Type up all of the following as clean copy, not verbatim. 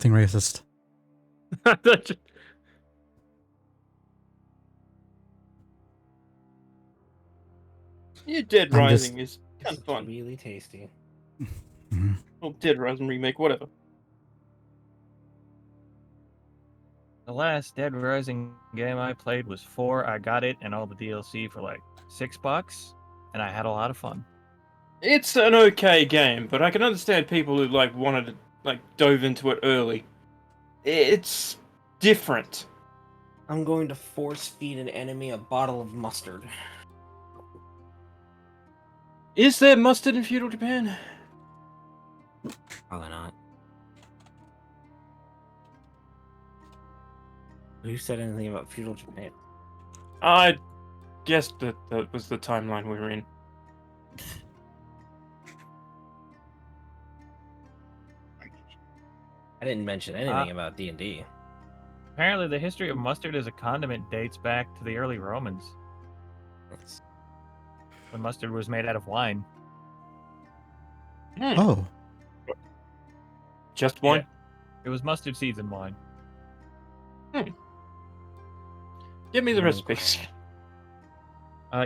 Thing racist. Yeah, Dead I'm Rising is kind of fun. Really tasty. Mhm. Well, Dead Rising remake, whatever. The last Dead Rising game I played was 4. I got it and all the DLC for like $6, and I had a lot of fun. It's an okay game, but I can understand people who wanted to dove into it early. It's different. I'm going to force feed an enemy a bottle of mustard. Is there mustard in feudal Japan? Probably not. Who said anything about feudal Japan? I guessed that was the timeline we were in. I didn't mention anything about D&D. Apparently, the history of mustard as a condiment dates back to the early Romans, when mustard was made out of wine. Oh. Just one? Yeah. It was mustard seeds and wine. Give me the recipes.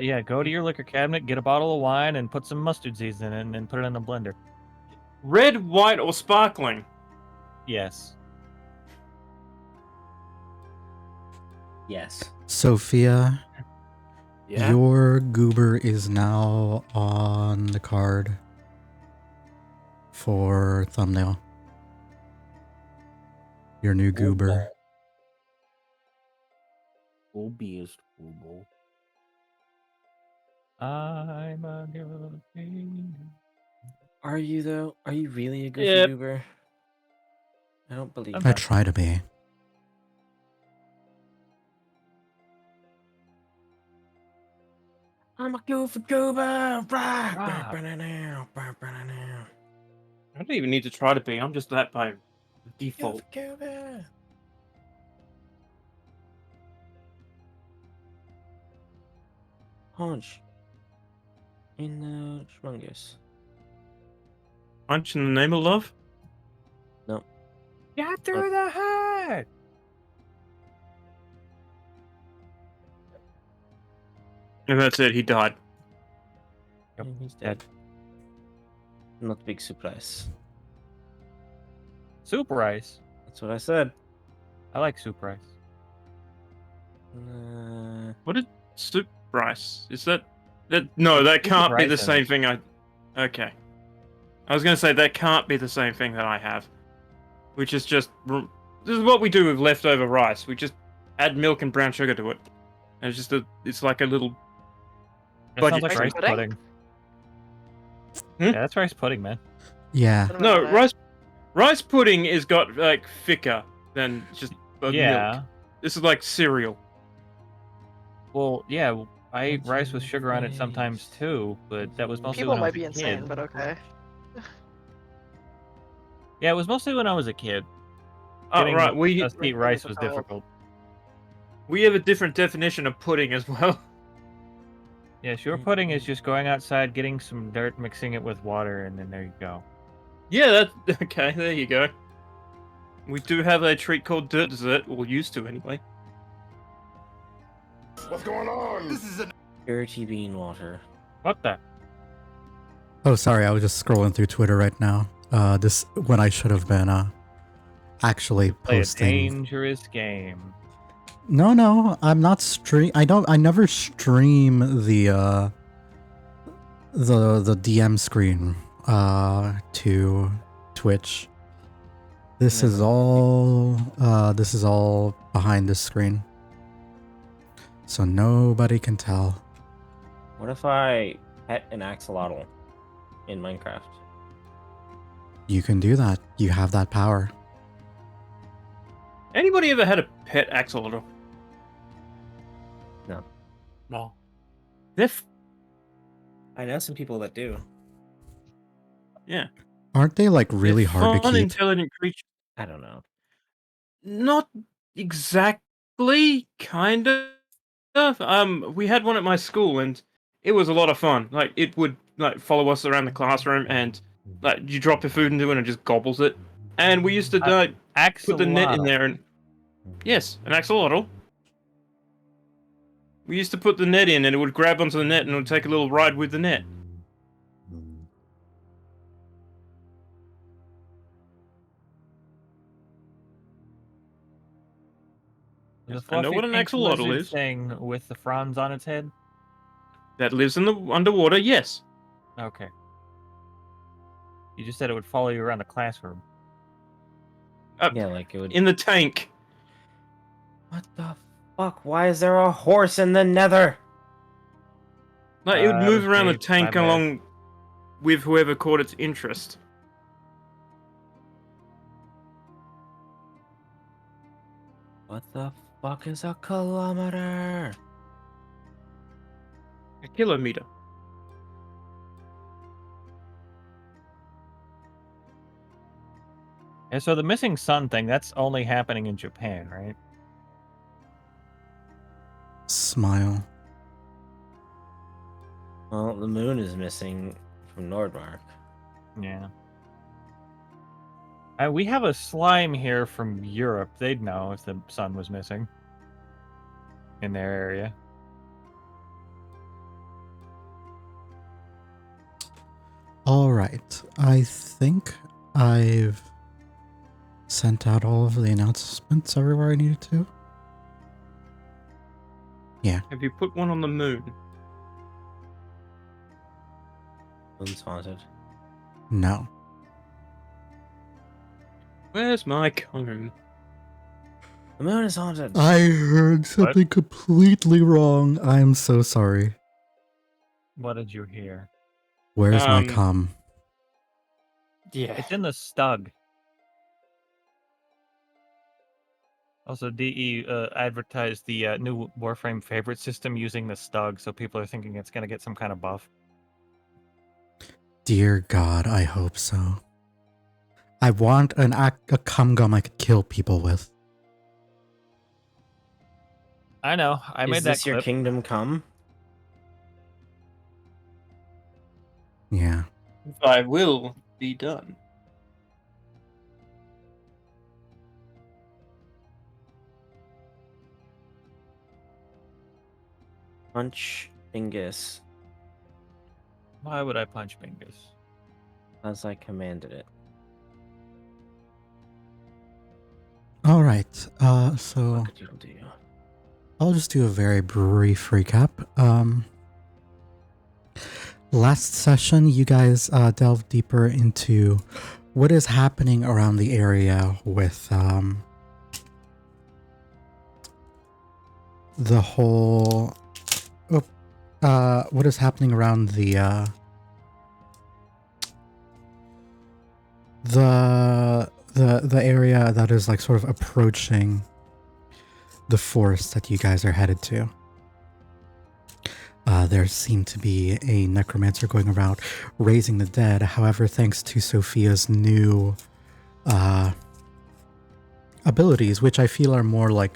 Yeah, go to your liquor cabinet, get a bottle of wine, and put some mustard seeds in it, and then put it in a blender. Red, white, or sparkling? Yes. Yes. Sofia, Yeah. your goober is now on the card for thumbnail. Your new goober. Obvious goober. I'm a good thing. Are you though? Are you really a goofy Yep. goober? I don't believe I that. try to be. I'm a goofy goober. Ah. I don't even need to try to be. I'm just that by default. Goofy goober. Punch. In the Schmungus. Punch in the name of love? Yeah, through the head! And that's it, he died. Yep, He's dead. Not big surprise. Soup rice. That's what I said. I like soup rice. What is soup rice? Is that no, that can't be the rice same and- thing Okay. I was going to say that can't be the same thing that I have. Which is just... This is what we do with leftover rice. We just add milk and brown sugar to it. And it's just it's like a little... That sounds budget like thing. rice pudding. Yeah, that's rice pudding, man. Yeah. What No, about that? rice pudding is got thicker than just Yeah. milk. This is like cereal. Well, yeah, I eat rice with sugar on it sometimes too, but that was mostly People when I was might be a insane, kid. but okay. Yeah, it was mostly when I was a kid. Oh, Getting right. us to eat rice was difficult. We have a different definition of pudding as well. Yeah, sure. Pudding is just going outside, getting some dirt, mixing it with water, and then there you go. Yeah, that's... Okay, there you go. We do have a treat called dirt dessert, or used to anyway. What's going on? This is Dirty bean water. What the? Oh, sorry. I was just scrolling through Twitter right now. This when I should have been actually Play a posting. dangerous game. No, I'm not I never stream the DM screen to Twitch. This is all behind the screen. So nobody can tell. What if I pet an axolotl in Minecraft? You can do that. You have that power. Anybody ever had a pet axolotl? No. They're I know some people that do. yeah. Aren't they like really They're hard to fun, keep? intelligent creatures. I don't know. Not exactly, kind of. We had one at my school, and it was a lot of fun. Like, it would follow us around the classroom, and you drop your food into it, and it just gobbles it. And we used to Put the net in Axolotl. there and... Yes, an axolotl. We used to put the net in and it would grab onto the net and it would take a little ride with the net. The I know fluffy what an pink axolotl lizard is. thing with the fronds on its head? That lives in the underwater, yes. Okay. You just said it would follow you around the classroom. Yeah, like it would. In the tank. What the fuck? Why is there a horse in the nether? Like, it would That move was around the me. tank My bad. along with whoever caught its interest. What the fuck is a kilometer? A kilometer. Yeah, so the missing sun thing, that's only happening in Japan, right? Smile. Well, the moon is missing from Nordmark. Yeah. We have a slime here from Europe. They'd know if the sun was missing in their area. All right. I think I've sent out all of the announcements everywhere I needed to. Yeah. Have you put one on the moon? Moon's haunted. No. Where's my comb? The moon is haunted. I heard something completely wrong. I'm so sorry. What did you hear? Where's my cum? Yeah. It's in the stug. Also, DE advertised the new Warframe favorite system using the stug, so people are thinking it's going to get some kind of buff. Dear God, I hope so. I want a cum gum I could kill people with. I know. I made Is that this your clip. kingdom come? Yeah. I will be done. Punch Bingus Why would I punch Bingus? as I commanded it. All right. So What could you do? I'll just do a very brief recap. Last session, you guys delved deeper into what is happening around the area with the whole. What is happening around the area that is like sort of approaching the forest that you guys are headed to. There seemed to be a necromancer going around raising the dead. However, thanks to Sofia's new abilities, which I feel are more like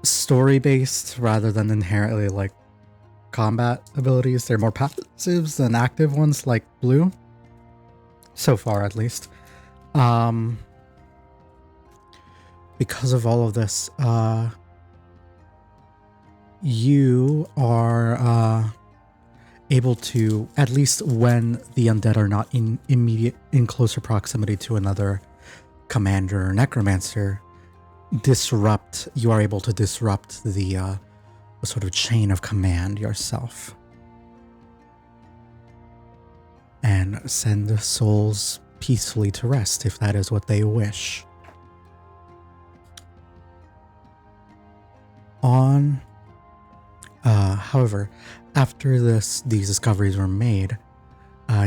story-based rather than inherently like combat abilities. They're more passives than active ones like Blue. So far, at least. Because of all of this, you are able to, at least when the undead are not in closer proximity to another commander or necromancer, you are able to disrupt the sort of chain of command yourself and send souls peacefully to rest if that is what they wish. However, after these discoveries were made,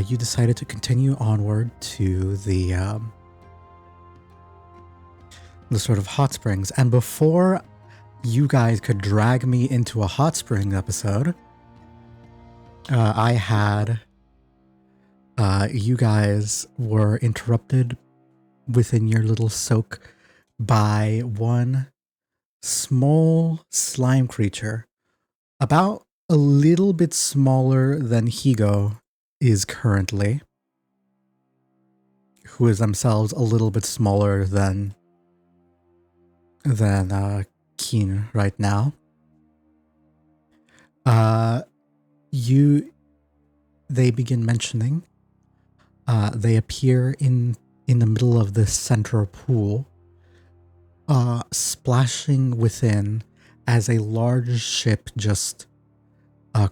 you decided to continue onward to the sort of hot springs. And before you guys could drag me into a hot spring episode, I had you guys were interrupted within your little soak by one small slime creature, about a little bit smaller than Higo is currently, who is themselves a little bit smaller than Keen right now. They begin mentioning. They appear in the middle of this central pool, splashing within as a large ship just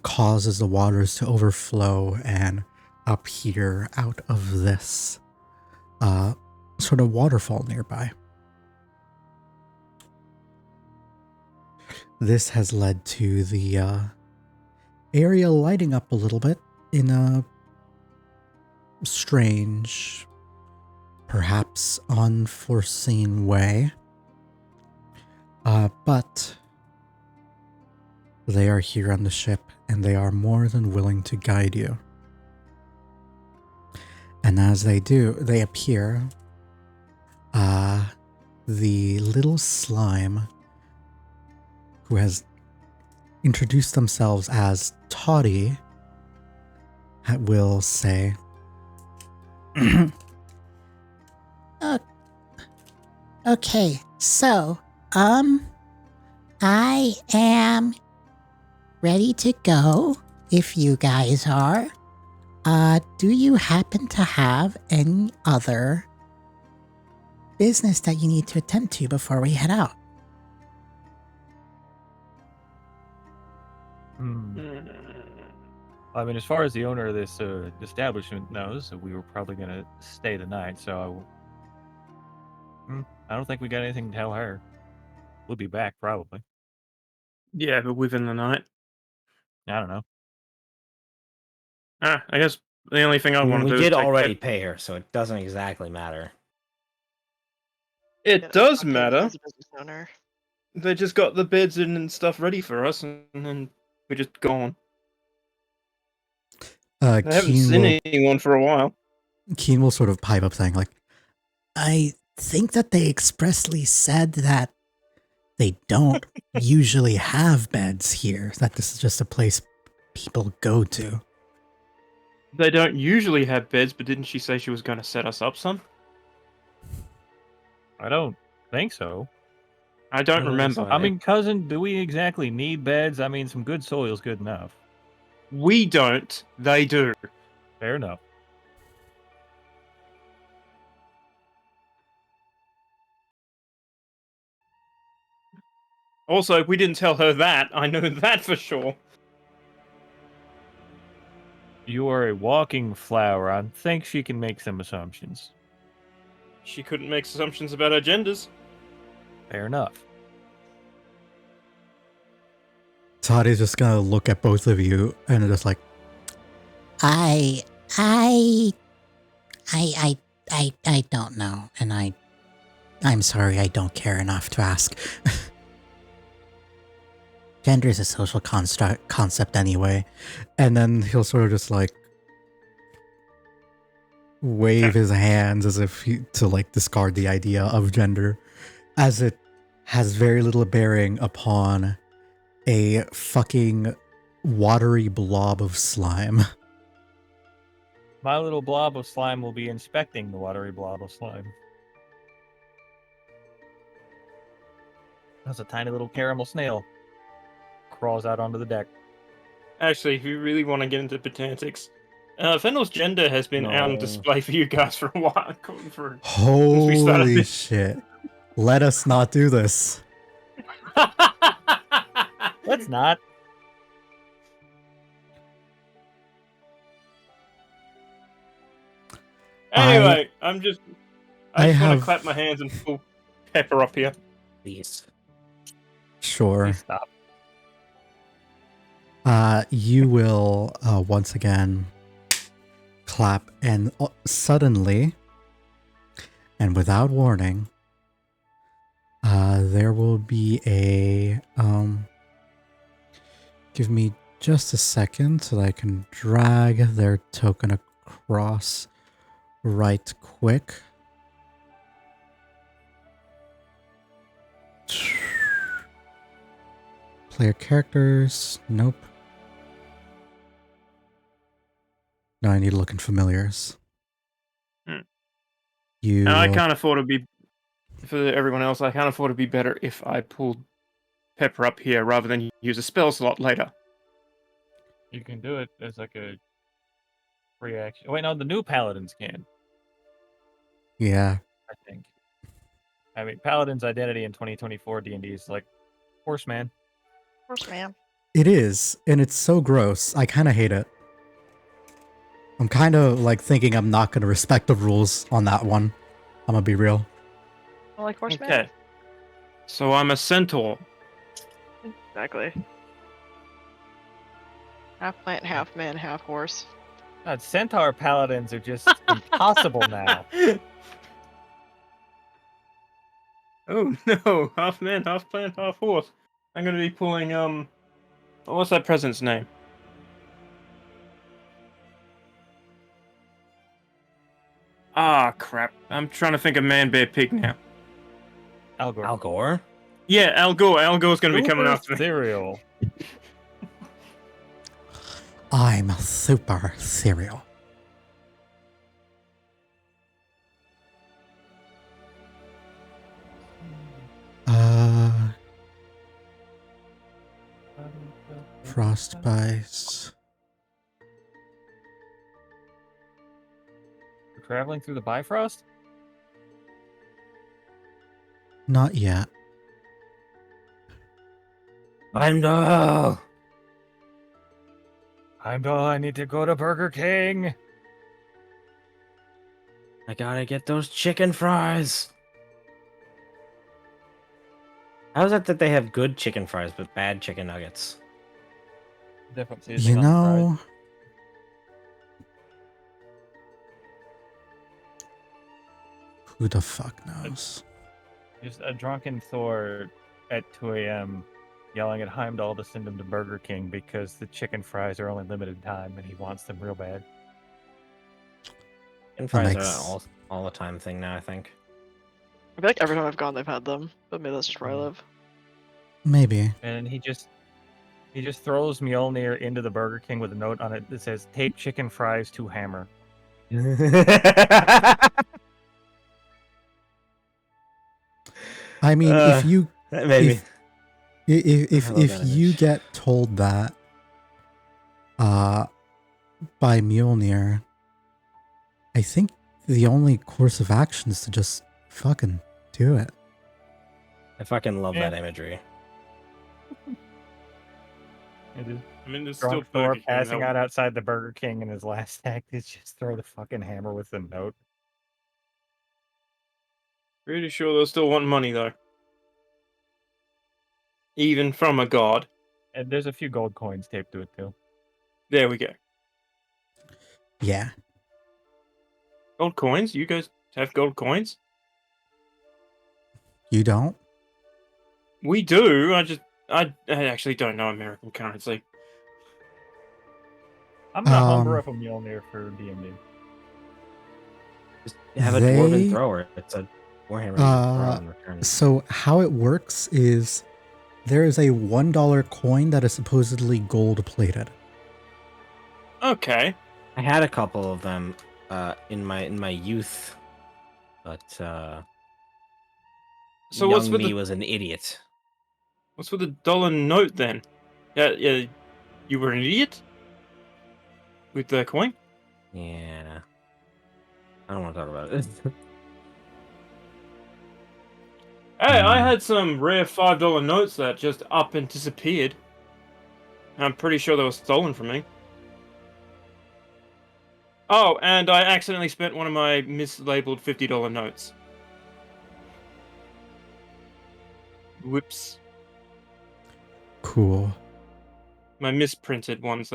causes the waters to overflow and appear out of this sort of waterfall nearby. This has led to the area lighting up a little bit in a strange, perhaps unforeseen way. But they are here on the ship, and they are more than willing to guide you. And as they do, they appear. The little slime who has introduced themselves as Toddy will say, Okay, so, I am ready to go, if you guys are. Do you happen to have any other business that you need to attend to before we head out? I mean, as far as the owner of this establishment knows, we were probably going to stay the night, so I don't think we got anything to tell her. We'll be back, probably. Yeah, but within the night. I don't know. I guess the only thing I want to We do did is take already pay her, so it doesn't exactly matter. It Get does fucked over matter. as a business owner. They just got the beds in and stuff ready for us, and then we're just gone. I haven't seen anyone for a while. Keen will sort of pipe up saying, like, I think that they expressly said that they don't usually have beds here, that this is just a place people go to. They don't usually have beds, but didn't she say she was going to set us up some? I don't think so. I don't remember. I mean, cousin, do we exactly need beds? I mean, some good soil's good enough. We don't. They do. Fair enough. Also, we didn't tell her that. I know that for sure. You are a walking flower. I think she can make some assumptions. She couldn't make assumptions about our genders. Fair enough. Toddy's just gonna look at both of you and just like, I don't know, and I'm sorry, I don't care enough to ask. Gender is a social concept anyway. and then he'll sort of just like wave his hands as if to like discard the idea of gender, as it has very little bearing upon a fucking watery blob of slime. My little blob of slime will be inspecting the watery blob of slime. That's a tiny little caramel snail. Crawls out onto the deck. Actually, if you really want to get into pedantics, Fennel's gender has been out on No. display for you guys for a while. Holy shit. Let us not do this. Let's not. Anyway, I just want to have- clap my hands and pull Pepper up here. Please. Sure. Please stop. You will once again clap, and suddenly, and without warning, there will be a give me just a second so that I can drag their token across right quick. Player characters, nope. No, I need to look in familiars. You. And I can't afford to be, for everyone else, I can't afford to be better if I pulled Pepper up here rather than use a spell slot later. You can do it as like a free action. Wait, no, the new paladins can. Yeah. I think. I mean, paladin's identity in 2024 D&D is like horseman. Horseman. It is, and it's so gross. I kind of hate it. I'm kind of like thinking I'm not going to respect the rules on that one. I'm going to be real. I like horseman. Okay. So I'm a centaur. Exactly. Half plant, half man, half horse. God, centaur paladins are just impossible now. Oh no, half man, half plant, half horse. I'm gonna be pulling what's that present's name? Ah crap. I'm trying to think of man, bear, pig now. Al Gore. Al Gore? Yeah, Al Gore. Al Gore's gonna be coming Super after me. cereal. I'm super cereal. Frostbite. We're traveling through the Bifrost? Not yet. Heimdall! I need to go to Burger King. I gotta get those chicken fries. How is it that they have good chicken fries but bad chicken nuggets? Different You seasoning on the fries. know, who the fuck knows? Just a drunken Thor at 2 a.m. yelling at Heimdall to send him to Burger King because the chicken fries are only limited time and he wants them real bad. Chicken fries makes- are all the time thing now, I think. I feel like every time I've gone, they've had them. But maybe that's just where I live. Maybe. And he just throws Mjolnir into the Burger King with a note on it that says "Tape chicken fries to hammer." I mean, if you Maybe. if I love if that you image. get told that by Mjolnir, I think the only course of action is to just fucking do it. I fucking love Yeah. that imagery. It is I mean, there's still drunk Thor Burger King, passing though. out outside the Burger King, and his last act is just throw the fucking hammer with the note. Pretty sure they'll still want money though. Even from a god. And there's a few gold coins taped to it too. There we go. Yeah. Gold coins? You guys have gold coins? You don't? We do. I actually don't know American currency. I'm gonna Um, homebrew up a Mjolnir for D&D. Just have a They- dwarven thrower. It's a warhammer you throw in return. So how it works is there is a $1 coin that is supposedly gold plated. Okay. I had a couple of them in my youth, but So young what's with me the was an idiot. what's with the dollar note then? Yeah, you were an idiot with the coin. Yeah. I don't want to talk about it. Hey, I had some rare $5 notes that just up and disappeared. I'm pretty sure they were stolen from me. Oh, and I accidentally spent one of my mislabeled $50 notes. Whoops. Cool. My misprinted ones,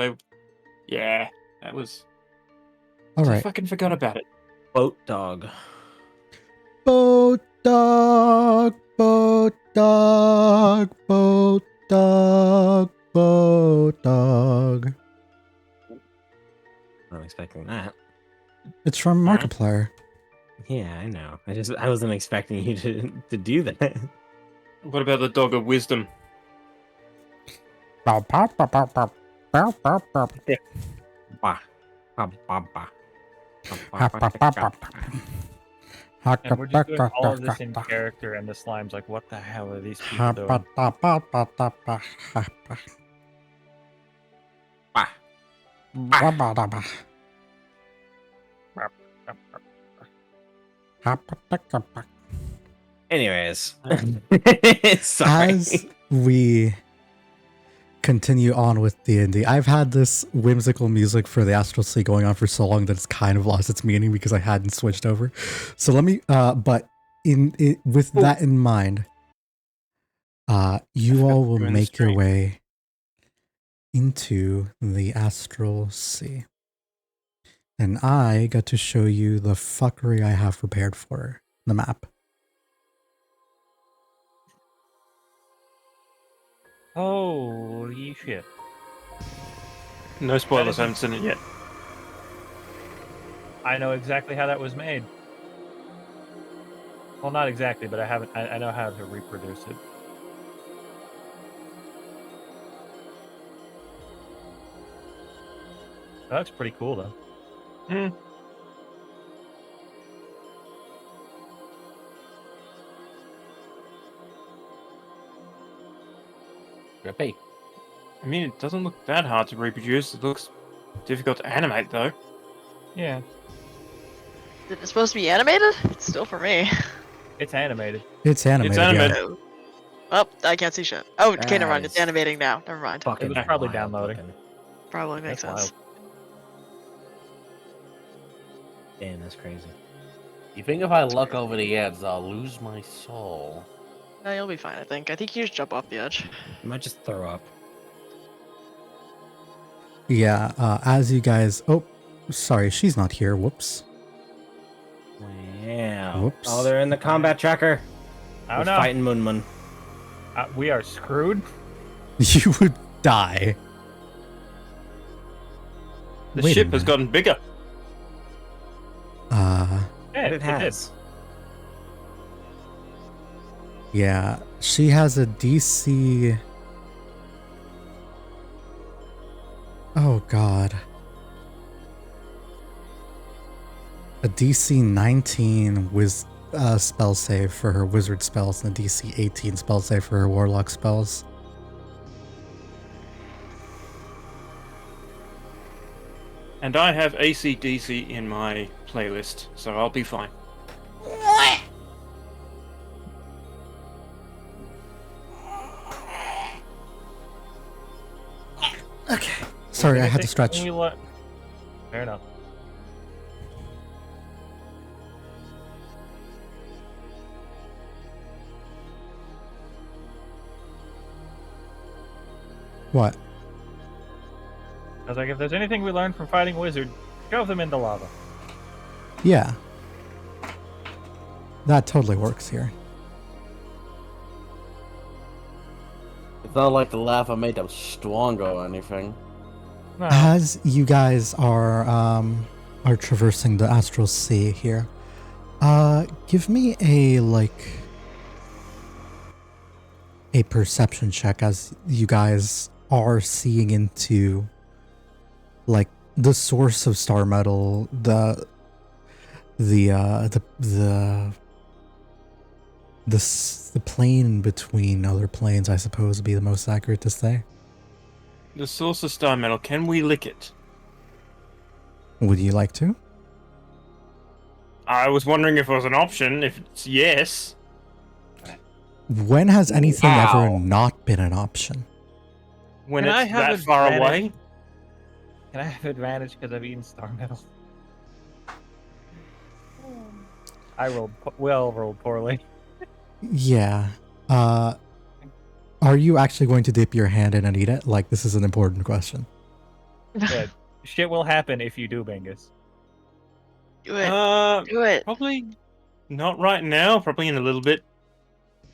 yeah, that was... All I right. fucking forgot about it. Boat dog. Boat dog, boat dog, boat dog, boat dog. I'm expecting that. It's from Huh? Markiplier. Yeah, I know. I wasn't expecting you to do that. What about the dog of wisdom? Bow, bow, bow, bow, bow, bow, bow, bow. Bah. Bah, bah, bah. Bah, Ha, bah, ba, bah, ba, bah. ba, ba. And we're just doing all of this in character, and the slime's like, what the hell are these people doing? Anyways. Sorry. As we continue on with D&D, I've had this whimsical music for the Astral Sea going on for so long that it's kind of lost its meaning because I hadn't switched over. So let me, but with that in mind, you all will make your way into the Astral Sea. And I got to show you the fuckery I have prepared for the map. Holy shit. No spoilers, I haven't seen it yet. I know exactly how that was made. Well, not exactly, but I know how to reproduce it. That looks pretty cool, though. Hmm. Rippy. I mean, it doesn't look that hard to reproduce. It looks difficult to animate, though. Yeah, Is it supposed to be animated? It's still for me. it's animated. It's animated. It's animated. Oh, oh, I can't see shit. Oh, okay, never mind. It's Guys. animating now. Never mind. Fucking It was probably wild downloading. looking. Probably makes That's sense. Damn, that's crazy. You think if I look over the edge, I'll lose my soul? No, you'll be fine, I think. I think you just jump off the edge. You might just throw up. Yeah, as you guys... Oh, sorry, she's not here. Whoops. Wow. Whoops. Oh, they're in the combat tracker. I We're don't know. fighting Moonman. We are screwed. You would die. The Wait a ship has minute. gotten bigger. Yeah, But it did. has. Yeah, she has a DC... Oh, God. A DC 19 spell save for her wizard spells and a DC 18 spell save for her warlock spells. And I have AC/DC in my playlist, so I'll be fine. Okay. Sorry, I had to stretch. Fair enough. What? I was like, if there's anything we learned from fighting wizard, shove them into lava. Yeah. That totally works here. It's not like the lava made them stronger or anything. No. As you guys are traversing the Astral Sea here, give me a perception check as you guys are seeing into the source of star metal, the plane between other planes, I suppose would be the most accurate to say. The source of star metal, can we lick it? Would you like to? I was wondering if it was an option. If it's yes. When has anything Wow. ever not been an option? When Can I it's have that far advantage? away? Can I have advantage because I've eaten star metal? I rolled poorly. Yeah. Are you actually going to dip your hand in and eat it? This is an important question. Yeah, shit will happen if you do, Bingus. Do it. Do it. Probably not right now. Probably in a little bit.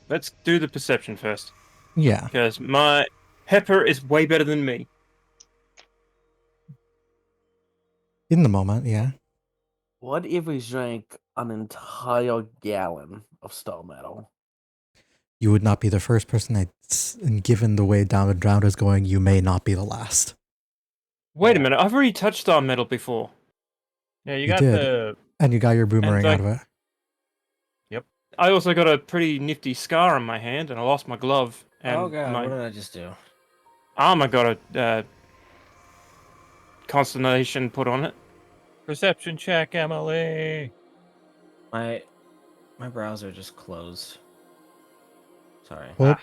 Let's do the perception first, Yeah. because my pepper is way better than me. In the moment, yeah. What if we drank an entire gallon of star metal? You would not be the first person and given the way down the drought is going, you may not be the last. Wait a minute. I've already touched star metal before. Yeah, you You got did. the And you got your boomerang like- out of it. I also got a pretty nifty scar on my hand, and I lost my glove. And Oh god, my what did I just do? armor got a consternation put on it. Perception check, Emily. My browser just closed. Sorry. Oh, Ah.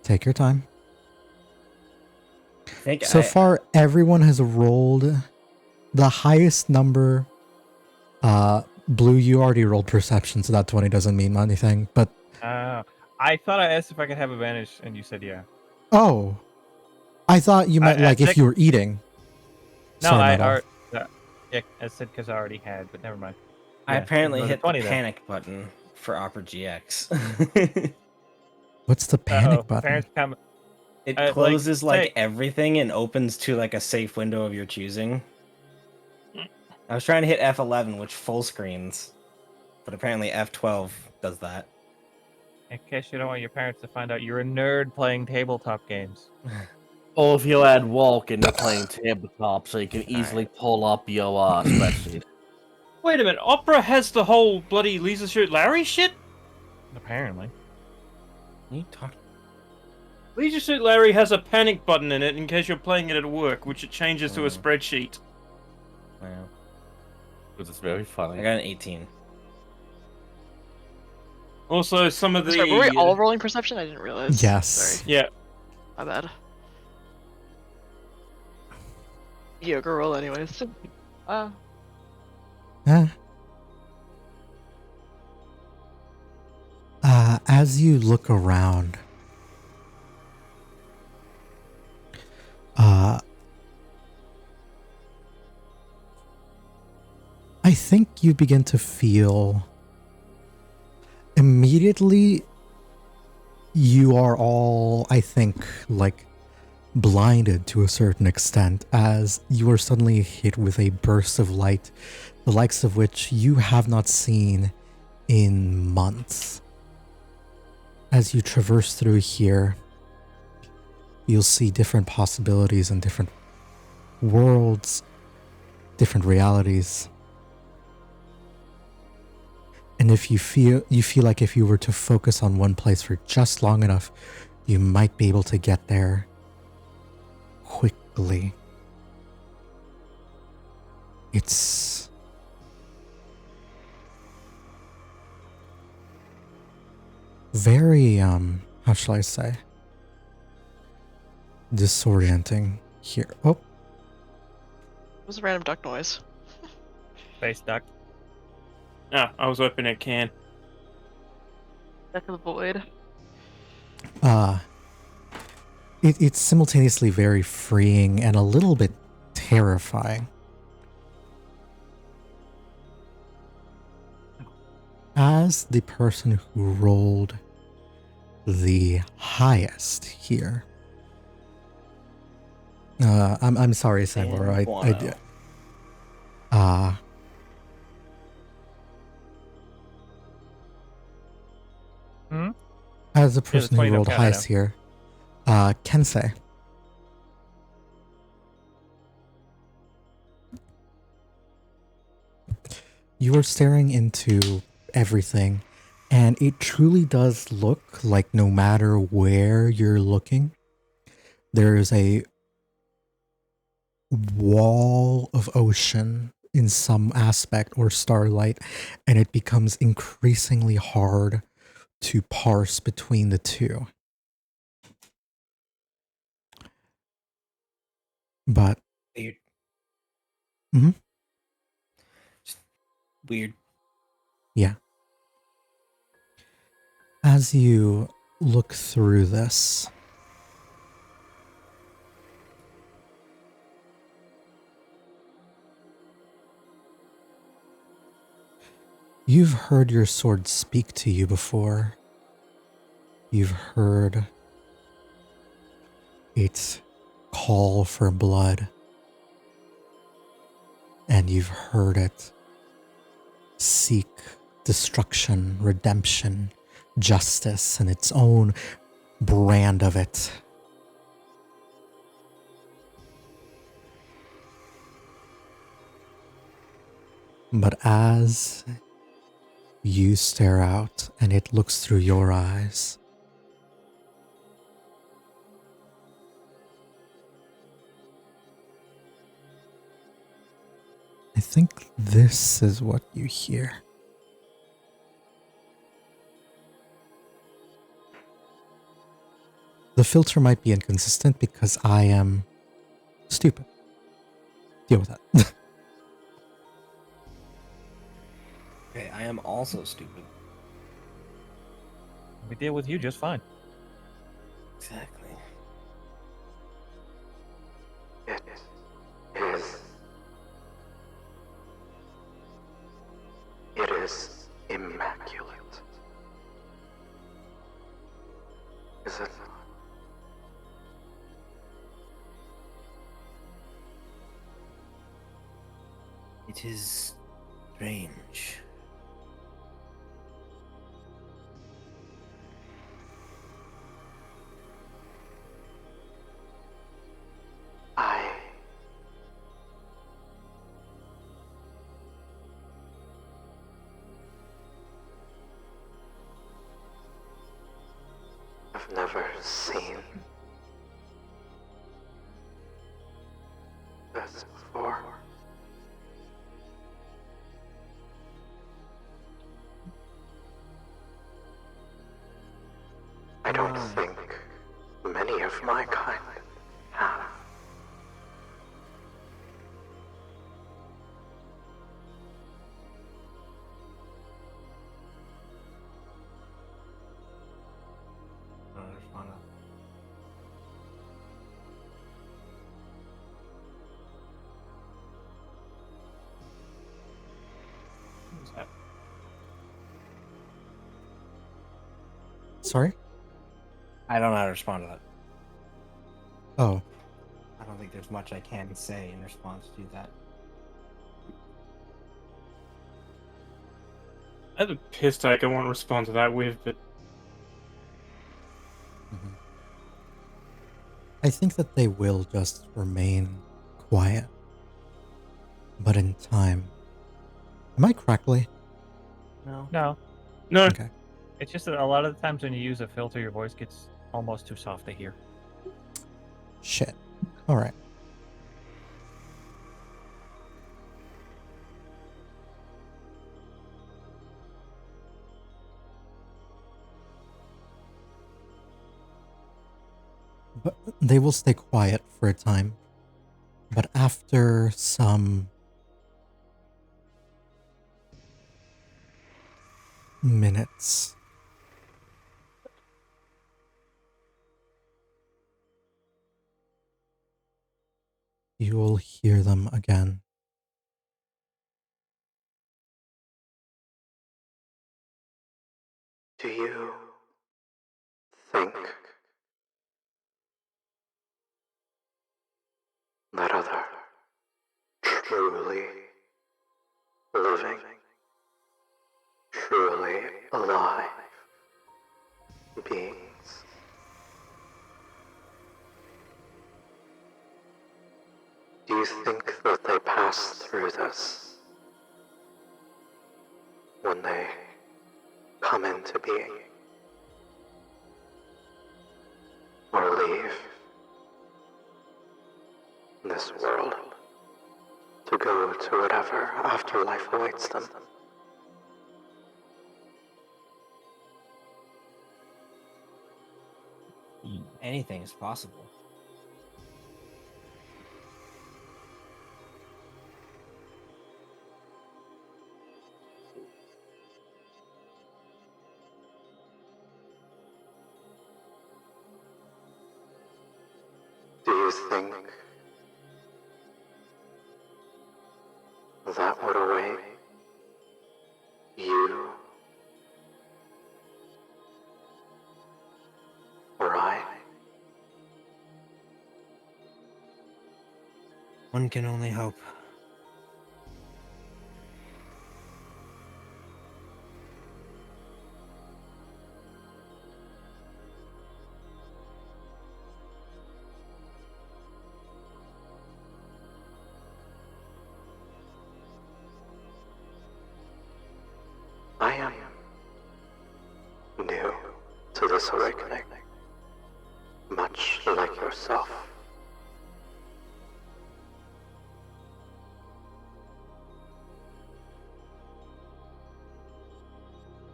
take your time. I think So I, far, everyone has rolled the highest number. Blue, you already rolled perception, so that 20 doesn't mean anything. But I thought I asked if I could have advantage, and you said yeah. oh, I thought you meant like if you were eating. No, Sorry, I my bad. yeah, I said because I already had, but never mind. I Yeah, apparently another hit the 20 then. panic button for Opera GX. What's the panic button? Parents come. It Like, closes like say- everything and opens to like a safe window of your choosing. I was trying to hit F11, which full screens, but apparently F12 does that. In case you don't want your parents to find out you're a nerd playing tabletop games. Or if you add walk and you're playing tabletop, so you can easily pull up your spreadsheet. Wait a minute, Opera has the whole bloody Lisa Shoot Larry shit? Apparently. You talk. Leisure Suit Larry has a panic button in it in case you're playing it at work, which it changes to a spreadsheet. Wow. Which is very I funny. got an 18. Also, some of the... Sorry, were we all rolling perception? I didn't realize. Yes. Sorry, Yeah. my bad. Yoga roll anyways. As you look around, I think you begin to feel immediately you are all, I think, like blinded to a certain extent as you are suddenly hit with a burst of light, the likes of which you have not seen in months. As you traverse through here, you'll see different possibilities and different worlds, different realities. And if you feel like if you were to focus on one place for just long enough, you might be able to get there quickly. It's very, how shall I say, disorienting here. Oh, It was a random duck noise. Space duck. Ah, I was opening a can. Duck of the void. it's simultaneously very freeing and a little bit terrifying. As the person who rolled the highest here, I'm sorry, Sangor. I did. As the person who rolled highest here, Kensei. You are staring into everything, and it truly does look like no matter where you're looking, there is a wall of ocean in some aspect or starlight, and it becomes increasingly hard to parse between the two. But Weird. Mhm. Just weird. yeah. As you look through this, you've heard your sword speak to you before. You've heard its call for blood. And you've heard it seek destruction, redemption, justice, and its own brand of it. But as You stare out, and it looks through your eyes. I think this is what you hear. The filter might be inconsistent because I am stupid. Deal with that. Okay, I am also stupid. We deal with you just fine. Exactly. It is. It is immaculate. Is it not? It is strange. I have never seen this before. I don't think many of my kind have. What's that? Sorry? I don't know how to respond to that. Oh, I don't think there's much I can say in response to that. I have a piss take I want to respond to that with, but mhm. I think that they will just remain quiet. But in time. Am I crackly? No. No, no. Okay. it's just that a lot of the times when you use a filter, your voice gets almost too soft to hear. Shit. Alright. But they will stay quiet for a time. But after some minutes, you will hear them again. Do you think that other truly living, truly alive beings do you think that they pass through this when they come into being or leave this world to go to whatever afterlife awaits them? Anything is possible. Do you think that would await you or I? One can only hope. I am this awakening, much like yourself.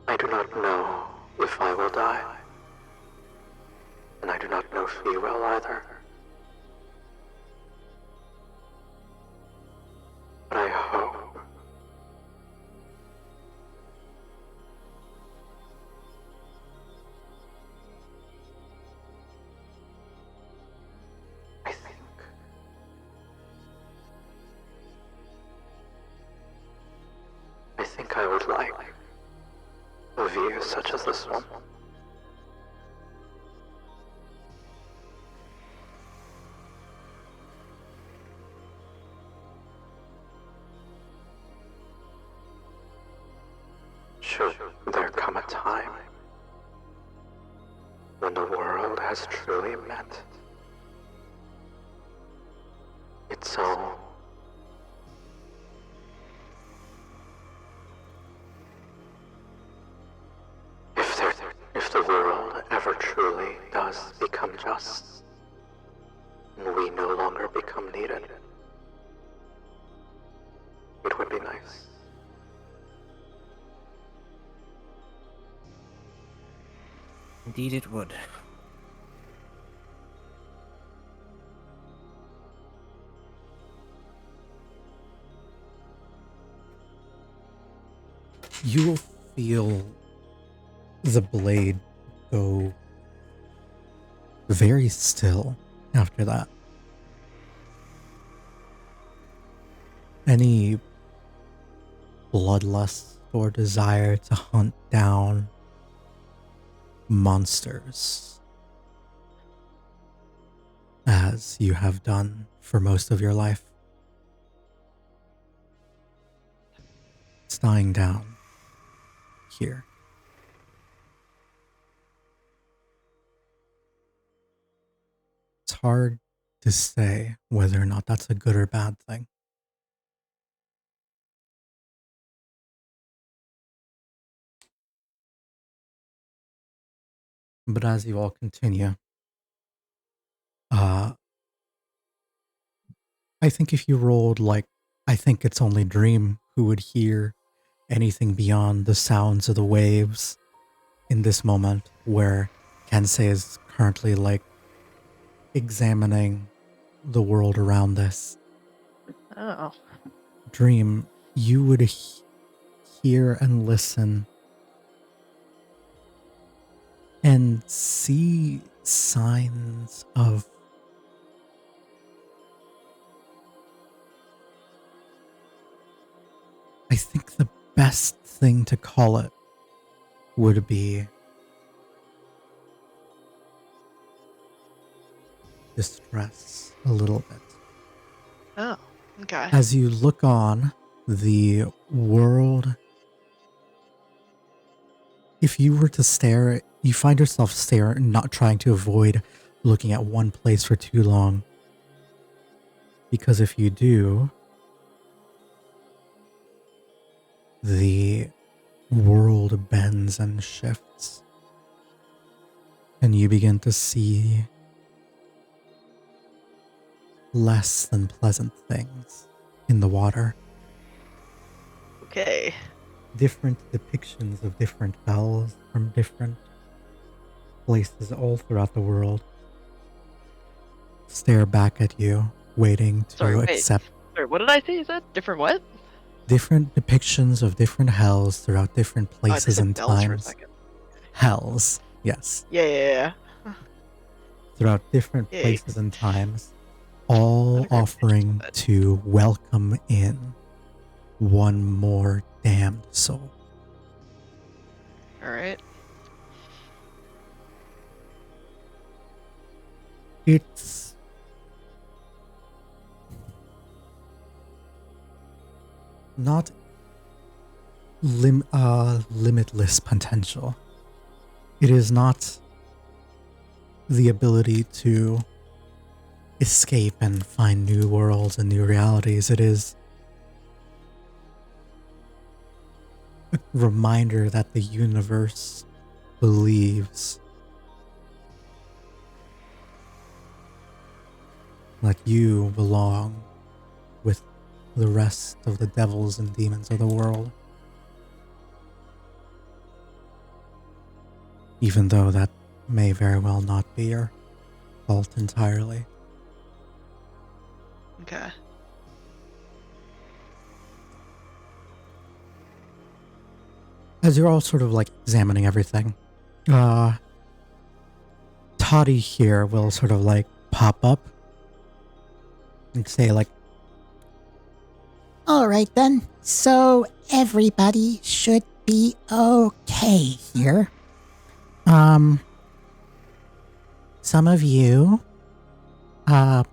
I do not know if I will die, and I do not know if you will either. But I hope. I think I would like a view such as this one. Should there come a time when the world has truly met its own if the world ever truly does become just, and we no longer become needed, it would be nice. Indeed it would. You will feel the blade go very still after that. Any bloodlust or desire to hunt down monsters, as you have done for most of your life, it's dying down here. It's hard to say whether or not that's a good or bad thing. But as you all continue, I think if you rolled like, I think it's only Dream who would hear anything beyond the sounds of the waves in this moment where Kensei is currently like examining the world around this. Oh. Dream, you would hear and listen and see signs of I think the best thing to call it would be distress a little bit. Oh. Okay. As you look on, the world, if you were to stare, you find yourself staring, not trying to avoid looking at one place for too long. Because if you do, the world bends and shifts. And you begin to see less than pleasant things in the water. Okay. Different depictions of different bells from different places all throughout the world stare back at you, waiting to Sorry, wait. accept Sorry, what did I say? Is that different what? different depictions of different hells throughout different Oh, I just places said and bells for a times. second. Hells, yes. Yeah. Throughout different Yay. places and times, all What a great offering picture. to welcome in one more damned soul. Alright. It's not limitless potential. It is not the ability to escape and find new worlds and new realities. It is a reminder that the universe believes like you belong with the rest of the devils and demons of the world. Even though that may very well not be your fault entirely. Okay. As you're all sort of like examining everything, Toddy here will sort of like pop up and say like, All right then. So everybody should be okay here. Some of you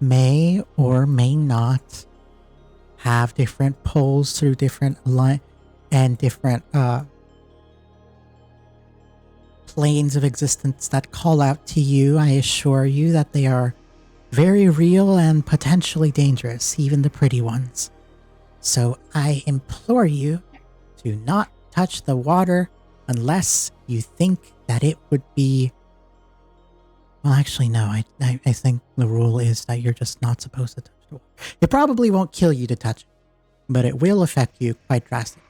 may or may not have different pulls through different and different planes of existence that call out to you. I assure you that they are very real and potentially dangerous, even the pretty ones. So I implore you to not touch the water unless you think that it would be... Well, actually, no. I think the rule is that you're just not supposed to touch the water. It probably won't kill you to touch it, but it will affect you quite drastically.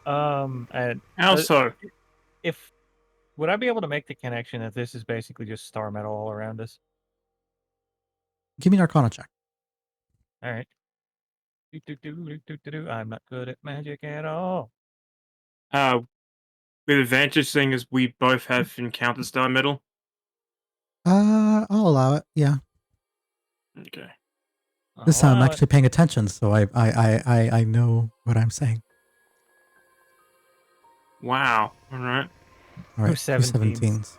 And How so? if would I be able to make the connection that this is basically just star metal all around us? Give me an Arcana check. All right. I'm not good at magic at all. With advantage, seeing as we both have encountered star metal. I'll allow it. Yeah. Okay. This time I'm Allow it. actually paying attention, so I know what I'm saying. Wow. All right. All right, 17s. 17s.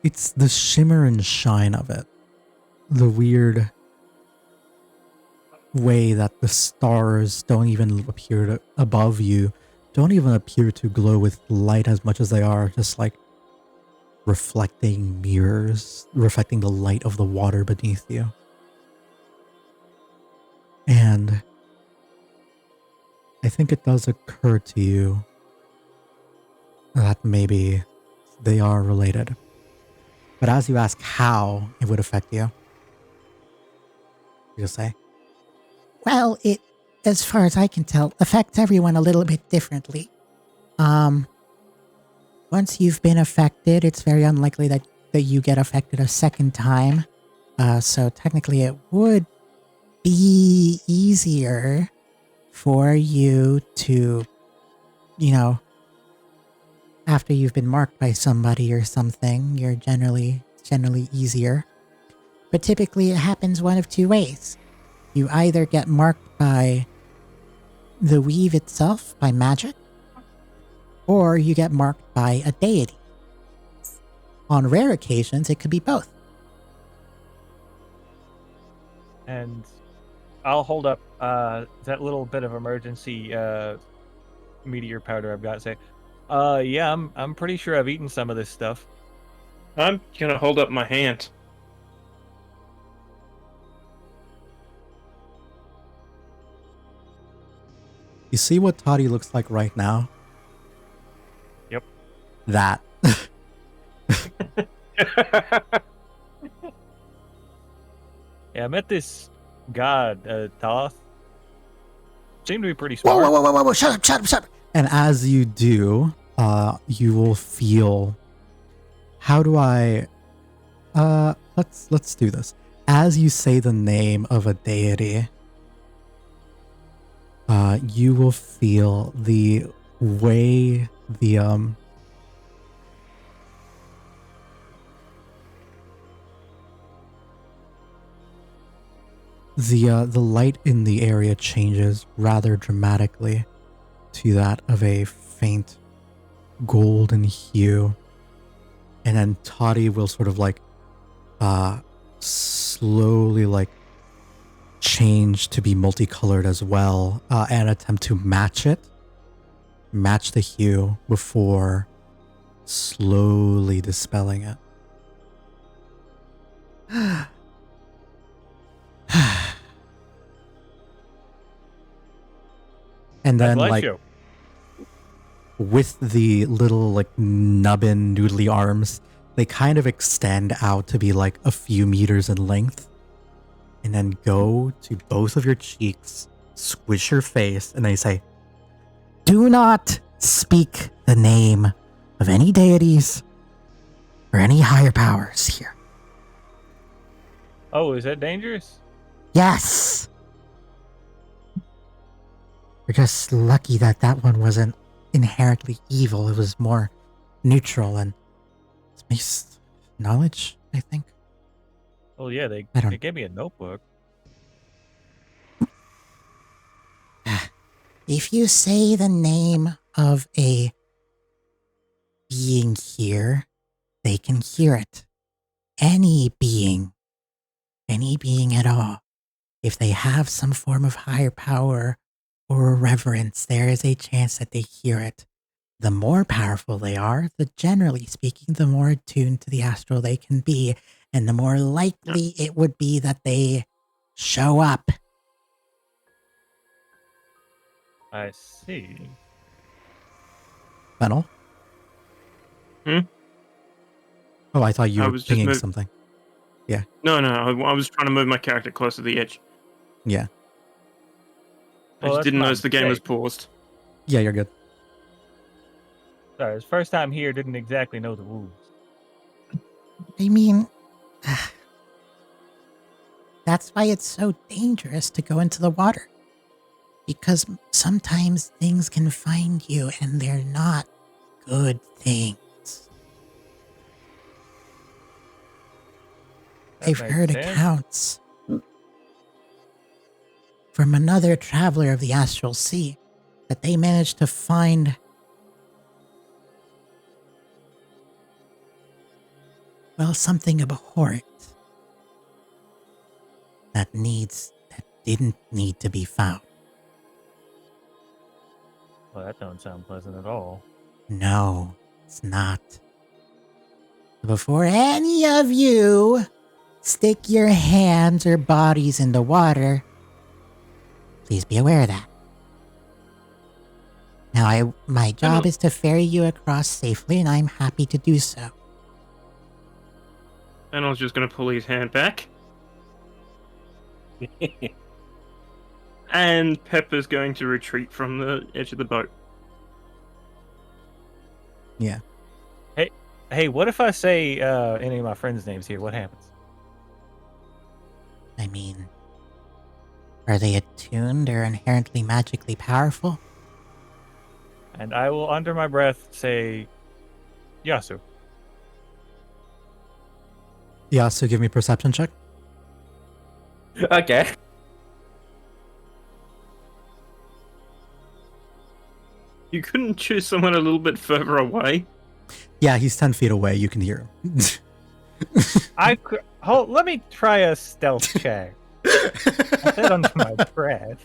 It's the shimmer and shine of it. The weird way that the stars don't even appear above you, don't even appear to glow with light as much as they are just like reflecting mirrors, reflecting the light of the water beneath you. And I think it does occur to you that maybe they are related. But as you ask how it would affect you, you just say, Well, it, as far as I can tell, affects everyone a little bit differently. Once you've been affected, it's very unlikely that you get affected a second time. So technically it would be easier for you to, after you've been marked by somebody or something, you're generally easier. But typically it happens one of two ways. You either get marked by the weave itself, by magic, or you get marked by a deity. On rare occasions, it could be both. And I'll hold up that little bit of emergency meteor powder I've got. Say, yeah, I'm pretty sure I've eaten some of this stuff. I'm gonna hold up my hand. you see what Toddy looks like right now? Yep. That. Yeah, I met this god, Toth. Seemed to be pretty Whoa, smart. whoa, whoa, whoa, whoa, shut up. And as you do, you will feel... How do I... let's do this. As you say the name of a deity, you will feel the way the light in the area changes rather dramatically to that of a faint golden hue. And then Toddy will sort of like slowly like change to be multicolored as well, and attempt to match the hue before slowly dispelling it. And then Bless like you. with the little like nubbin noodly arms, they kind of extend out to be like a few meters in length, and then go to both of your cheeks, squish your face, and they say, "Do not speak the name of any deities or any higher powers here." Oh, is that dangerous? Yes. We're just lucky that that one wasn't inherently evil. It was more neutral and based knowledge, I think. Oh yeah, they I don't- they gave me a notebook. If you say the name of a being here, they can hear it. Any being at all. If they have some form of higher power or reverence, there is a chance that they hear it. The more powerful they are, generally speaking, the more attuned to the astral they can be, and the more likely it would be that they show up. I see. Fennel? Hmm? Oh, I thought you I were was just pinging mov- something. No, I was trying to move my character closer to the edge. Yeah. I Well, just that's didn't my notice the game was mistake. paused. Yeah, you're good. Sorry, it's first time here. Didn't exactly know the rules. I mean, that's why it's so dangerous to go into the water. Because sometimes things can find you and they're not good things. That I've makes heard sense. accounts from another traveler of the Astral Sea that they managed to find, well, something abhorrent that didn't need to be found. Well, that don't sound pleasant at all. No, it's not. Before any of you stick your hands or bodies in the water, please be aware of that. Now, my job is to ferry you across safely, and I'm happy to do so. And I was just going to pull his hand back. And Pepper's going to retreat from the edge of the boat. Yeah. Hey, what if I say any of my friends' names here? What happens? I mean, are they attuned or inherently magically powerful? And I will, under my breath, say, Yasu. Yeah, so give me a perception check. Okay. You couldn't choose someone a little bit further away? Yeah, he's 10 feet away. You can hear him. Let me try a stealth check. I said under my breath.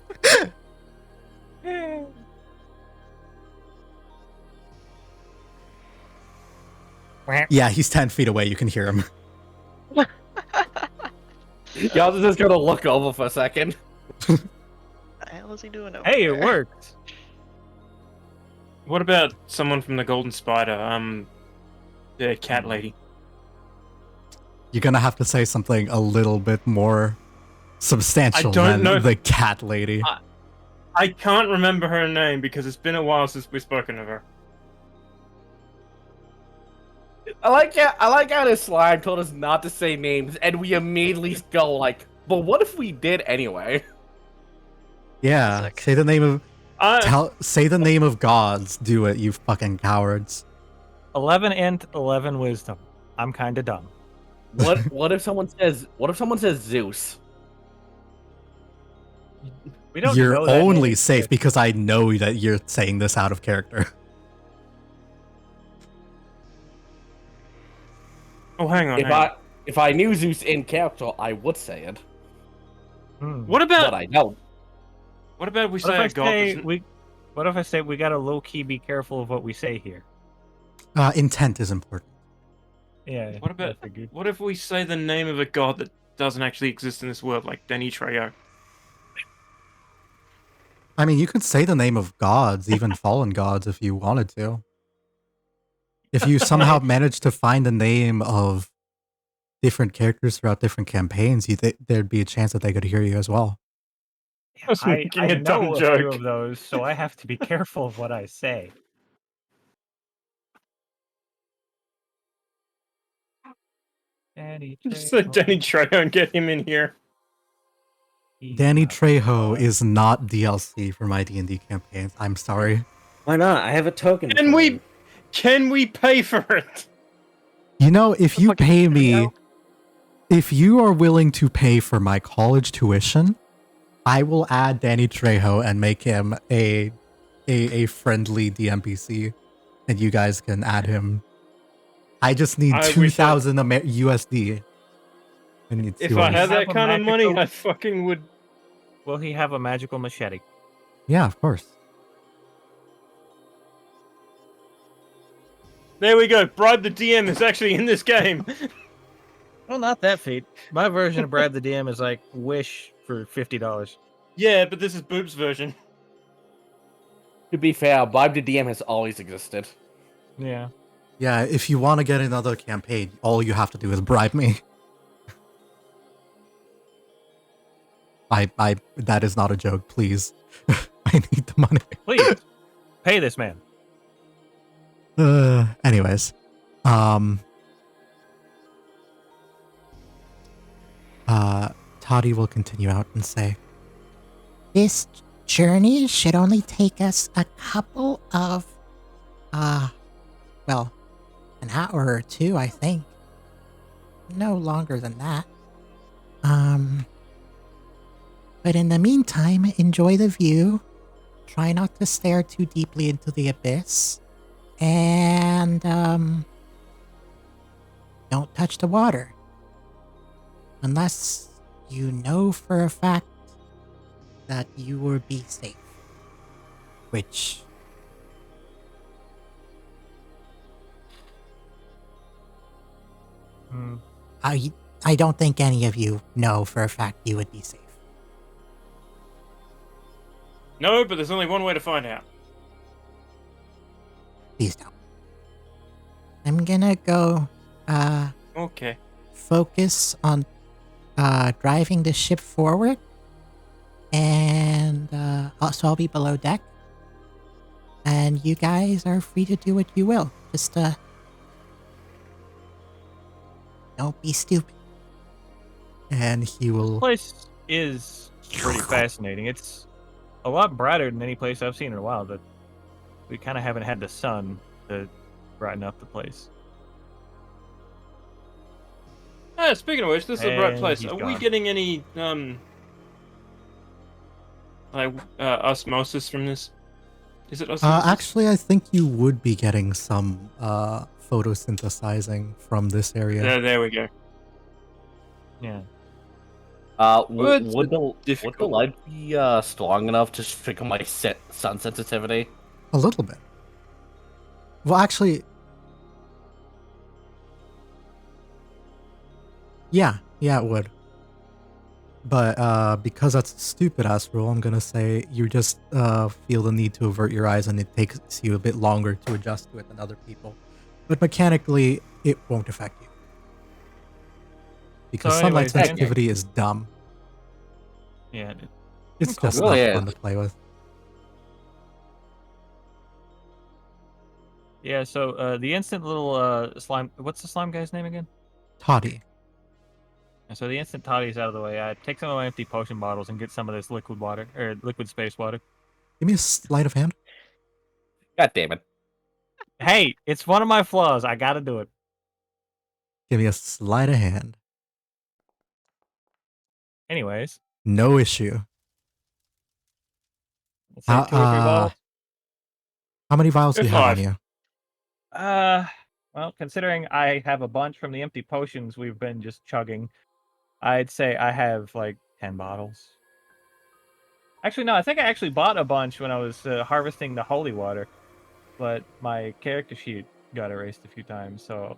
Yeah, he's 10 feet away. You can hear him. Y'all just gonna look over for a second. What the hell is he doing over Hey, there? it worked. What about someone from the Golden Spider? The cat lady. You're gonna have to say something a little bit more substantial I don't than know. the cat lady. I can't remember her name because it's been a while since we've spoken of her. I like how this slime told us not to say names, and we immediately go like, "But what if we did anyway?" Yeah, Sick. say the name of Uh, say the name of gods. Do it, you fucking cowards. 11 int, 11 wisdom. I'm kind of dumb. What if someone says Zeus? We don't You're know that only name. safe because I know that you're saying this out of character. oh, hang on. If I knew Zeus in character, I would say it. What But about I don't. what about we What if say I a god? say doesn't- What if I say we gotta low key be careful of what we say here? Intent is important. Yeah. What about I figured. what if we say the name of a god that doesn't actually exist in this world, like Danny Trejo? I mean, you could say the name of gods, even fallen gods, if you wanted to. If you somehow manage to find the name of different characters throughout different campaigns, there'd be a chance that they could hear you as well. I was making a dumb know a joke. few of those, so I have to be careful of what I say. Danny Just let Danny Trejo and get him in here. Danny Trejo is not DLC for my D&D campaigns. I'm sorry. Why not? I have a token. Can we pay for it? You know, if you fucking pay me, Trejo? if you are willing to pay for my college tuition, I will add Danny Trejo and make him a friendly DMPC, and you guys can add him. I just need I wish 2,000 USD. If I had that a kind of money, magical- I fucking would. Will he have a magical machete? Yeah, of course. There we go. Bribe the DM is actually in this game. Well, not that feat. My version of Brad the DM is like Wish for $50. Yeah, but this is Boop's version. To be fair, Bribe the DM has always existed. Yeah. Yeah, if you want to get another campaign, all you have to do is bribe me. That is not a joke, please. I need the money. Please, pay this man. Anyways. Toddy will continue out and say, This journey should only take us a couple of, well, an hour or two, I think. No longer than that. But in the meantime, enjoy the view. Try not to stare too deeply into the abyss. And, don't touch the water. Unless you know for a fact that you will be safe. Which... I don't think any of you know for a fact you would be safe. No, but there's only one way to find out. Please don't. I'm gonna go, Okay. focus on, driving the ship forward. And, so I'll be below deck. And you guys are free to do what you will. Just, don't be stupid. and he will. This place is pretty fascinating. It's a lot brighter than any place I've seen in a while, but we kind of haven't had the sun to brighten up the place. Speaking of which, this is a bright And place. he's Are we gone. getting any osmosis from this? Is it osmosis? Actually, I think you would be getting some photosynthesizing from this area. There we go. Yeah. Well, it's Would the difficult. light be strong enough to trigger my sun sensitivity? A little bit. Well, actually, yeah, it would. But because that's a stupid ass rule, I'm gonna say you just feel the need to avert your eyes, and it takes you a bit longer to adjust to it than other people. But mechanically, it won't affect you because So sunlight anyways, thank you. sensitivity is dumb. Yeah. It's Cool. just Really not is. fun to play with. Yeah, so the instant little slime... What's the slime guy's name again? Toddy. So the instant Toddy's out of the way, I take some of my empty potion bottles and get some of this liquid water, or liquid space water. Give me a sleight of hand. God damn it. Hey, it's one of my flaws. I gotta do it. Give me a sleight of hand. Anyways, No issue. let's say 2 or 3 bottles. How many vials do you have on 5. you? Well, considering I have a bunch from the empty potions we've been just chugging, I'd say I have like 10 bottles. Actually, no, I think I actually bought a bunch when I was harvesting the holy water, but my character sheet got erased a few times, so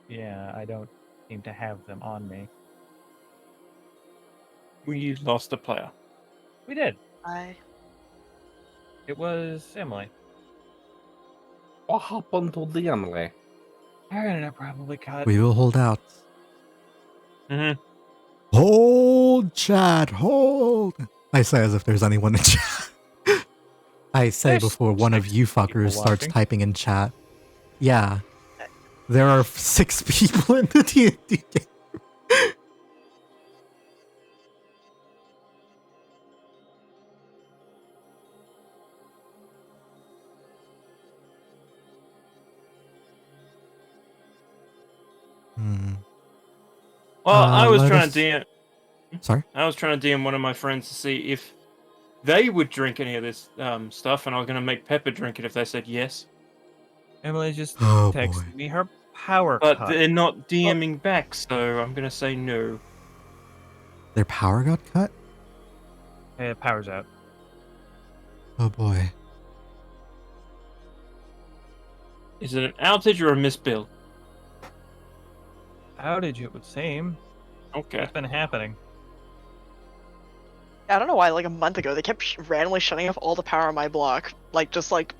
yeah, I don't seem to have them on me. We lost a player. We did. I It was Emily. What happened to the Emily? Our internet probably cut. We will hold out. Mm-hmm. Hold, chat, hold. I say as if there's anyone in chat. I say There's before one of 6 you people fuckers starts watching. typing in chat. Yeah. There are 6 people in the D&D game. Well, I was let trying us- to DM. Sorry? I was trying to DM one of my friends to see if they would drink any of this stuff, and I was going to make Pepper drink it if they said yes. Emily just Oh, texted boy. me her power But cut. they're not DMing back, so I'm going to say no. Their power got cut? Power's out. Oh, boy. Is it an outage or a misbill? Outage, it would seem. Okay. What's been happening? I don't know why, like a month ago, they kept randomly shutting off all the power on my block. Like, just like,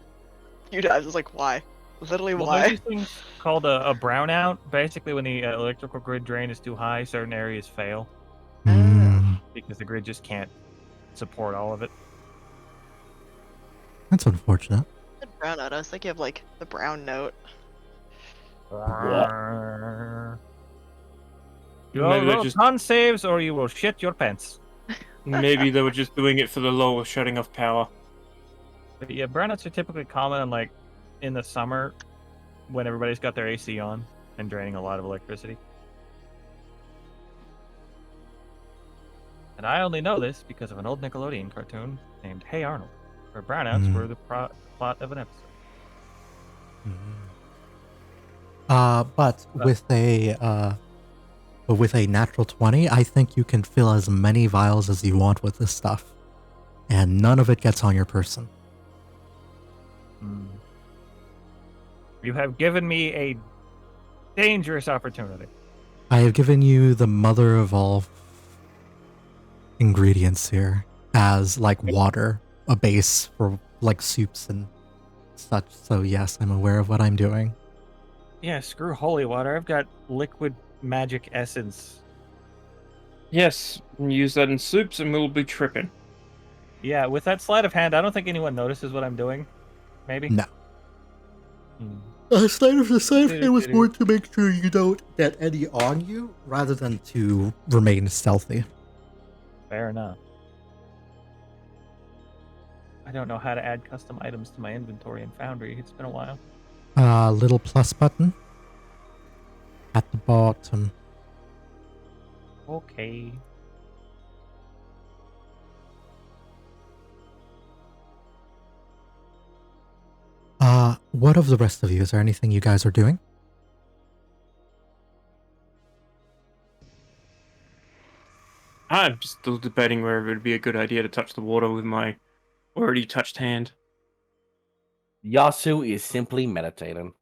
few times. I was like, why? Literally, Well, why? there's these things called a brownout. Basically, when the electrical grid drain is too high, certain areas fail because the grid just can't support all of it. That's unfortunate. Brown out. I was thinking of like the brown note. Maybe they're Your just con saves, or you will shit your pants. maybe they were just doing it for the law of shutting off power. But yeah, brownouts are typically common in like in the summer when everybody's got their AC on and draining a lot of electricity. And I only know this because of an old Nickelodeon cartoon named Hey Arnold, where brownouts were the plot of an episode. But with a natural 20, I think you can fill as many vials as you want with this stuff. And none of it gets on your person. You have given me a dangerous opportunity. I have given you the mother of all ingredients here as like water, a base for like soups and such. So yes, I'm aware of what I'm doing. Yeah, screw holy water. I've got liquid magic essence. Yes, use that in soups and we'll be tripping. Yeah, with that sleight of hand, I don't think anyone notices what I'm doing. Maybe? No. The sleight of hand was more to make sure you don't get any on you, rather than to remain stealthy. Fair enough. I don't know how to add custom items to my inventory in Foundry. It's been a while. Little plus button at the bottom. Okay. What of the rest of you? Is there anything you guys are doing? I'm still debating whether it would be a good idea to touch the water with my already touched hand. Yasu is simply meditating.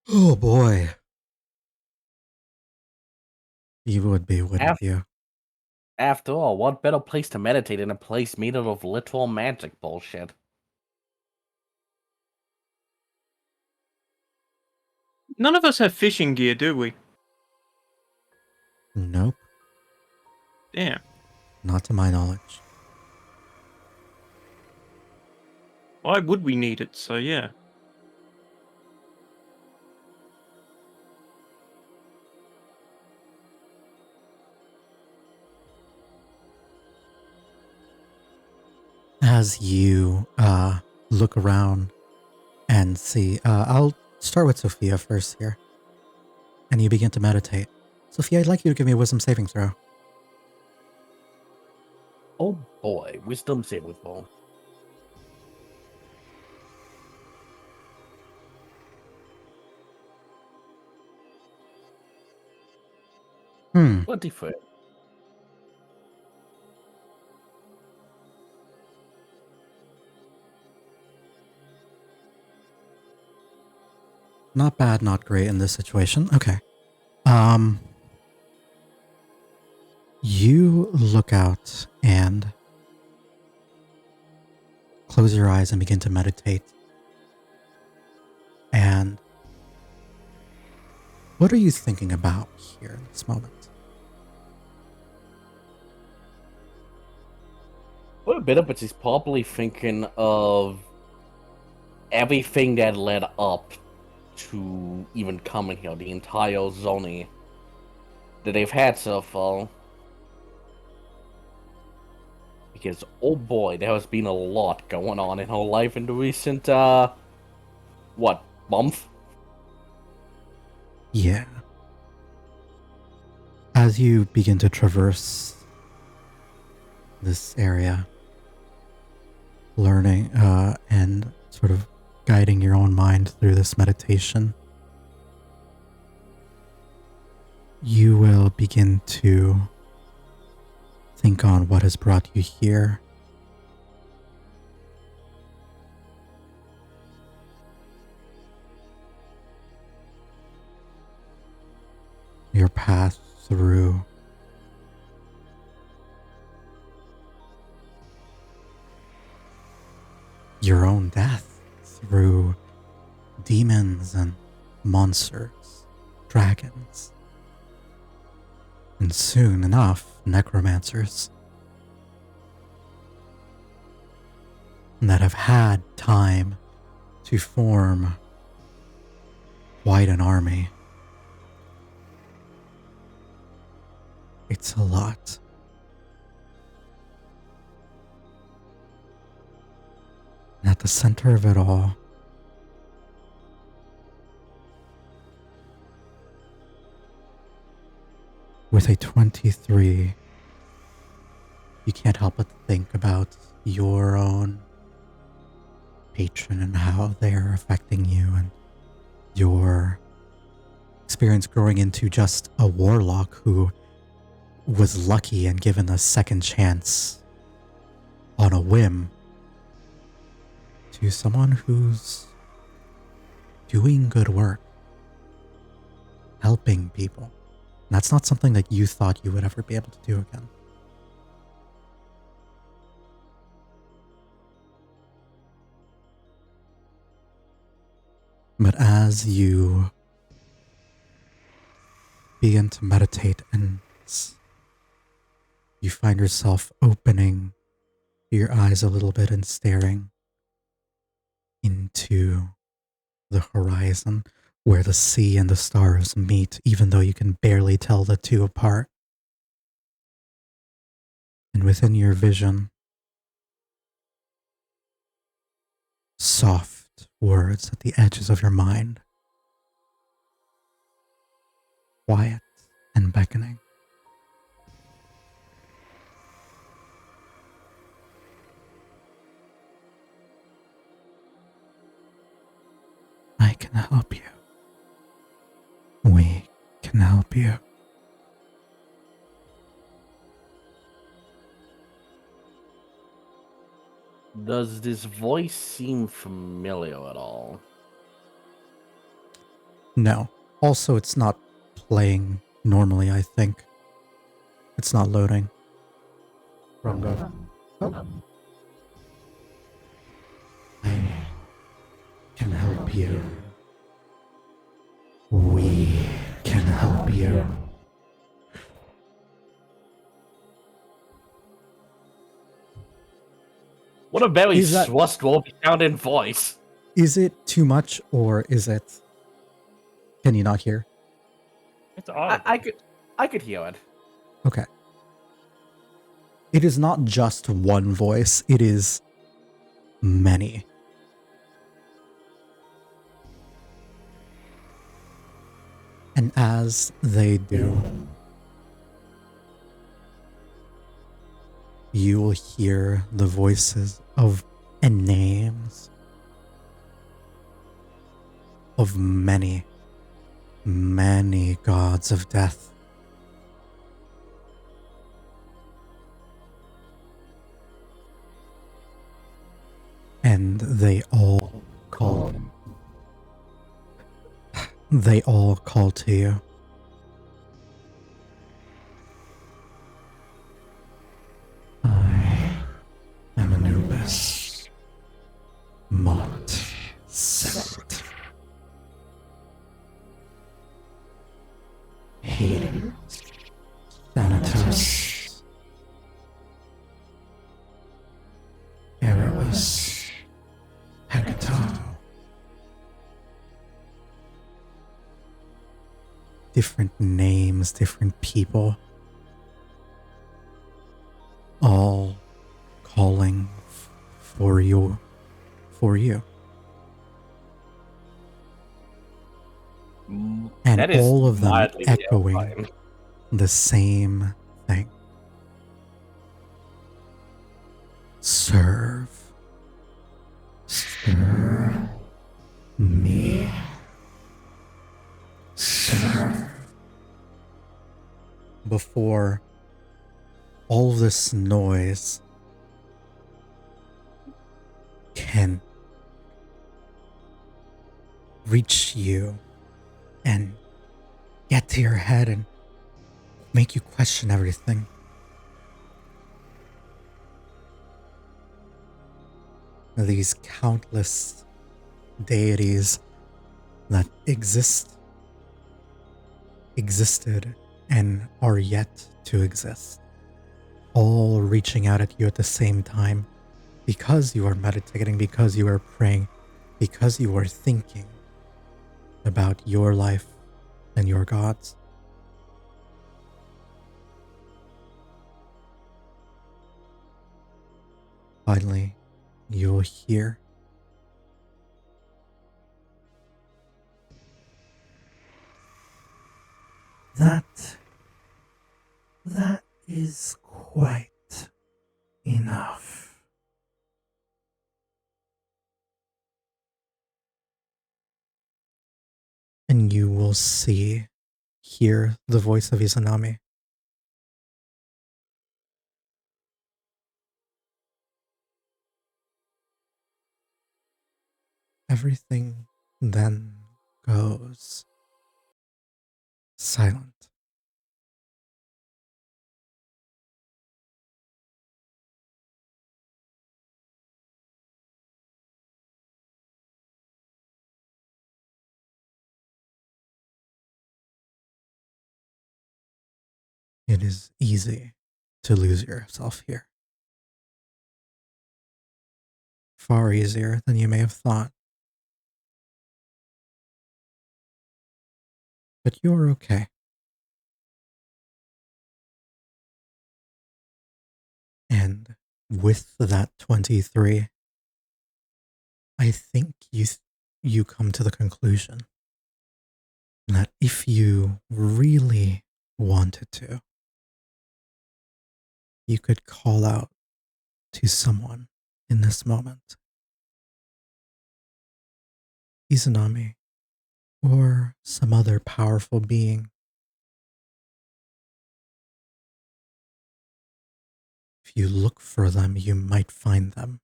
Oh boy. You would be, wouldn't you? After all, what better place to meditate than a place made out of literal magic bullshit? None of us have fishing gear, do we? Nope. Damn. Not to my knowledge. Why would we need it? So yeah. As you look around and see, I'll start with Sofia first here. And you begin to meditate. Sofia, I'd like you to give me a wisdom saving throw. Oh boy, wisdom saving throw. Hmm. 24. Not bad, not great in this situation. Okay. You look out and close your eyes and begin to meditate. What are you thinking about here in this moment? What a bit of it is probably thinking of everything that led up to even coming here, the entire journey that they've had so far. Because, oh boy, there has been a lot going on in her life in the recent, month? Yeah. As you begin to traverse this area, learning and sort of guiding your own mind through this meditation, you will begin to think on what has brought you here. Your path through your own death, through demons and monsters, dragons, and soon enough, necromancers that have had time to form quite an army. It's a lot. And at the center of it all, with a 23, you can't help but think about your own patron and how they are affecting you, and your experience growing into just a warlock who was lucky and given a second chance on a whim to someone who's doing good work, helping people. And that's not something that you thought you would ever be able to do again. But as you begin to meditate and you find yourself opening your eyes a little bit and staring into the horizon where the sea and the stars meet, even though you can barely tell the two apart. And within your vision, soft words at the edges of your mind, quiet and beckoning. I can help you. We can help you. Does this voice seem familiar at all? No. Also, it's not playing normally, I think. It's not loading. Wrong go. Oh. I can help you. We can help you. What a very Is that- swustworthy sounding voice. Is it too much, or is it... Can you not hear? It's audible. I could hear it. Okay. It is not just one voice, it is many. And as they do, you will hear the voices of and names of many, many gods of death. And they all call to you. I am Anubis, Mott Sept. Hades, Thanatos, Eros, Hecaton. Different names, different people, all calling for you. And That is all of them mildly echoing terrifying. the same thing. Serve. Serve me. Serve. Before all this noise can reach you and get to your head and make you question everything. These countless deities that existed, and are yet to exist, all reaching out at you at the same time because you are meditating, because you are praying, because you are thinking about your life and your gods. Finally, you'll hear that is quite enough. And you will hear the voice of Izanami. Everything then goes silent. It is easy to lose yourself here. Far easier than you may have thought. But you're okay. And with that 23, I think you come to the conclusion that if you really wanted to, you could call out to someone in this moment. Izanami, or some other powerful being. If you look for them, you might find them.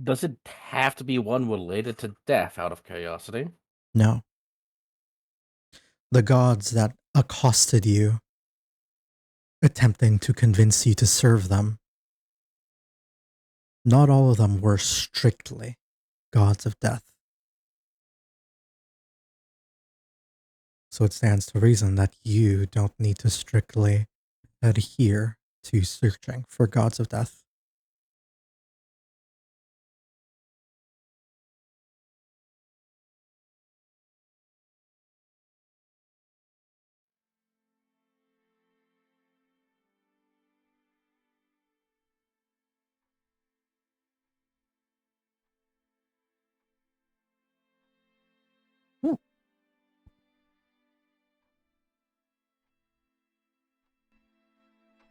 Does it have to be one related to death, out of curiosity? No. The gods that accosted you, attempting to convince you to serve them, not all of them were strictly gods of death. So it stands to reason that you don't need to strictly adhere to searching for gods of death.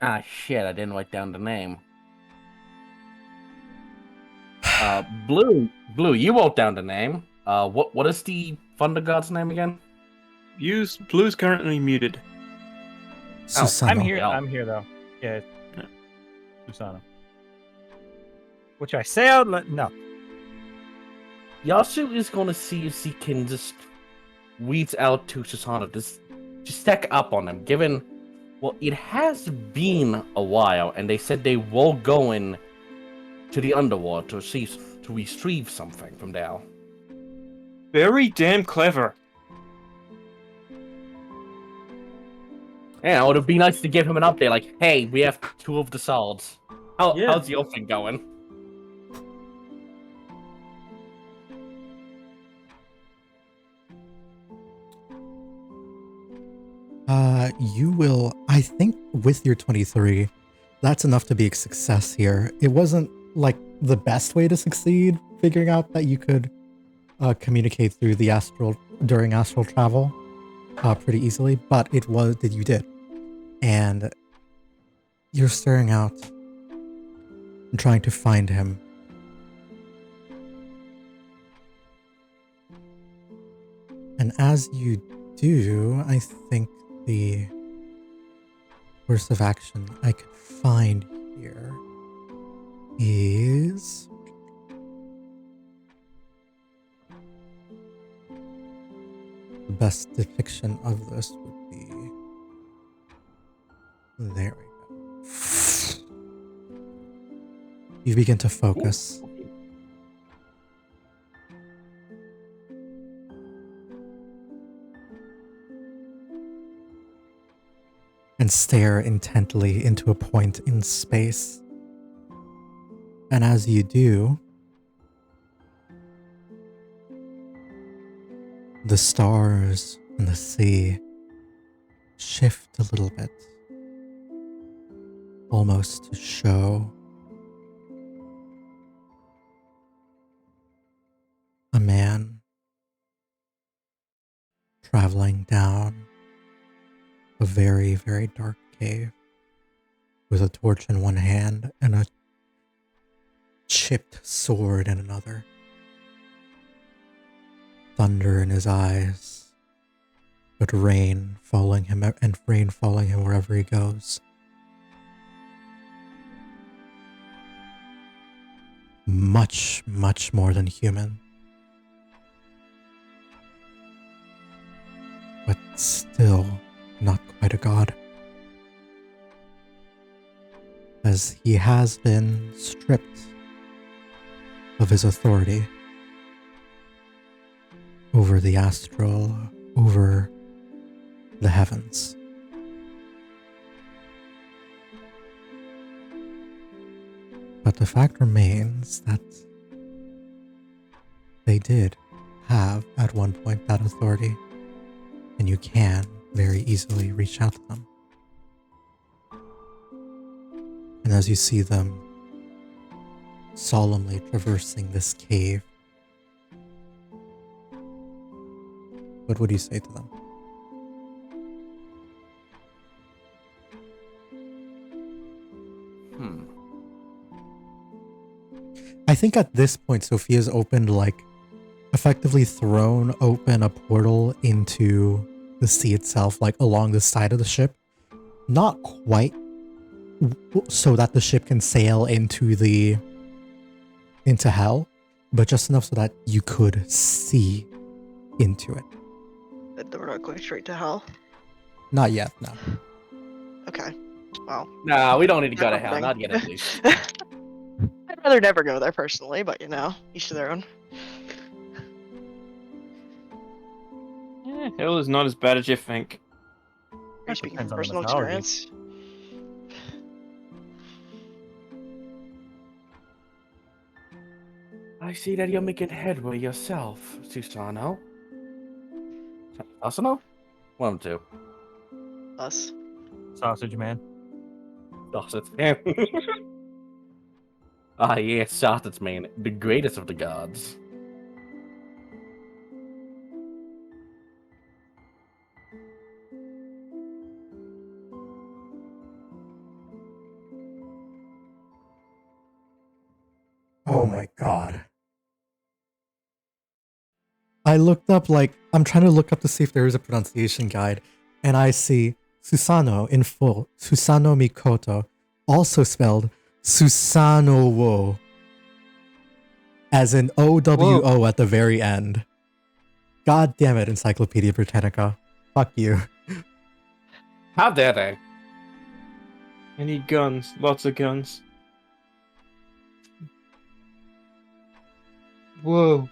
Ah, shit, I didn't write down the name. Blue, you wrote down the name. What is the Thunder God's name again? Blue's currently muted. Susano. I'm here though. Yeah. Susano. Which I say out loud. No. Yasu is gonna see if he can just reach out to Susano, just stack up on him, given, well, it has been a while, and they said they were going to the underworld to retrieve something from there. Very damn clever. Yeah, it would be nice to give him an update, like, hey, we have 2 of the swords. Yeah. How's your thing going? You will, I think with your 23, that's enough to be a success here. It wasn't like the best way to succeed, figuring out that you could communicate through the during astral travel pretty easily, but it was that you did. And you're staring out and trying to find him. And as you do, I think the course of action I could find here is the best depiction of this would be there we go. You begin to focus. And stare intently into a point in space. And as you do, the stars and the sea shift a little bit, almost to show a man traveling down a very, very dark cave with a torch in one hand and a chipped sword in another. Thunder in his eyes, but rain following him wherever he goes. Much, much more than human. But still not quite a god. As he has been stripped of his authority over the astral, over the heavens. But the fact remains that they did have at one point that authority, and you can very easily reach out to them. And as you see them solemnly traversing this cave, what would you say to them? I think at this point, Sophia's opened, effectively thrown open a portal into the sea itself, along the side of the ship. Not quite so that the ship can sail into hell, but just enough so that you could see into it. We're not going straight to hell. Not yet, no. Okay. Well. Nah, we don't need to go to hell. Thing. Not yet, at least. I'd rather never go there personally, but each to their own. Hell is not as bad as you think. You're speaking from Depends on the personal mythology. experience. I see that you're making headway yourself, Susano. Susano? One of two. Us. Sausage man. Sausage man. Ah, yes, Sausage man, the greatest of the gods. Oh my god. I looked up, I'm trying to look up to see if there is a pronunciation guide, and I see Susano in full, Susano Mikoto, also spelled Susano-wo, as in O-W-O at the very end. God damn it, Encyclopedia Britannica. Fuck you. How dare they? I need guns. Lots of guns. Whoa.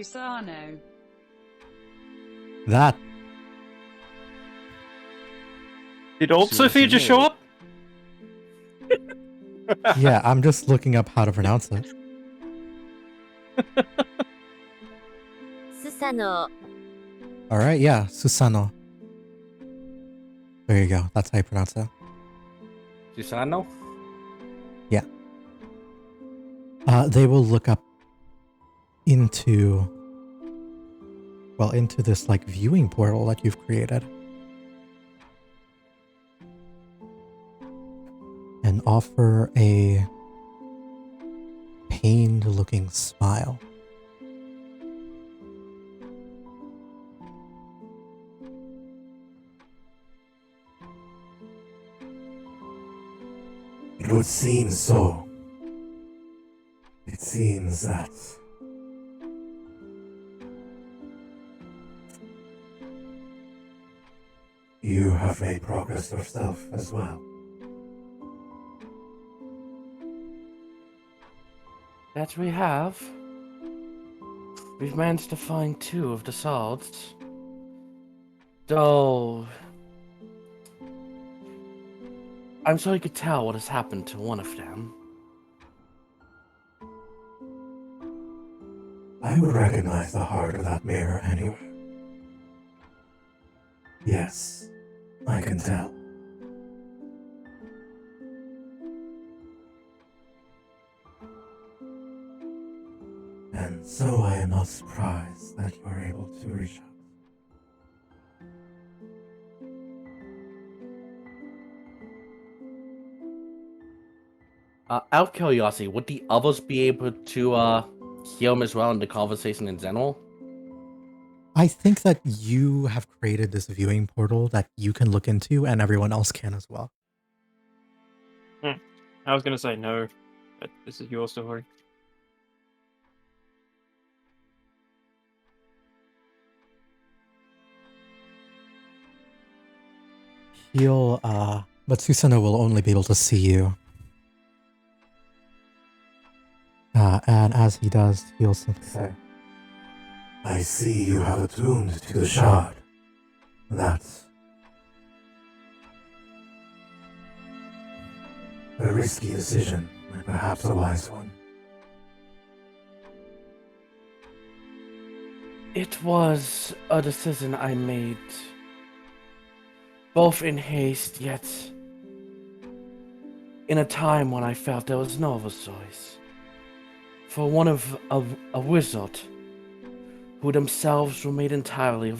Susano. That. Did old Sofia just show up? Yeah, I'm just looking up how to pronounce it. Susano. All right, yeah, Susano. There you go. That's how you pronounce it. Susano? Yeah. They will look up into this like viewing portal that you've created and offer a pained looking smile. It would seem so. It seems that you have made progress yourself as well. That we have. We've managed to find 2 of the swords. Though I'm sure you could tell what has happened to one of them. I would recognize the heart of that mirror anyway. Yes, I can tell. And so I am not surprised that you are able to reach out. Out of curiosity, would the others be able to hear him as well in the conversation in general? I think that you have created this viewing portal that you can look into and everyone else can as well. I was gonna say no, but this is your story. But Susano will only be able to see you. And as he does, he'll simply say, I see you have attuned to the shard. That's a risky decision, and perhaps a wise one. It was a decision I made both in haste, yet in a time when I felt there was no other choice. For one of a wizard who themselves were made entirely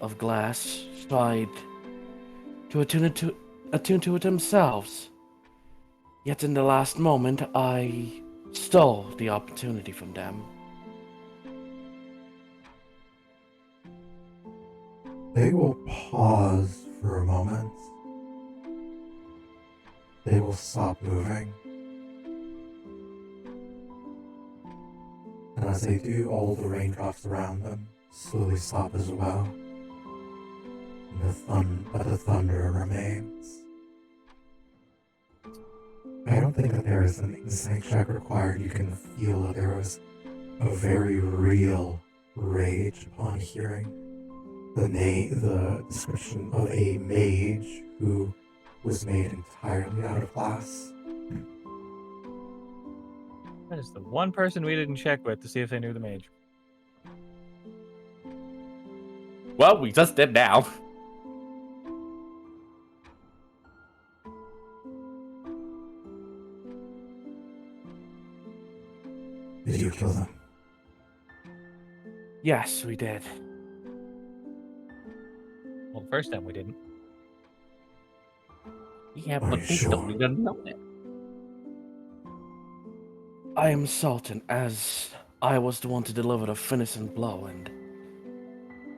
of glass tried to attune to it themselves. Yet in the last moment I stole the opportunity from them. They will pause for a moment. They will stop moving. And as they do, all the raindrops around them slowly stop as well. But the thunder remains. I don't think that there is an instinct check required. You can feel that there was a very real rage upon hearing the description of a mage who was made entirely out of glass. That is the one person we didn't check with to see if they knew the mage. Well, we just did now. Did you kill them? Yes, we did. Well, the first time we didn't. Yeah, Are but you they sure? don't even know it. I am certain, as I was the one to deliver the finishing blow, and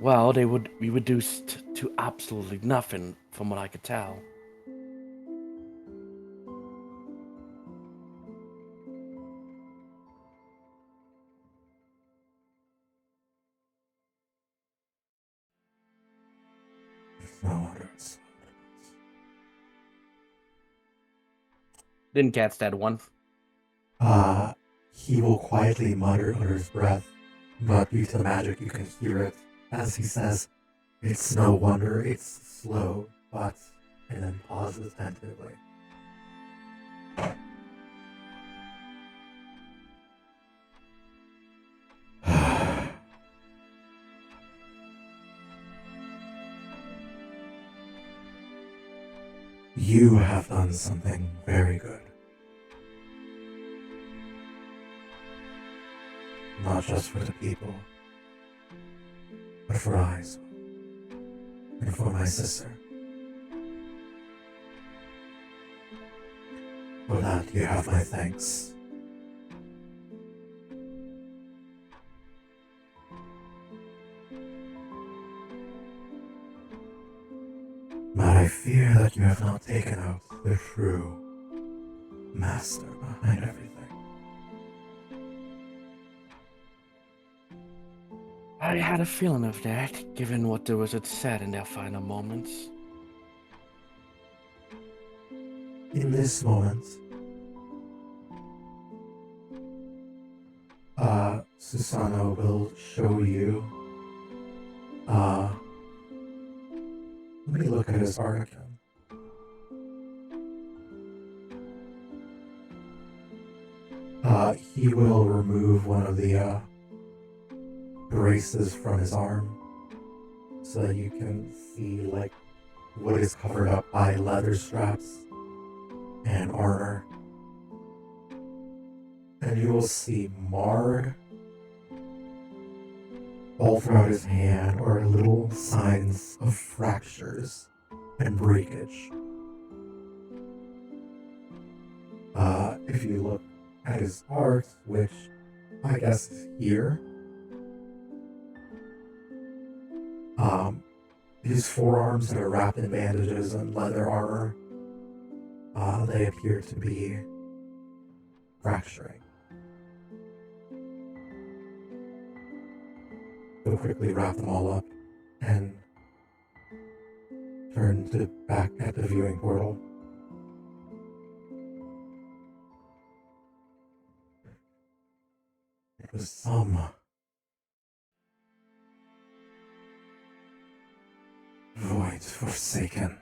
well, they would be reduced to absolutely nothing, from what I could tell. No others. Didn't catch that one. he will quietly mutter under his breath, but due to the magic you can hear it as he says, "It's no wonder it's slow, but..." and then pauses tentatively. You have done something very good. Not just for the people, but for Yasu, and for my sister. For that, you have my thanks. But I fear that you have not taken out the true master behind everything. I had a feeling of that, given what the wizard said in their final moments. In this moment, Susano will show you. Let me look at his art again. He will remove one of the braces from his arm so that you can see like what is covered up by leather straps and armor. And you will see marred all throughout his hand are little signs of fractures and breakage. If you look at his art, which I guess is here, his forearms that are wrapped in bandages and leather armor, they appear to be fracturing. He'll quickly wrap them all up and turn to back at the viewing portal. It was some void forsaken.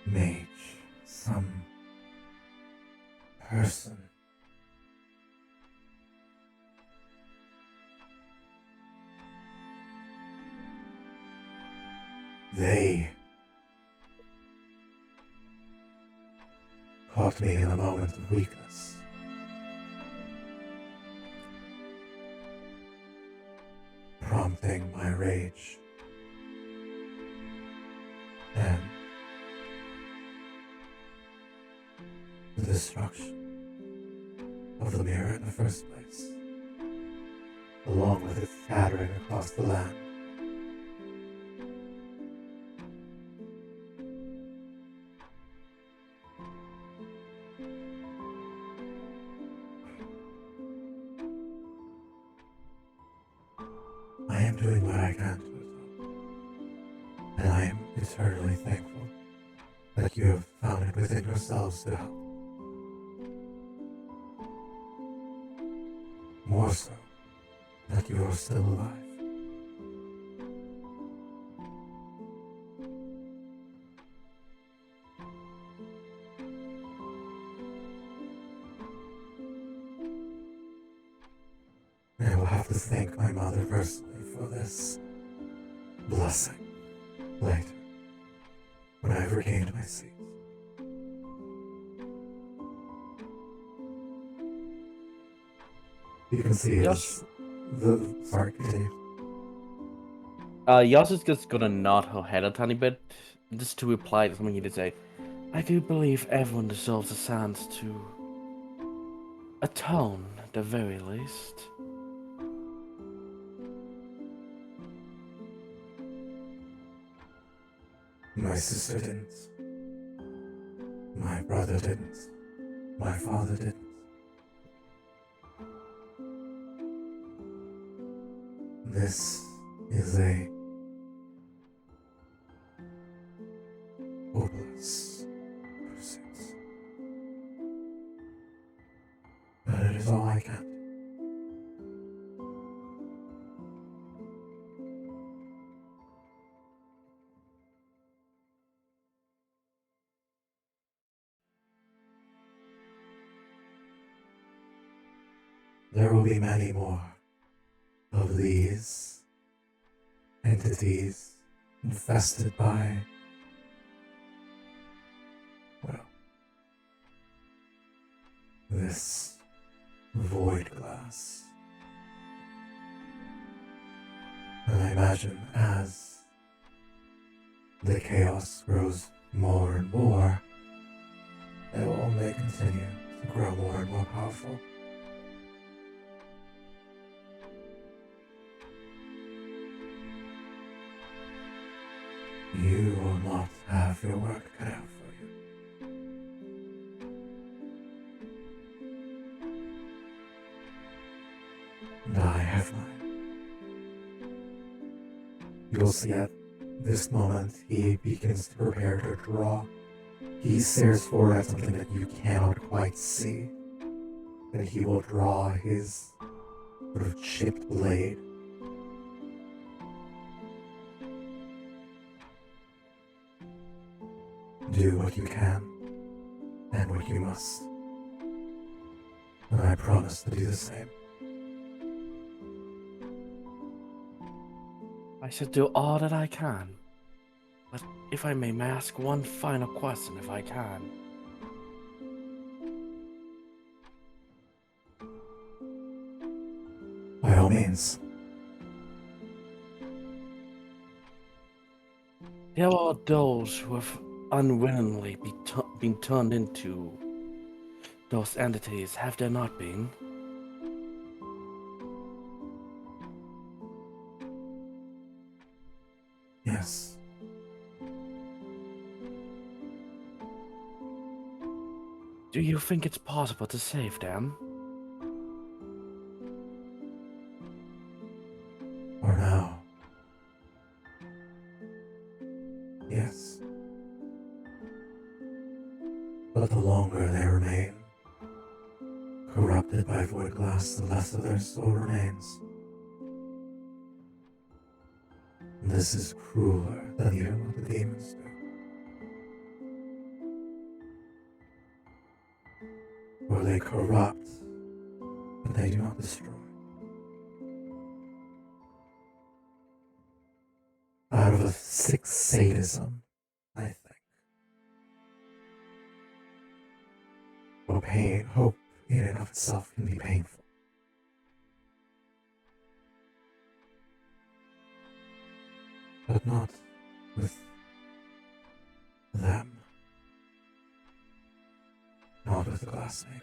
Mage, some person. They caught me in a moment of weakness. Prompting my rage. And the destruction of the mirror in the first place, along with its scattering across the land. I am doing what I can to it, and I am eternally thankful that you have found it within yourselves to help. More so, that you are still alive. I will have to thank my mother personally for this blessing later, when I have regained my seat. You can see Yes. sorry, continue. Yasu's just gonna nod her head a tiny bit, just to reply to something he did say. I do believe everyone deserves a chance to atone, at the very least. My sister didn't. My brother didn't. My father didn't. This is a hopeless there will be many more of these entities infested by, well, this void glass. And I imagine as the chaos grows more and more, it will only continue to grow more and more powerful. You will not have your work cut out for you. And I have mine. You'll see at this moment he begins to prepare to draw. He stares forward at something that you cannot quite see. Then he will draw his sort of chipped blade. Do what you can, and what you must. And I promise to do the same. I should do all that I can. But if I may ask one final question, if I can. By all means. There are those who have unwillingly been turned into those entities, have there not been? Yes. Do you think it's possible to save them? For now. Yes. But the longer they remain corrupted by void glass, the less of their soul remains. And this is crueler than even what the demons do. For they corrupt, but they do not destroy. Out of a sick sadism, I think. Hope in and of itself can be painful. But not with them. Not with the glassmaker.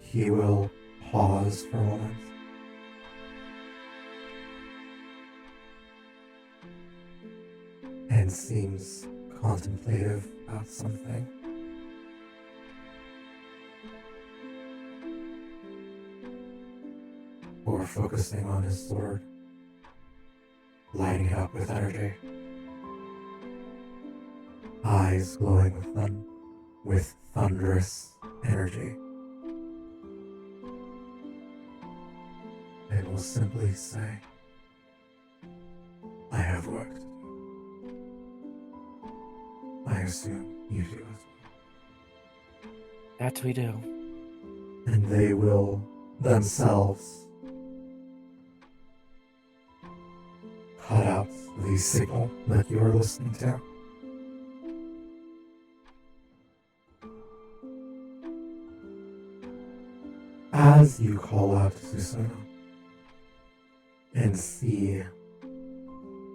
He will pause for a moment. And seems contemplative about something. Or focusing on his sword, lighting it up with energy. Eyes glowing with thunderous energy. And will simply say, I have work to do. I assume you do as well. That we do. And they will themselves cut out the signal that you are listening to. As you call out to Susanoo and see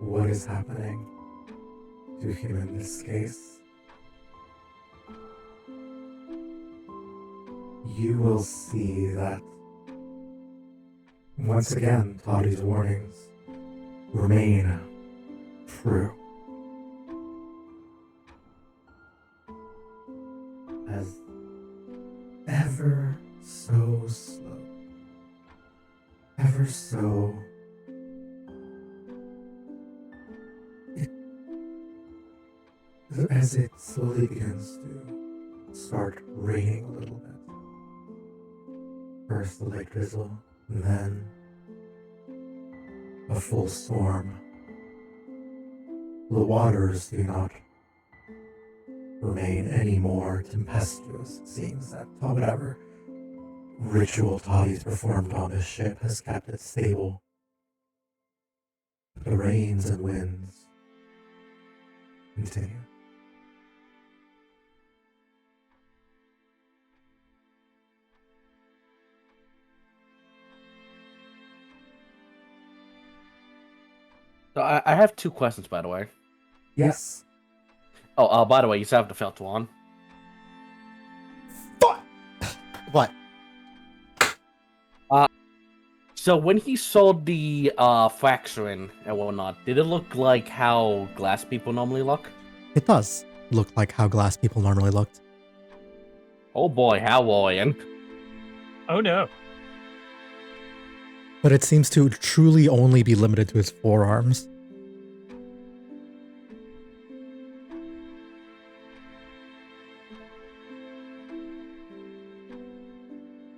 what is happening to him in this case, you will see that once again Toddy's warnings remain true. As ever so slow, ever so as it slowly begins to start raining a little bit, First a light drizzle, and then a full storm. The waters do not remain any more tempestuous, seems that whatever ritual Toddy's performed on this ship has kept it stable. The rains and winds continue. So I have 2 questions, by the way. Yes. Oh, by the way, you still have the filter on. What? So when he saw the fracturing and whatnot, did it look like how glass people normally look? It does look like how glass people normally looked. Oh boy, how Ian. Oh no. But it seems to truly only be limited to his forearms.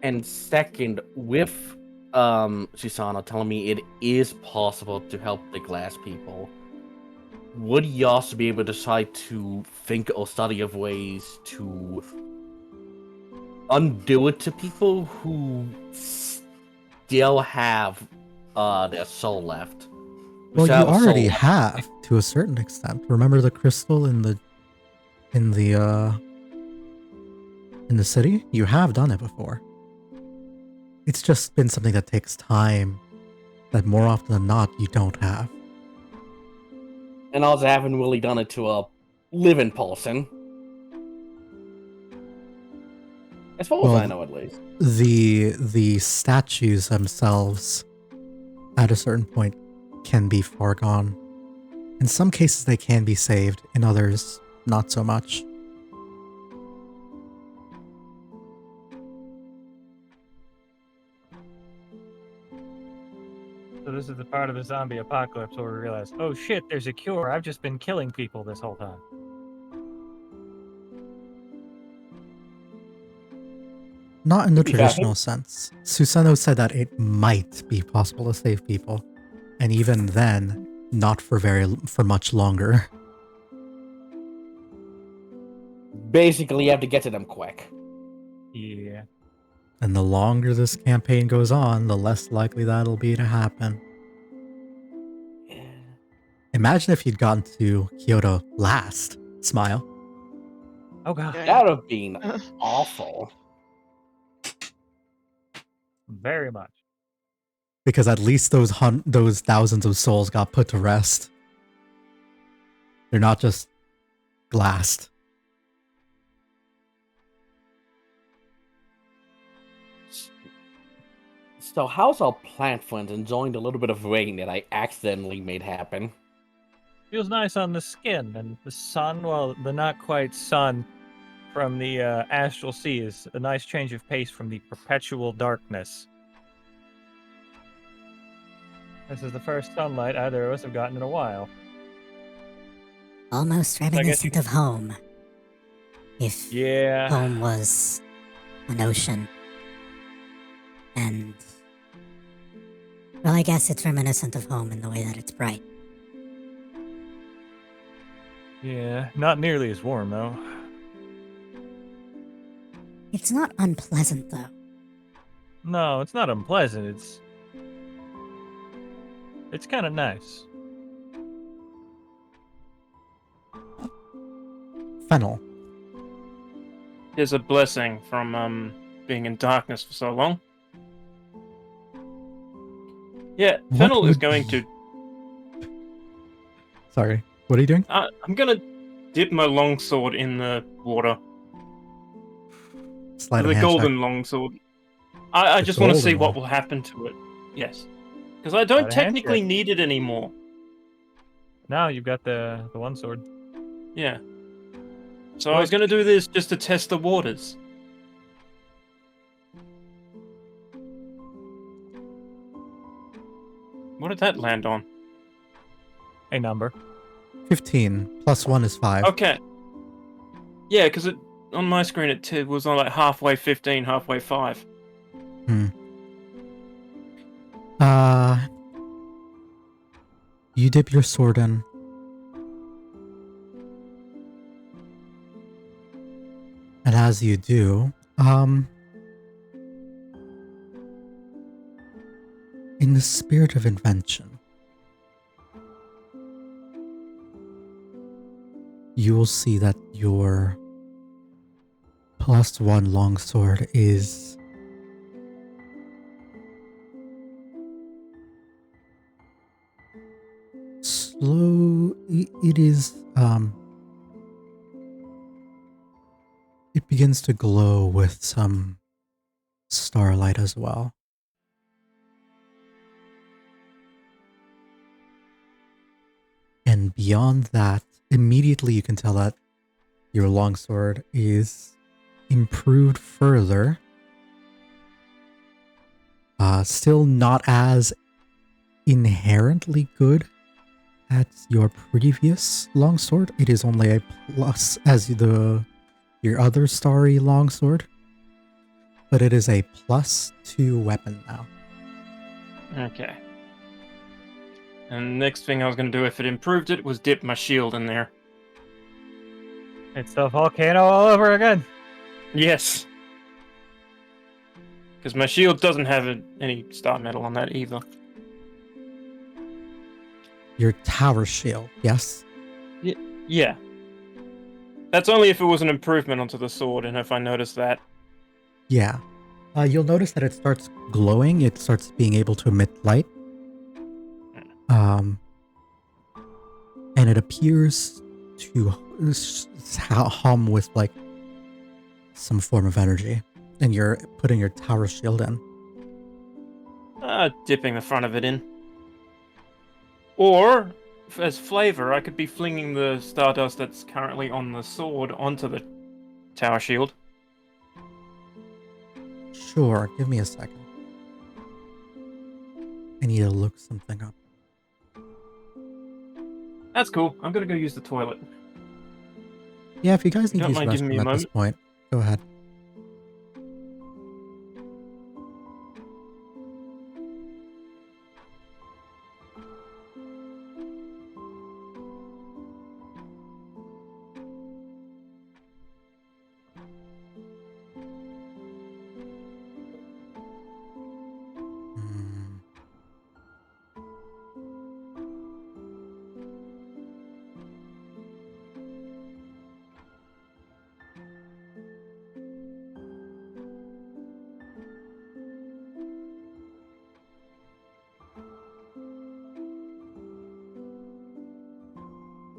And second, with Susanna telling me it is possible to help the glass people, would Yasu be able to decide to think or study of ways to undo it to people who still have their soul left? Well, you Still have a soul already left. have to a certain extent. Remember the crystal in the city? You have done it before. It's just been something that takes time that more often than not you don't have. And also haven't really done it to a living person. As far as I know, at least. The statues themselves at a certain point can be far gone. In some cases they can be saved, in others not so much. So this is the part of the zombie apocalypse where we realize, oh shit, there's a cure. I've just been killing people this whole time. Not in the Yeah. traditional sense. Susanoo said that it might be possible to save people, and even then, not for much longer. Basically, you have to get to them quick. Yeah. And the longer this campaign goes on, the less likely that'll be to happen. Yeah. Imagine if you'd gotten to Kyoto last. Smile. Oh god. Yeah. That would have been awful. Very much. Because at least those thousands of souls got put to rest. They're not just glassed. So how's our plant friends enjoying the little bit of rain that I accidentally made happen? Feels nice on the skin, and the sun, well, the not quite sun from the astral sea is a nice change of pace from the perpetual darkness. This is the first sunlight either of us have gotten in a while. Almost I guess reminiscent of home. If Yeah. home was an ocean. And... well, I guess it's reminiscent of home in the way that it's bright. Yeah, not nearly as warm though. It's not unpleasant, though. No, it's not unpleasant. It's kind of nice. Fennel. There's a blessing from being in darkness for so long. Yeah, What Fennel is would going to. Sorry. What are you doing? I'm gonna dip my longsword in the water. Slide The of hand golden check. longsword. I The just want to see golden what one. will happen to it. Yes. Because I Slide don't of hand technically check. need it anymore. Now you've got the one sword. Yeah. So I was gonna do this just to test the waters. What did that land on? A number. 15 plus 1 is 5. Okay. Yeah, because on my screen it was on like halfway 15, halfway 5. Hmm. You dip your sword in. And as you do, in the spirit of invention, you will see that your +1 longsword is slow. It is, it begins to glow with some starlight as well. And beyond that, immediately you can tell that your longsword is improved further. Still not as inherently good as your previous longsword. It is only a plus as your other starry longsword, but it is a +2 weapon now. Okay. And next thing I was going to do if it improved it was dip my shield in there. It's a volcano all over again. Yes. Because my shield doesn't have any star metal on that either. Your tower shield, yes? Yeah. That's only if it was an improvement onto the sword, and if I notice that. Yeah. You'll notice that it starts glowing. It starts being able to emit light. And it appears to hum with like some form of energy. And you're putting your tower shield in. Dipping the front of it in. Or, as flavor, I could be flinging the stardust that's currently on the sword onto the tower shield. Sure, give me a second. I need to look something up. That's cool. I'm gonna go use the toilet. Yeah, if you guys need to Don't use the mind giving me restroom a at this moment? point, go ahead.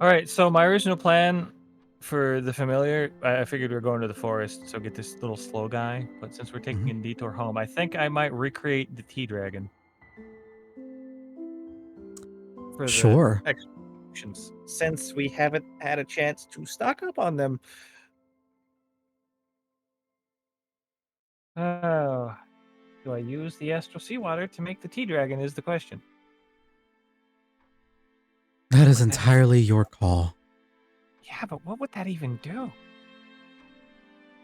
All right, so my original plan for the familiar, I figured we were going to the forest, so get this little slow guy. But since we're taking a detour home, I think I might recreate the tea dragon for Sure. the executions, since we haven't had a chance to stock up on them. Oh, do I use the astral seawater to make the tea dragon? Is the question. That is entirely your call. Yeah, but what would that even do?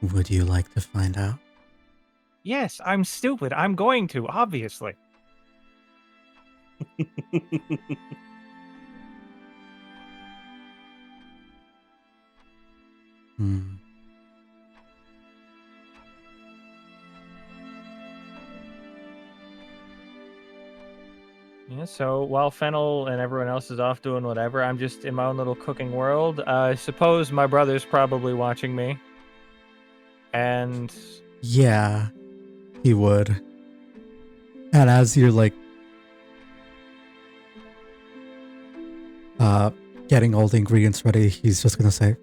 Would you like to find out? Yes, I'm stupid. I'm going to, obviously. Hmm. Yeah, so while Fennel and everyone else is off doing whatever, I'm just in my own little cooking world. I suppose my brother's probably watching me. And Yeah, he would. And as you're like getting all the ingredients ready, he's just gonna say,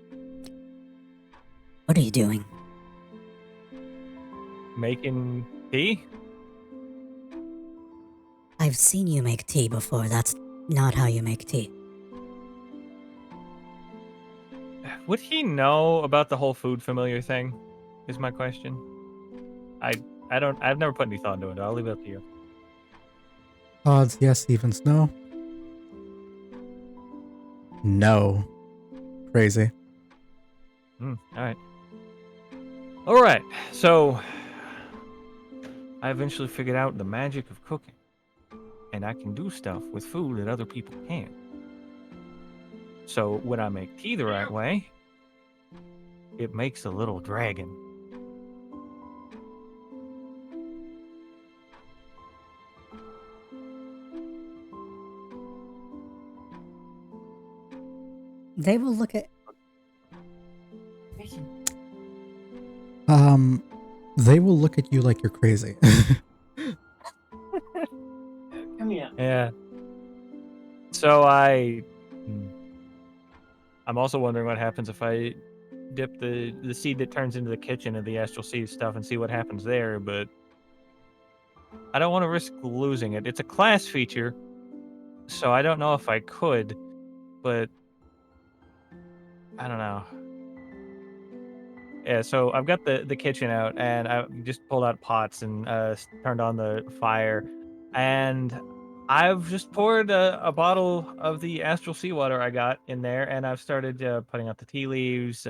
What are you doing? making tea? I've seen you make tea before. That's not how you make tea. Would he know about the whole food familiar thing? Is my question. I've never put any thought into it. I'll leave it up to you. odds yes, evens no. No. Crazy. All right. So I eventually figured out the magic of cooking. and I can do stuff with food that other people can't. So when I make tea the right way, it makes a little dragon. They will look at. They will look at you like you're crazy. Come here. Yeah. So I'm also wondering what happens if I dip the seed that turns into the kitchen of the astral seed stuff and see what happens there, but I don't want to risk losing it. It's a class feature, so I don't know if I could, but I don't know. Yeah, so I've got the kitchen out, and I just pulled out pots and turned on the fire, and I've just poured a bottle of the astral seawater I got in there, and I've started putting out the tea leaves,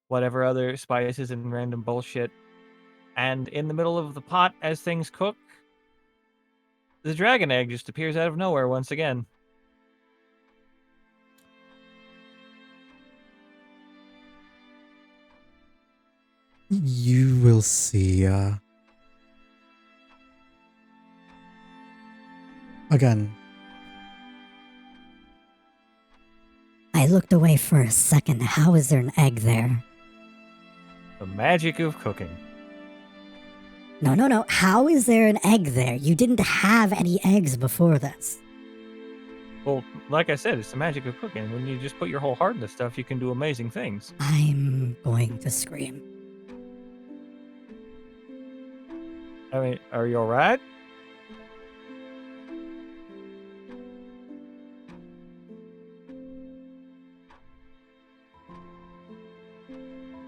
whatever other spices and random bullshit. And in the middle of the pot, as things cook, the dragon egg just appears out of nowhere once again. You will see, again, I looked away for a second. How is there an egg there? The magic of cooking. No. How is there an egg there? You didn't have any eggs before this. Well, like I said, it's the magic of cooking. When you just put your whole heart into stuff, you can do amazing things. I'm going to scream. I mean, are you alright?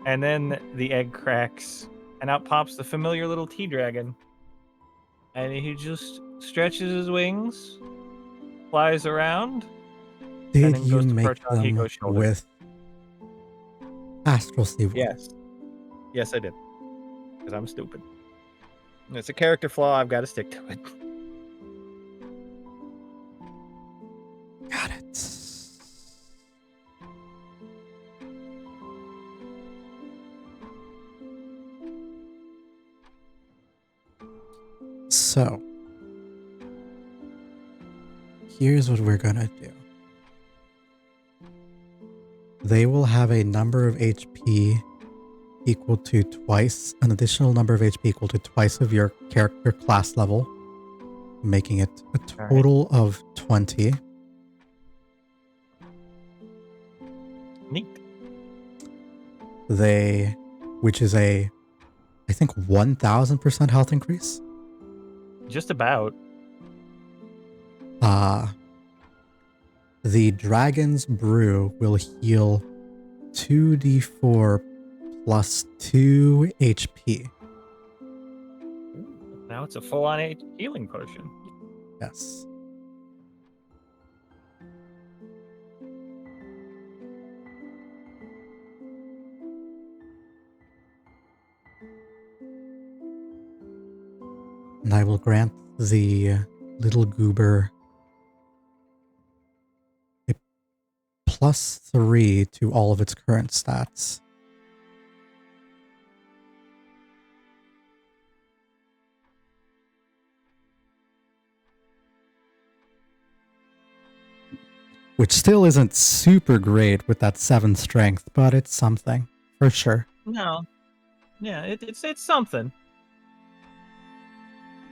And then the egg cracks, and out pops the familiar little tea dragon. And he just stretches his wings, flies around. did then you goes to make perch on them Hiko's shoulder. with astral seawater? Yes. Yes, I did. Because I'm stupid. It's a character flaw. I've got to stick to it. Got it. So, here's what we're gonna do. They will have a number of HP equal to twice, an additional number of HP equal to twice of your character class level, making it a total of 20. Neat. Which is I think 1000% health increase. Just about. The Dragon's Brew will heal 2d4 plus 2 HP. Now it's a full-on healing potion. Yes. And I will grant the little goober a +3 to all of its current stats. Which still isn't super great with that 7 strength, but it's something, for sure. No. Yeah, it's something.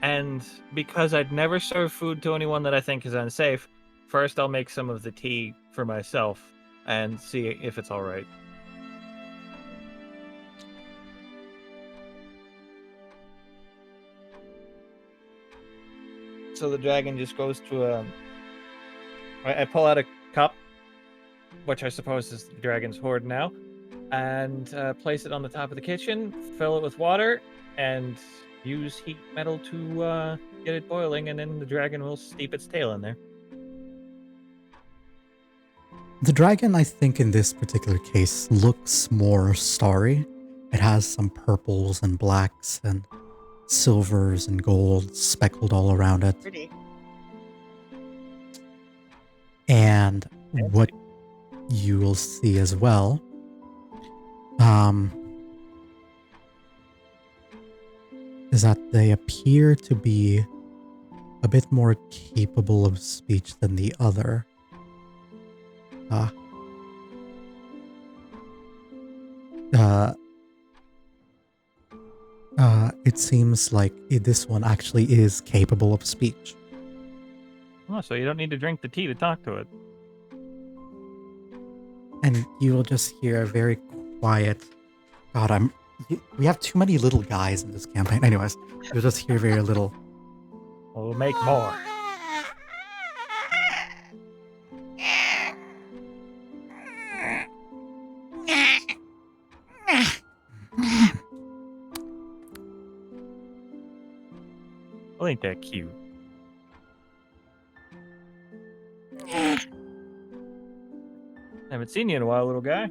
And because I'd never serve food to anyone that I think is unsafe, first I'll make some of the tea for myself and see if it's all right. So the dragon just goes to I pull out a cup, which I suppose is the dragon's hoard now, and place it on the top of the kitchen, fill it with water, and use heat metal to get it boiling, and then the dragon will steep its tail in there. The dragon, I think, in this particular case, looks more starry. It has some purples and blacks and silvers and golds speckled all around it. Pretty. And what you will see as well, is that they appear to be a bit more capable of speech than the other. It seems like this one actually is capable of speech. Oh, so you don't need to drink the tea to talk to it. And you will just hear a very quiet... God, we have too many little guys in this campaign. Anyways, you'll just hear very little... We'll make more. Well, ain't that cute? Haven't seen you in a while, little guy.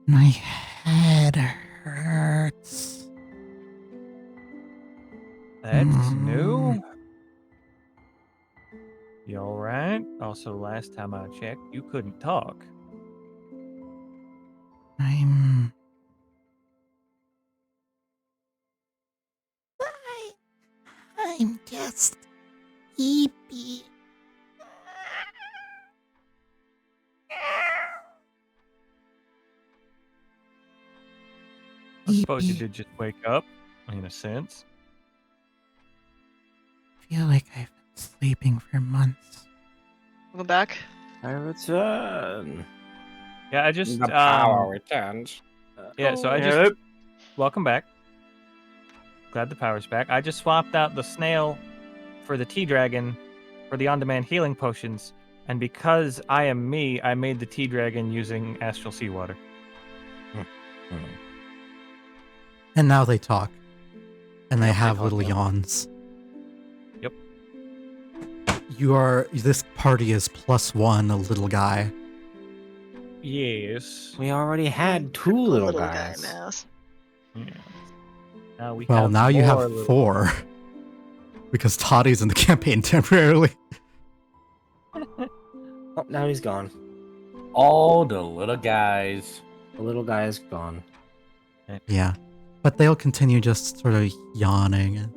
My head hurts. That's new. You alright? Also, last time I checked, you couldn't talk. I'm just sleepy. I suppose you did just wake up, in a sense. I feel like I've been sleeping for months. Welcome back. I return. Yeah, I just The power returns. Yeah, so I just welcome back. Glad the power's back. I just swapped out the snail for the tea dragon for the on-demand healing potions, and because I am me, I made the tea dragon using astral seawater. And now they talk. And they Yep, they have talk little now. yawns. Yep. This party is +1, a little guy. Yes. We already had two little guy guys. mass. Yeah. Now we Well, have now you more have little- 4. Because Toddy's in the campaign temporarily. Oh, now he's gone. All the little guys. The little guy is gone. Yeah. But they'll continue just sort of yawning. And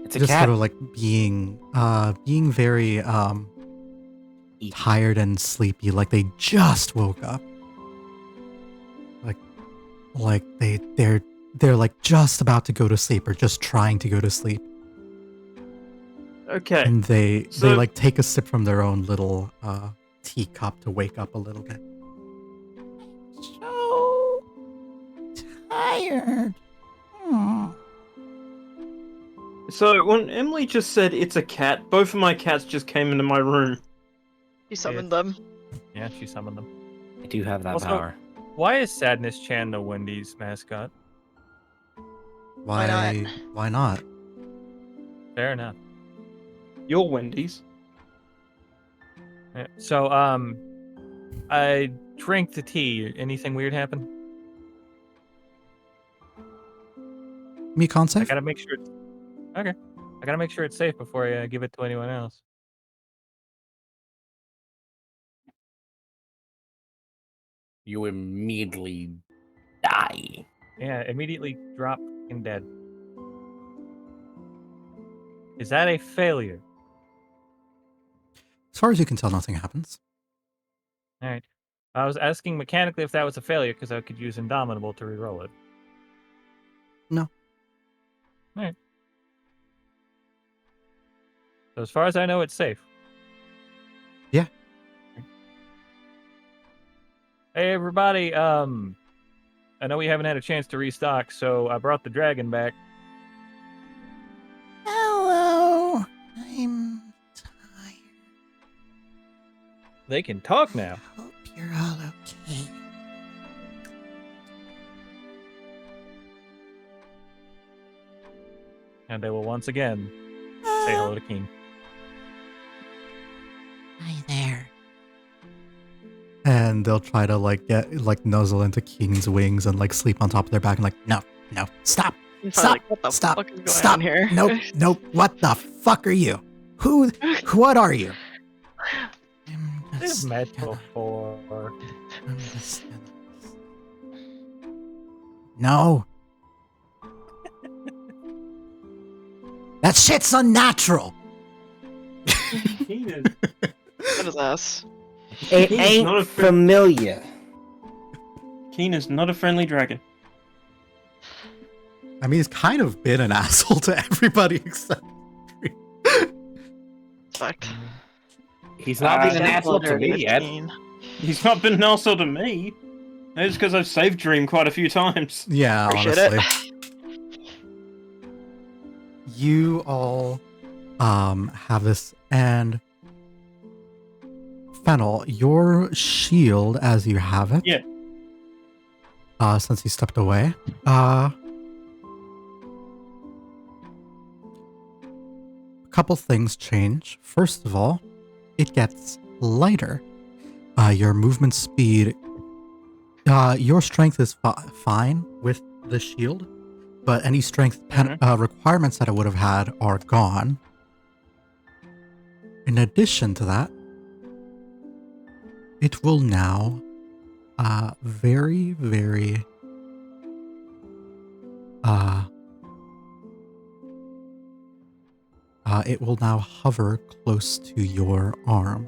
It's a just cat. sort of like being very tired and sleepy, like they just woke up. Like they're like just about to go to sleep or just trying to go to sleep. Okay. And they So- like take a sip from their own little teacup to wake up a little bit. So tired. So when Emily just said it's a cat, both of my cats just came into my room. You summoned them. Yeah, she summoned them. I do have that Also- power. Why is Sadness Chan the Wendy's mascot? Why Why not? Fair enough. You're Wendy's. Yeah, so, I drank the tea. Anything weird happen? Me I concept? gotta make sure. Okay. I gotta make sure it's safe before I give it to anyone else. You immediately die. Yeah, immediately drop and dead. Is that a failure? As far as you can tell, nothing happens. All right. I was asking mechanically if that was a failure because I could use Indomitable to reroll it. No. All right. So as far as I know, it's safe. Yeah. Hey everybody, I know we haven't had a chance to restock, so I brought the dragon back. Hello. I'm tired. They can talk now. Hope you're all okay. And they will once again say hello to King. Hi there. and they'll try to like get like nuzzle into Keen's wings and like sleep on top of their back and like, no, stop, I'm probably stop, like, what the stop, fuck is going stop, on here? nope, what the fuck are you? What are you? This metal for. No. That shit's unnatural. Keen is, What is this? It He's ain't not a familiar. Keen is not a friendly dragon. I mean, he's kind of been an asshole to everybody except. Fucked. He's not being an asshole to me yet. He's not been an asshole to me. Maybe it's because I've saved Dream quite a few times. Yeah, Appreciate honestly. You all have this, and Fennel, your shield as you have it. Yeah. Since he stepped away. A couple things change. First of all, it gets lighter. Your movement speed, your strength is fine with the shield, but any strength requirements that it would have had are gone. In addition to that, it will now very, very it will now hover close to your arm.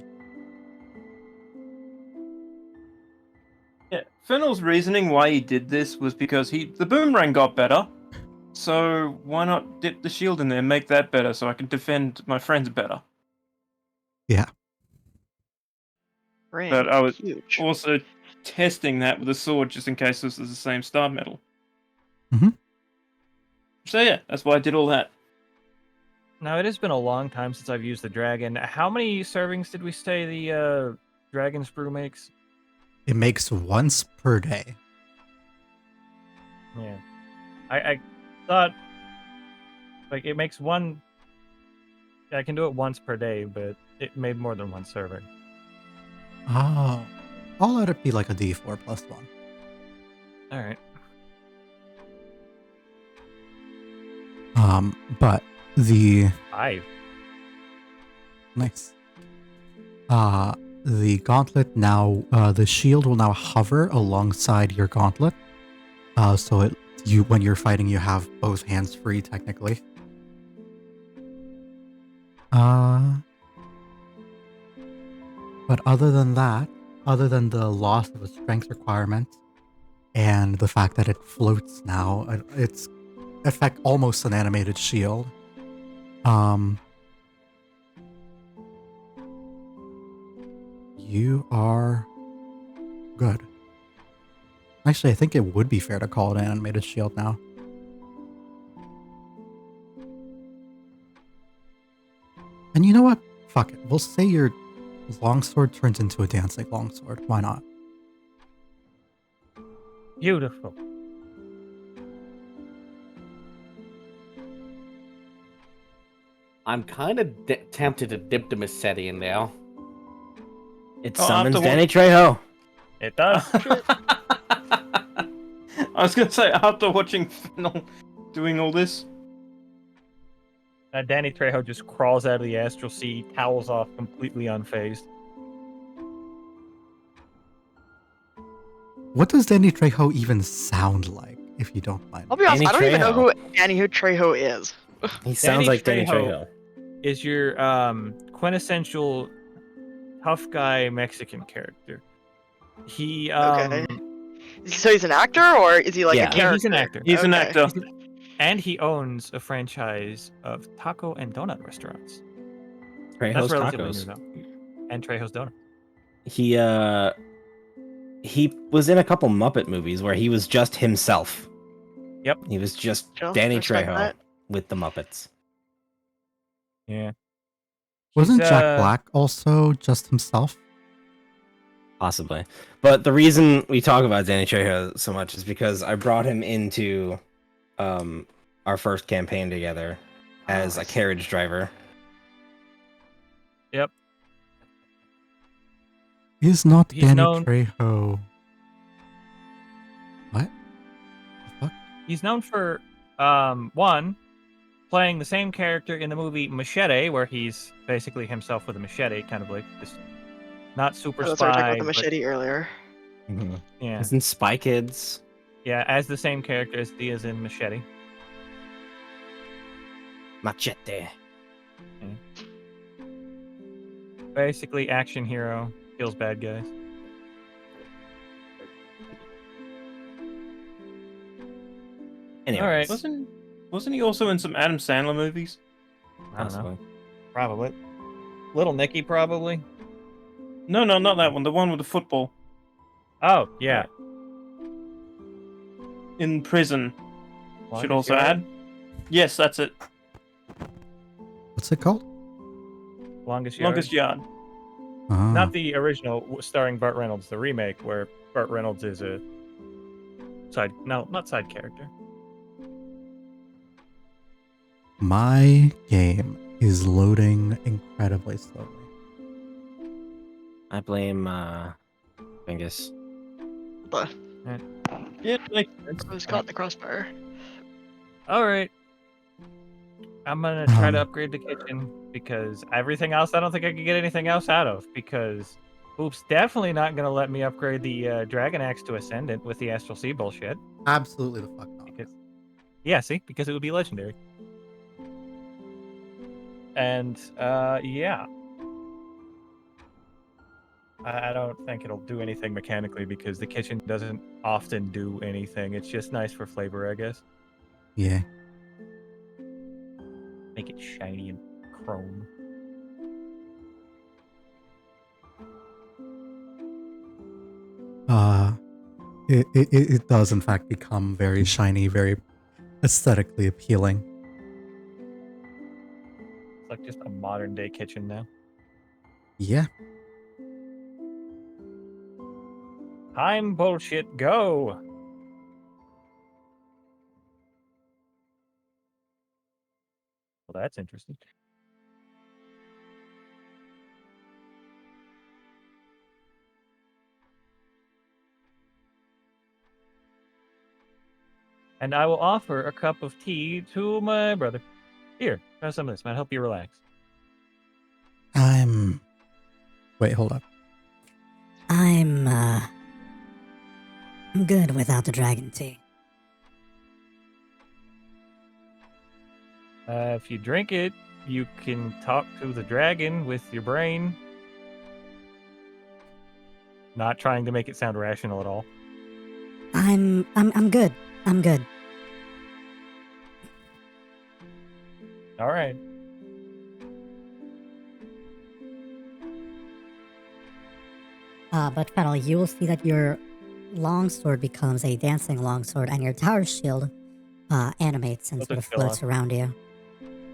Yeah, Fennel's reasoning why he did this was because the boomerang got better. So why not dip the shield in there and make that better so I can defend my friends better? Yeah. Ring. But I was Huge. also testing that with a sword just in case this is the same star metal. Mhm. So yeah, that's why I did all that. Now, it has been a long time since I've used the dragon. How many servings did we say the dragon's brew makes? It makes once per day. Yeah. I thought, like, it makes one... I can do it once per day, but it made more than one serving. Oh. I'll let it be like a D4 plus 1. Alright. But the... 5. Nice. The gauntlet now, the shield will now hover alongside your gauntlet. So when you're fighting, you have both hands free, technically. But other than that, other than the loss of a strength requirement and the fact that it floats now, it's effect almost an animated shield. You are good. Actually, I think it would be fair to call it an animated shield now. And you know what? Fuck it. We'll say your longsword turns into a dancing longsword. Why not? Beautiful. I'm kind of tempted to dip the Massetti in there. It Oh, summons after Danny Trejo. It does. I was gonna say, after watching Fennel doing all this, Danny Trejo just crawls out of the astral sea, towels off, completely unfazed. What does Danny Trejo even sound like, if you don't mind? I'll be honest, Danny I don't even know who Trejo. Danny Trejo is. He sounds like Danny Trejo. Is your quintessential tough guy Mexican character. He Okay. So he's an actor, or is he like Yeah. a character? Yeah, he's an actor. he's an Okay. actor. And he owns a franchise of taco and donut restaurants. Trejo's That's relatively Tacos. new though. And Trejo's Donut. He was in a couple Muppet movies where he was just himself. Yep. He was just Sure, Danny respect Trejo that. with the Muppets. Yeah. Wasn't He's, Jack Black also just himself? Possibly. But the reason we talk about Danny Trejo so much is because I brought him into our first campaign together as I a see. carriage driver. Yep. Is not He's Danny known- Trejo. What? The fuck? He's known for one, playing the same character in the movie Machete, where he's basically himself with a machete, kind of like just not super That's why we were talking spy. about the but- machete earlier. yeah, Isn't Spy Kids? yeah, as the same character as Diaz in Machete. Machete. Basically, action hero, kills bad guys. Anyways, All right. Wasn't he also in some Adam Sandler movies? I don't know. possibly. Probably. Little Nicky, probably. No, not that one. The one with the football Oh, yeah. in prison. Should Longest also Yard? add. Yes, that's it. What's it called? Longest Yard. Longest Yard. Ah. Not the original starring Burt Reynolds, the remake where Burt Reynolds is a not side character. My game is loading incredibly slowly. I blame Bingus. But Yeah, like I was caught in the crossfire. All right. I'm going to try to Um. upgrade the kitchen because everything else, I don't think I can get anything else out of because Oop's definitely not going to let me upgrade the Dragon Axe to Ascendant with the Astral Sea bullshit. Absolutely the fuck not. Because, yeah, see? Because it would be legendary. And, yeah. I don't think it'll do anything mechanically because the kitchen doesn't often do anything. It's just nice for flavor, I guess. Yeah. Make it shiny and chrome. It does in fact become very shiny, very aesthetically appealing. It's like just a modern day kitchen now. Yeah. Time bullshit, go! Well, that's interesting. And I will offer a cup of tea to my brother. Here, have some of this, man. Help you relax. Wait, hold up. I'm good without the dragon tea. If you drink it, you can talk to the dragon with your brain. Not trying to make it sound rational at all. I'm good. I'm good. All right. But Fennel, you will see that your longsword becomes a dancing longsword, and your tower shield animates and What's sort it of still floats around you.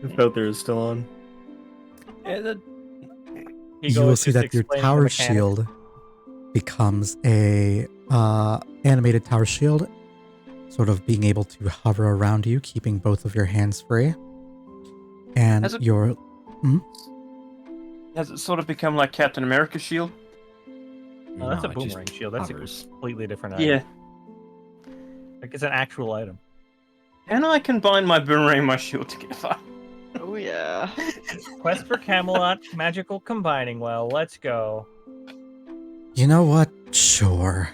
The filter is still on. yeah, that, You will see that your tower shield becomes a animated tower shield, sort of being able to hover around you, keeping both of your hands free. And Has it- your has it sort of become like Captain America's shield? Oh, that's a it just boomerang shield. That's hovers. a completely different item. Yeah. Like it's an actual item. Can I combine my boomerang and my shield together? Oh yeah. Quest for Camelot, magical combining well. Let's go. You know what? Sure.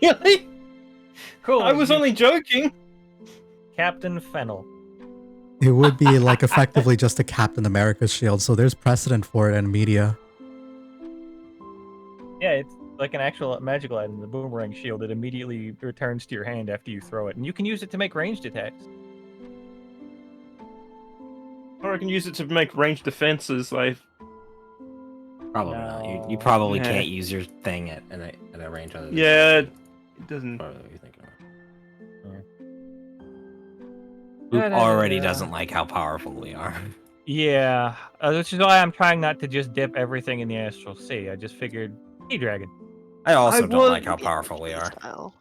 Really? Cool. I was you- only joking. Captain Fennel. It would be like effectively just a Captain America shield, so there's precedent for it in media. Yeah, it's like an actual magical item, the boomerang shield. It immediately returns to your hand after you throw it, and you can use it to make ranged attacks. Or I can use it to make ranged defenses. Like, Probably not. You No. probably Yeah. can't use your thing at a range other than yeah, it doesn't. Probably what you're thinking of. Da, Luke da, da, already da. doesn't like how powerful we are. Yeah, which is why I'm trying not to just dip everything in the Astral Sea. I just figured, hey, dragon. I also I don't would- like how powerful we are. Style.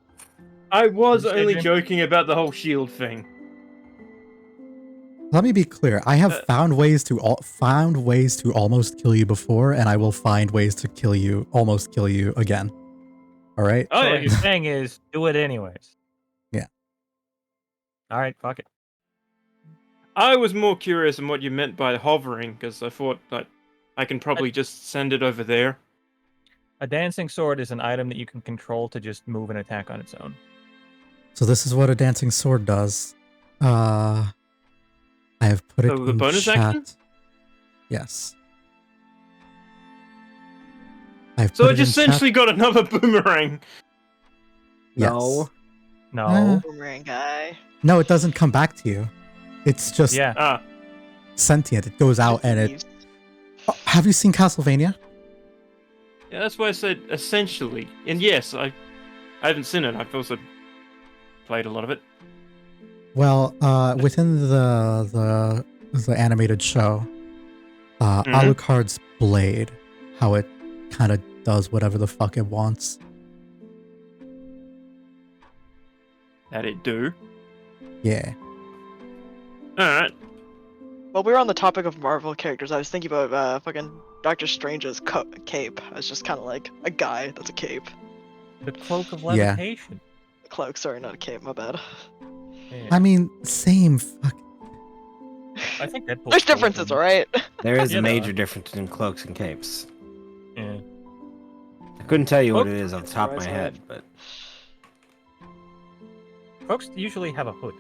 I was What'd you say, only Jim? joking about the whole shield thing. Let me be clear. I have found ways to almost kill you before, and I will find ways to almost kill you again. All right. Oh So yeah. what you're saying is do it anyways. Yeah. All right, fuck it. I was more curious on what you meant by hovering, because I thought that I can probably just send it over there. A dancing sword is an item that you can control to just move and attack on its own. So this is what a dancing sword does. I have put it Oh, the in bonus chat. action? Yes. I've So put it it in chat. essentially got another boomerang. Yes. No. Boomerang guy. No, it doesn't come back to you. It's just Yeah. sentient. It goes out and it. Leaves. Oh, have you seen Castlevania? Yeah, that's why I said essentially. And yes, I haven't seen it. I've also played a lot of it. Well, within the animated show, Alucard's blade, how it kind of does whatever the fuck it wants. That it do. Yeah. Alright. While we were on the topic of Marvel characters, I was thinking about fucking Doctor Strange's cape. As just kind of like a guy that's a cape. The cloak of Yeah. levitation. Cloak, sorry, not a cape. My bad. Yeah. I mean, same fuck. I think Deadpool's There's cool differences, looking. alright? There is Yeah, a there major are. difference in cloaks and capes. Yeah. I couldn't tell you what it Cloak- is off the top of my Right head, side. but Folks usually have a hood.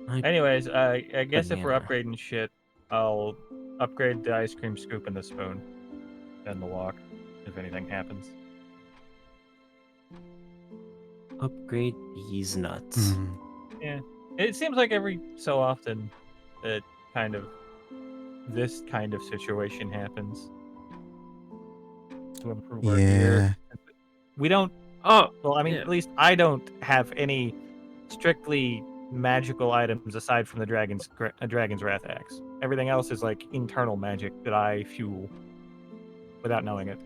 I- Anyways, I guess if we're Banana. upgrading shit, I'll upgrade the ice cream scoop and the spoon. And the walk, if anything happens. upgrade these nuts. Mm. It seems like every so often that this kind of situation happens. To improve our Yeah. gear. We don't Oh, Well, I mean, Yeah. at least I don't have any strictly magical items aside from the dragon's wrath axe. Everything else is like internal magic that I fuel without knowing it.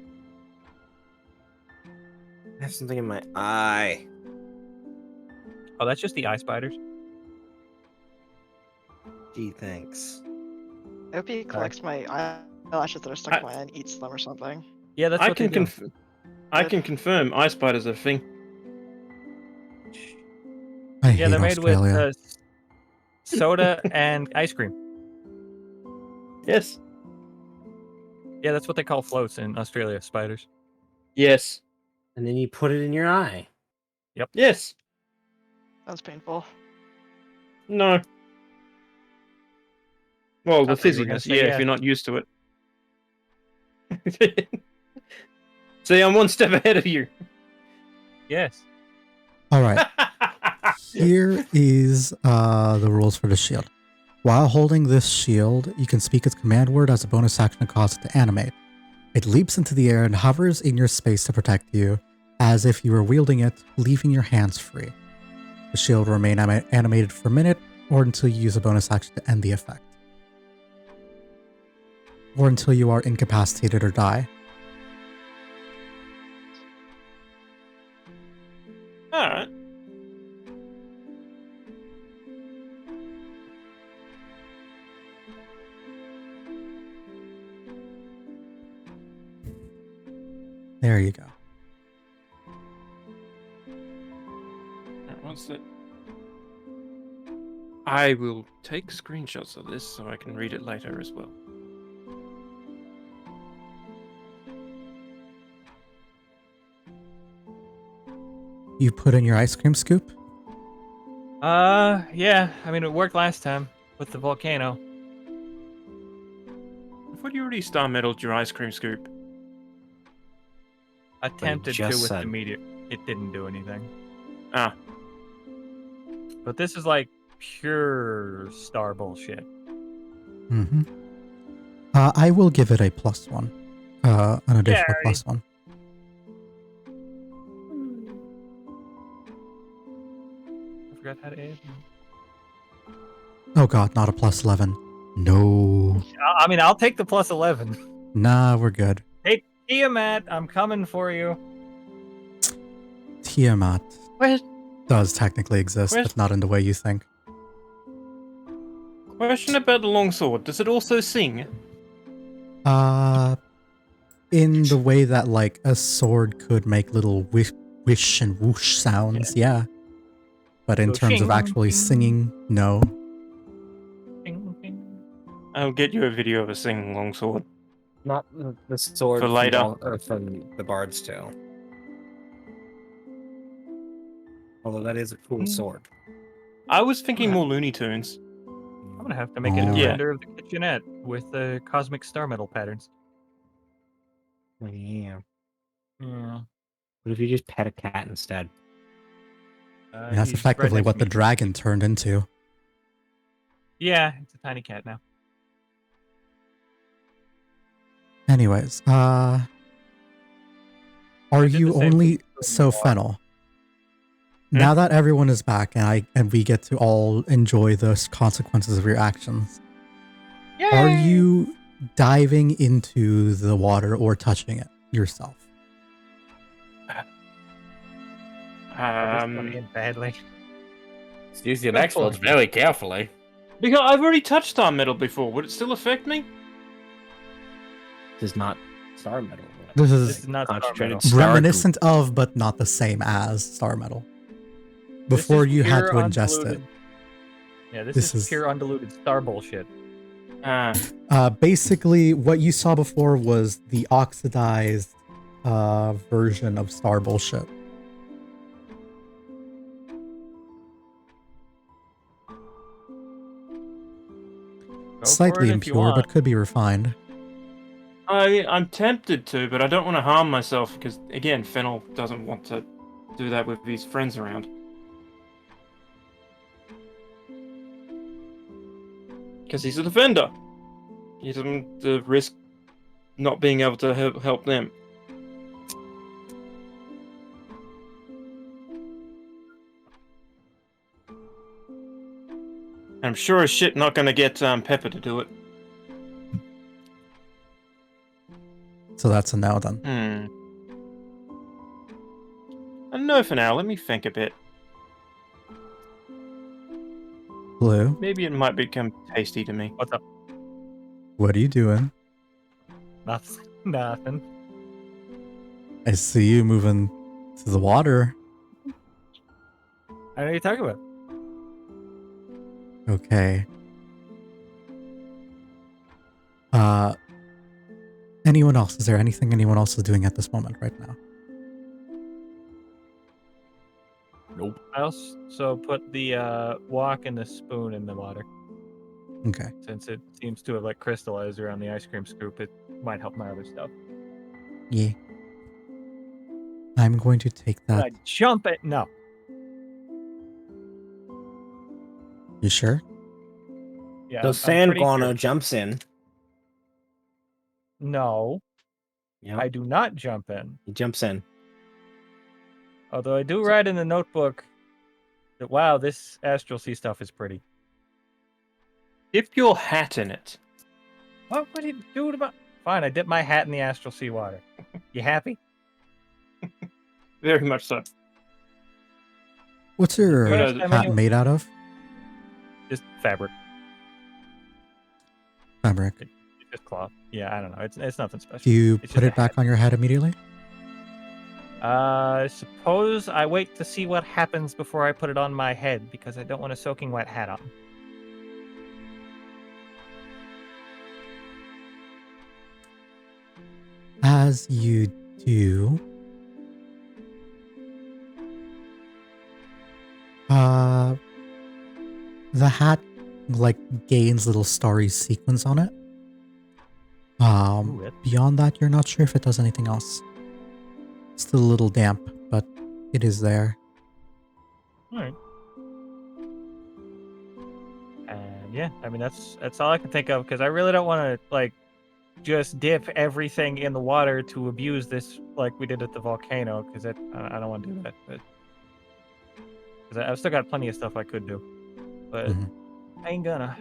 I have something in my eye. Oh, that's just the eye spiders. Gee, thanks. I hope he collects my eyelashes that are stuck I- in my eye and eats them or something. Yeah, that's I what they can do. I can confirm eye spiders are a thing. I Yeah, hate they're made Australia. with soda and ice cream. Yes. Yeah, that's what they call floats in Australia. Spiders. Yes. And then you put it in your eye. Yes. Sounds painful. No. Well, the I thought you were gonna fizziness, say yeah, yes. if you're not used to it. See, I'm one step ahead of you. Yes. All right. Here is the rules for the shield. While holding this shield, you can speak its command word as a bonus action and cause it to animate. It leaps into the air and hovers in your space to protect you, as if you were wielding it, leaving your hands free. The shield will remain animated for a minute, or until you use a bonus action to end the effect. Or until you are incapacitated or die. Alright. There you go. What's that? I will take screenshots of this so I can read it later as well. You put in your ice cream scoop? Yeah. I mean, it worked last time with the volcano. I thought you already star medaled your ice cream scoop. Attempted to just with said. the meteor. It didn't do anything. Ah. But this is like pure star bullshit. Mm-hmm. I will give it a +1. An additional Yay. +1. I forgot how to add. Oh god, not a +11. No. I mean, I'll take the +11. Nah, we're good. Hey, Tiamat, I'm coming for you. Tiamat Where? does technically exist, Where's- but not in the way you think. Question about the longsword. Does it also sing? In the way that like a sword could make little wish and whoosh sounds, yeah. But in Go terms of shing, actually shing. singing, no. Ding, ding. I'll get you a video of a singing longsword. Not the sword For later. from the Bard's Tale. Although that is a cool sword. I was thinking more Looney Tunes. I'm gonna have to make a new Oh. Yeah. render of the kitchenette with the cosmic star metal patterns. Oh, yeah. Yeah. What if you just pet a cat instead? And that's He's right effectively next what to the me. dragon turned into. Yeah, it's a tiny cat now. Anyways, are did you the same only thing for so Noir. Fennel? Now that everyone is back and we get to all enjoy the consequences of your actions, are you diving into the water or touching it yourself? This one hit badly. Use your Good next ones point. very carefully. Because I've already touched star metal before. Would it still affect me? This is not star metal. This This is is not star concentrated metal. star reminiscent of, but not the same as star metal. Before This is you had pure to ingest it. undiluted- Yeah, this This is is- pure undiluted star bullshit. Basically, what you saw before was the oxidized version of star bullshit. Go Slightly for it if you impure, want. but could be refined. I'm tempted to, but I don't want to harm myself because, again, Fennel doesn't want to do that with his friends around. Because he's a defender. He doesn't risk not being able to help them. I'm sure as shit not going to get Pepper to do it. So that's a no then. I don't know for now. Let me think a bit. Blue, Maybe it might become tasty to me. What's up? what are you doing? Nothing. I see you moving to the water. I know what you're talking about. Okay. Anyone else? Is there anything anyone else is doing at this moment right now? Nope. I also put the wok and the spoon in the water. Okay. Since it seems to have like crystallized around the ice cream scoop, it might help my other stuff. Yeah. I'm going to take Can that. I jump it? No. You sure? Yeah. So I'm Sand pretty Guano sure. jumps in. No, Yep. I do not jump in. He jumps in. Although I do write in the notebook that, wow, this Astral Sea stuff is pretty. Dip your hat in it. What would he do about? Fine, I dip my hat in the Astral Sea water. You happy? Very much so. What's your Good, Last time hat anyone- made out of? Just fabric. Fabric. It's just cloth. Yeah, I don't know. It's nothing special. Do you It's put just a it back hat. on your head immediately? Suppose I wait to see what happens before I put it on my head because I don't want a soaking wet hat on. As you do, the hat like gains little starry sequins on it. Ooh, it- Beyond that, you're not sure if it does anything else. It's still a little damp, but it is there. Alright. And yeah, I mean that's all I can think of because I really don't want to like just dip everything in the water to abuse this like we did at the volcano because I don't want to do that. Because I've still got plenty of stuff I could do, but Mhm. I ain't gonna.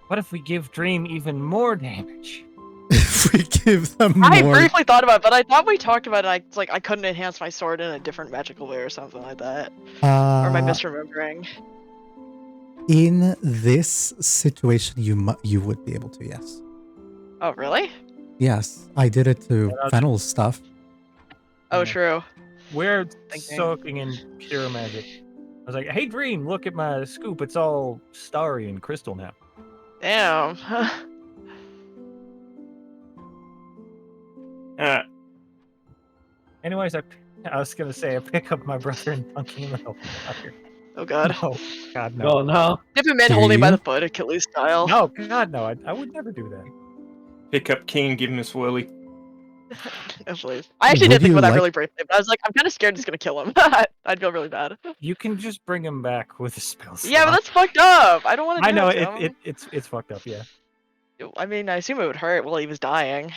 What if we give Dream even more damage? If we give them I more. briefly thought about it, but I thought we talked about it. It's like I couldn't enhance my sword in a different magical way or something like that. Or am I misremembering? In this situation, you would be able to, yes. Oh, really? Yes, I did it to Yeah, Fennel's stuff. Oh, Yeah. true. We're Thinking. soaking in pure magic. I was like, hey, Dream, look at my scoop. It's all starry and crystal now. Damn. Anyways, I was going to say, I pick up my brother and dunk him in the fire. Oh god. No, God, no. Oh no. Dip him in, Do holding by you? the foot, Achilles style. No, God, no. I would never do that. Pick up King, give him a swirly. Oh, please. I actually Would did think you about that like- really briefly, but I was like, I'm kind of scared he's gonna kill him. I'd feel really bad. You can just bring him back with a spell slot. Yeah, but that's fucked up. I don't want to. I know that to him. it's fucked up. Yeah, I mean, I assume it would hurt while he was dying.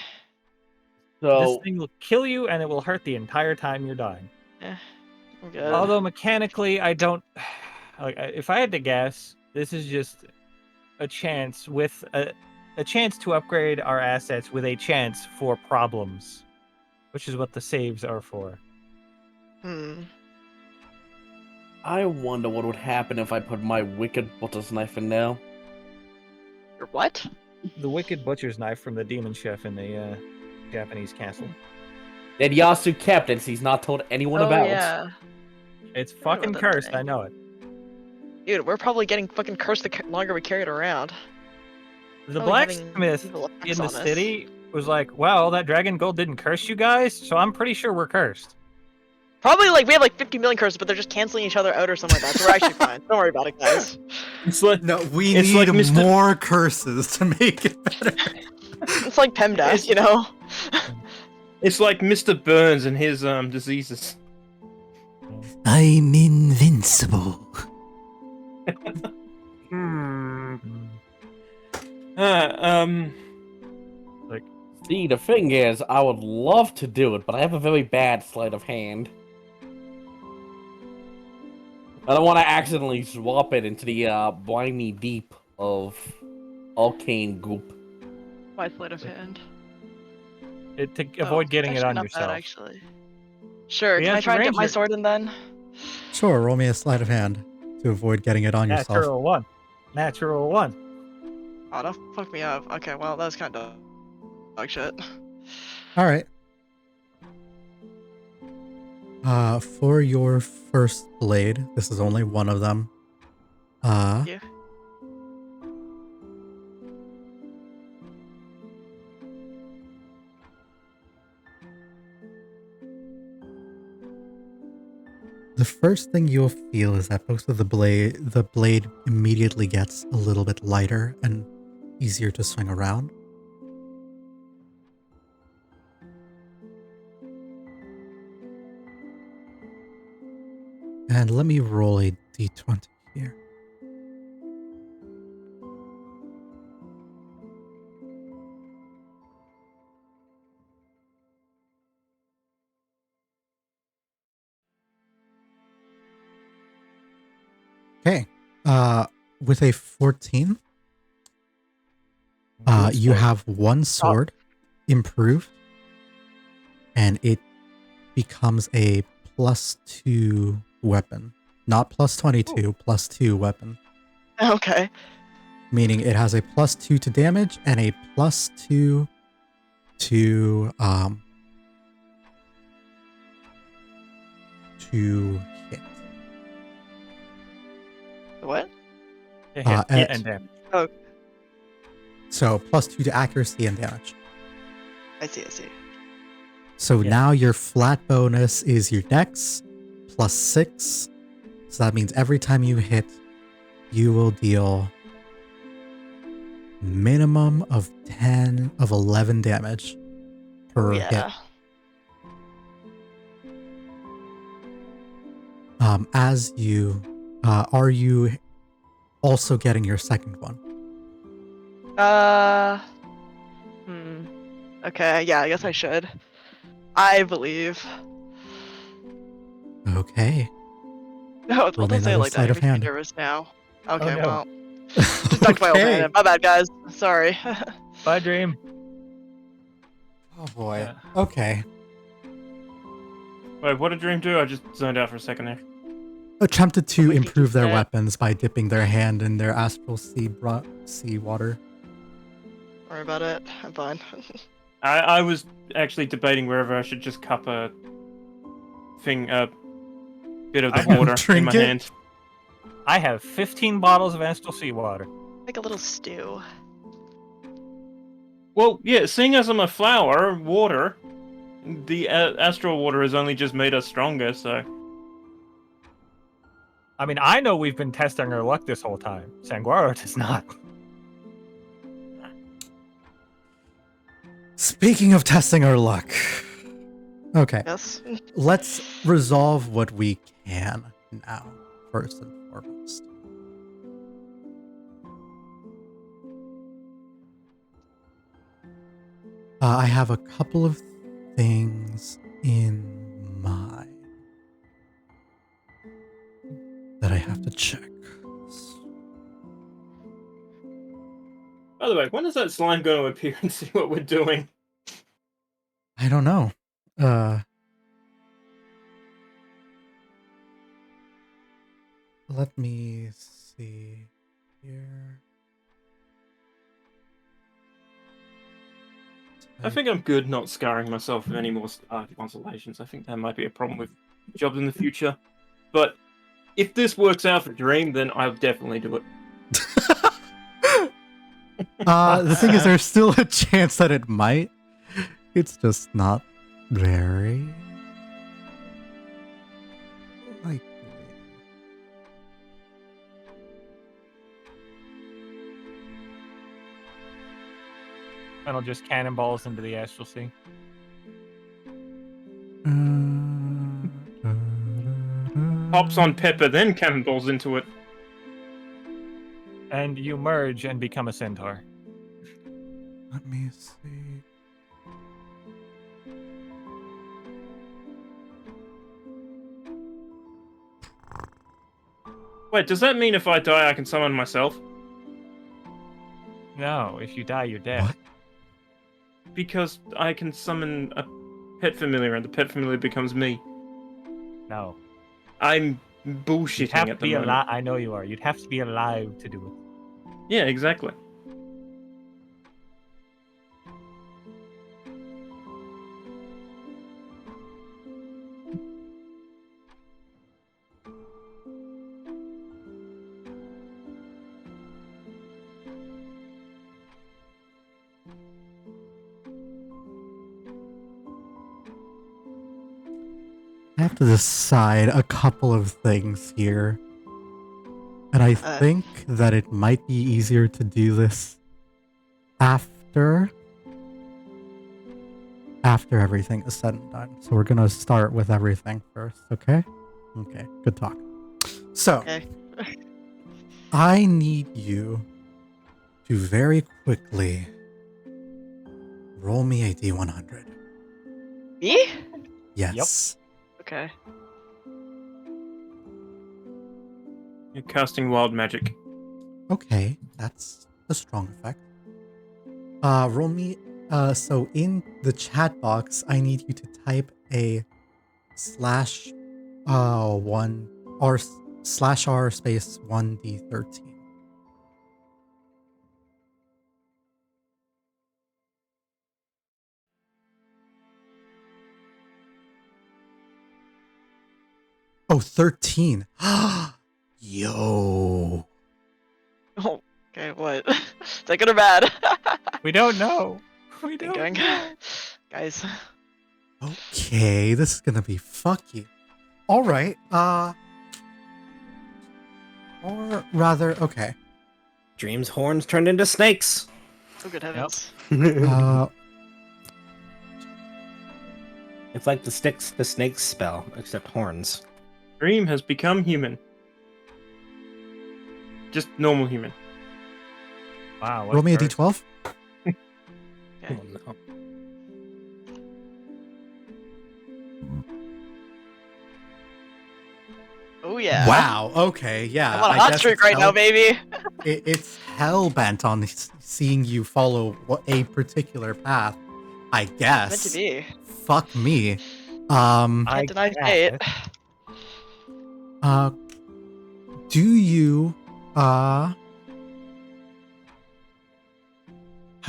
this So thing will kill you, and it will hurt the entire time you're dying. I'm good. Although mechanically, I don't. Like, if I had to guess, this is just a chance with a chance to upgrade our assets with a chance for problems, which is what the saves are for. I wonder what would happen if I put my wicked butcher's knife in there. Your what? The wicked butcher's knife from the demon chef in the Japanese castle. That Yasu kept it, he's not told anyone Oh about. yeah, It's I know fucking about that cursed. thing. I know it. dude, we're probably getting fucking cursed the longer we carry it around. The Probably having blacksmith evil in effects the on us. city was like, "Well, that dragon gold didn't curse you guys, so I'm pretty sure we're cursed." Probably like we have like 50 million curses, but they're just canceling each other out or something like that. So we're actually fine. Don't worry about it, guys. It's like No, we It's need like Mr. more curses to make it better. It's like PEMDAS, you know. it's like Mr. Burns and his diseases. I'm invincible. See, the thing is, I would love to do it, but I have a very bad sleight of hand. I don't want to accidentally swap it into the briny deep of arcane goop. My sleight of hand. To avoid getting it actually on not yourself. Bad, actually. Sure. But Can yeah, I try and get my ranger- sword in then? Sure, roll me a sleight of hand to avoid getting it on yourself. Natural one. Natural one. Oh, don't fuck me up. Okay, well that was kind of dog shit. All right. For your first blade, this is only one of them. Yeah. The first thing you'll feel is that most of the blade immediately gets a little bit lighter and easier to swing around. And let me roll a d20 here. Okay. With a 14, you have one sword improved, and it becomes a +2 weapon. Not +22, +2 weapon. Okay. Meaning it has a +2 to damage and a +2 to hit. What? Hit at- and damage. So +2 to accuracy and damage. I see. So Yeah. now your flat bonus is your dex +6. So that means every time you hit, you will deal minimum of 11 damage per hit. Yeah. As you are you also getting your second one? Okay, yeah, I guess I should. I believe. Okay. No, Roll don't me say it another like that. sleight You're of making me hand. nervous now. Okay, no. well. Just dunked my old hand in. My bad, guys. Sorry. Bye, Dream. Oh boy. Yeah. Okay. Wait, what did Dream do? I just zoned out for a second there. Attempted to Wait, he improve did their that. weapons by dipping their hand in their astral sea water. Don't worry about it. I'm fine. I was actually debating whether I should just cup a bit of I the have water in my trinket? hand. I have 15 bottles of Astral seawater. Like a little stew. Well, yeah, seeing as I'm a flower, water, the astral water has only just made us stronger, so... I mean, I know we've been testing our luck this whole time. Sanguaro does not. Speaking of testing our luck. Okay. Yes. Let's resolve what we can now, first and foremost. I have a couple of things in mind that I have to check. By the way, when is that slime going to appear and see what we're doing? I don't know. Let me see here. I think I'm good not scarring myself with any more constellations. I think that might be a problem with jobs in the future. But if this works out for Dream, then I'll definitely do it. The thing is, there's still a chance that it might. It's just not very likely. Fennel just cannonballs into the Astral Sea. Hops on Pepper, then cannonballs into it. And you merge and become a centaur. Let me see. Wait, does that mean if I die, I can summon myself? No, if you die, you're dead. What? Because I can summon a pet familiar, and the pet familiar becomes me. No. I'm You'd bullshitting have to at the be moment. alive. I know you are. You'd have to be alive to do it. Yeah, exactly. I have to decide a couple of things here. And I think that it might be easier to do this after everything is said and done. So we're going to start with everything first, okay? Okay, good talk. So, Okay. I need you to very quickly roll me a D100. Me? Yes. Okay. You're casting wild magic. Okay, that's a strong effect. Roll me. So in the chat box, I need you to type a /1 or /r space 1d13. Oh, 13. Yo. Oh, okay, what? Is that good or bad? We don't know. We Think don't going. know. Guys. Okay, this is gonna be fucky. All right. Or rather, okay. Dream's horns turned into snakes. Oh, good heavens. It's like the snake spell, except horns. Dream has become human. Just normal human. Wow. what Roll me a first? d12. Okay. Oh no. Oh, yeah. Wow. Okay. Yeah. I'm on a I hot guess streak it's right now, baby. it's hell bent on seeing you follow a particular path. I guess. Meant to be. Fuck me. Can't deny fate. Do you how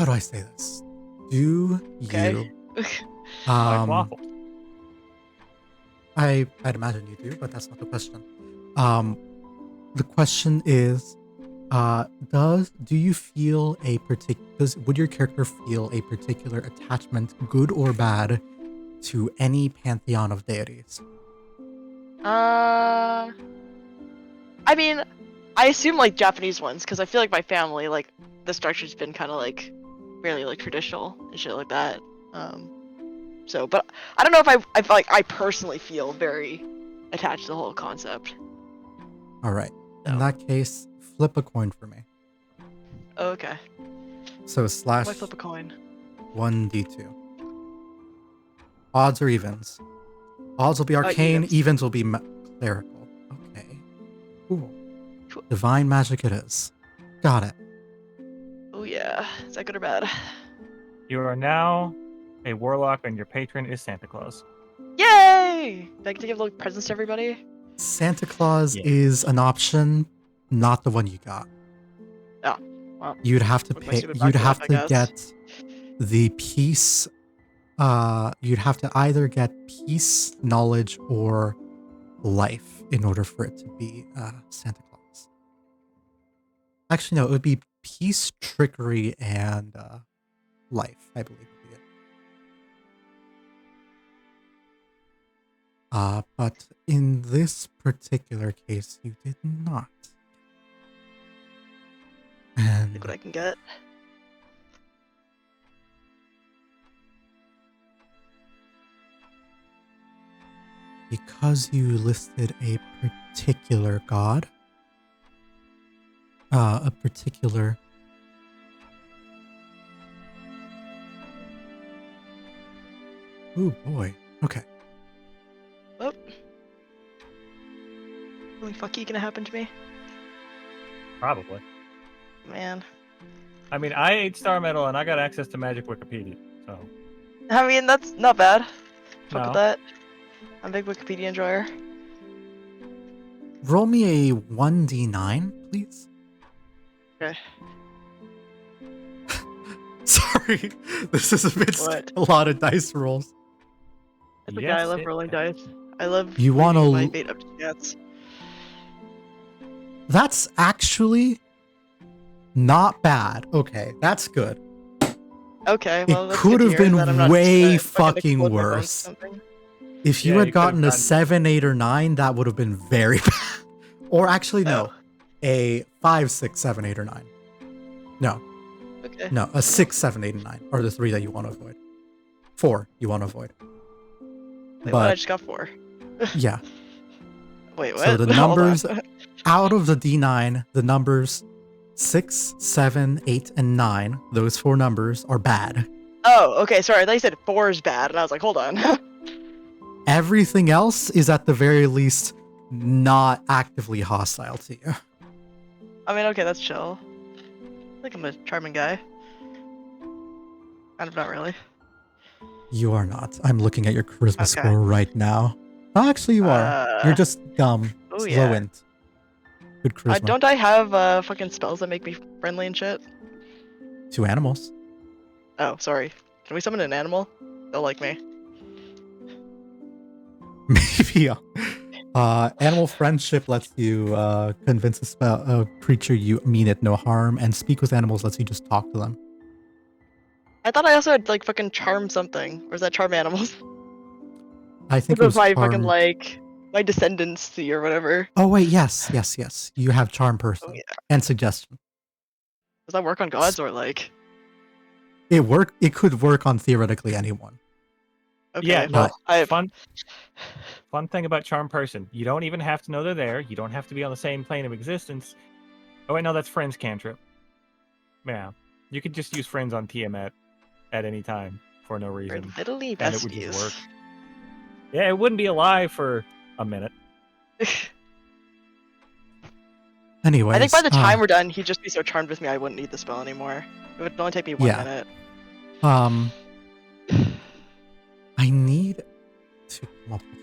do I say this? Do Okay. you Like waffles. I'd imagine you do, but that's not the question. The question is, do you feel would your character feel a particular attachment, good or bad, to any pantheon of deities? I mean, I assume like Japanese ones, because I feel like my family, like the structure's been kind of like fairly like traditional and shit like that. So, but I don't know if I personally feel very attached to the whole concept. All right. In No. that case, flip a coin for me. Oh, okay. So slash Why flip a coin? 1d2. Odds or evens? Odds will be arcane, Evens. evens will be clerical. Okay. Cool. Cool. Divine magic it is. Got it. Oh yeah. Is that good or bad? You are now a warlock, and your patron is Santa Claus. Yay! Do I get to give like presents to everybody? Santa Claus Yeah. is an option, not the one you got. Oh, well. You'd have to With my pay. stupid You'd bucket have list, to I guess. get the peace. You'd have to either get peace, knowledge, or life in order for it to be Santa Claus. Actually, no, it would be peace, trickery, and life, I believe would be it. But in this particular case, you did not. And Look what I can get. because you listed a particular god, a particular oh boy, okay. Oh. Something fucky gonna happen to me? Probably. Man. I mean, I ate Star Medal, and I got access to Magic Wikipedia, so... I mean, that's not bad. Fuck No. with that. I'm a big Wikipedia enjoyer. Roll me a 1d9, please. Okay. Sorry, this is What? a lot of dice rolls. That's okay, Yes, I love it rolling is. dice. I love You wanna leaving my l- fate up to chance. That's actually not bad. Okay, that's good. Okay, well, It that's could good to have hear been that I'm not way just gonna fucking explode my bones or worse. something. If you Yeah, had you could've gotten a done- 7, 8, or 9, that would have been very bad. Or actually, no. Oh. A 5, 6, 7, 8, or 9. No, Okay. no. A 6, 7, 8, and 9 are the 3 that you want to avoid. 4 you want to avoid. Wait, what? I But just got 4. yeah. Wait, what? So the Hold on. numbers out of the D9, the numbers 6, 7, 8, and 9, those 4 numbers are bad. Oh, okay, sorry. I thought you said 4 is bad, and I was like, hold on. Everything else is at the very least not actively hostile to you. I mean, okay, that's chill. I think I'm a charming guy. Kind of not really. You are not. I'm looking at your charisma Okay. score right now. Oh, actually, you are. You're just dumb. Oh, Slow yeah. int. Good charisma. Don't I have fucking spells that make me friendly and shit? 2 animals. Oh, sorry. Can we summon an animal? They'll like me. Maybe. Animal friendship lets you convince a creature you mean it no harm, and speak with animals lets you just talk to them. I thought I also had like fucking charm something. Or is that charm animals? I think it This was is my charm. fucking like my descendancy or whatever. Oh wait, yes. You have charm person Oh, yeah. and suggestion. Does that work on gods or like? It could work on theoretically anyone. Okay, Yeah, well, no, I Fun thing about Charm Person, you don't even have to know they're there. You don't have to be on the same plane of existence. Oh wait, no, that's Friends cantrip. Yeah, you could just use Friends on Tiamat at any time for no we're reason, literally and it would just work. besties. Yeah, it wouldn't be alive for a minute. Anyways, I think by the time we're done, he'd just be so charmed with me I wouldn't need the spell anymore. It would only take me 1 Yeah. minute. I need to come up with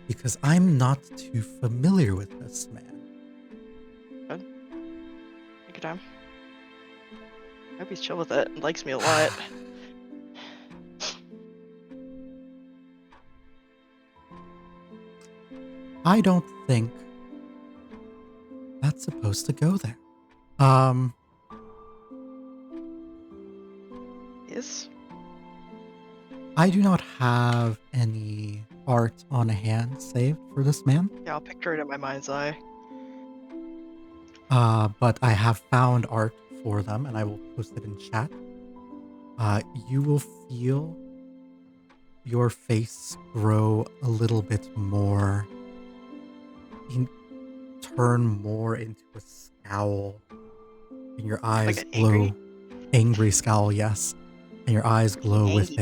because I'm not too familiar with this man. Take your time. I hope he's chill with it and likes me a lot. I don't think that's supposed to go there. Yes. I do not have any art on hand saved for this man. Yeah, I'll picture it in my mind's eye. But I have found art for them, and I will post it in chat. You will feel your face grow a little bit more, turn more into a scowl, and your eyes Like an glow. Angry scowl, yes. And your eyes glow with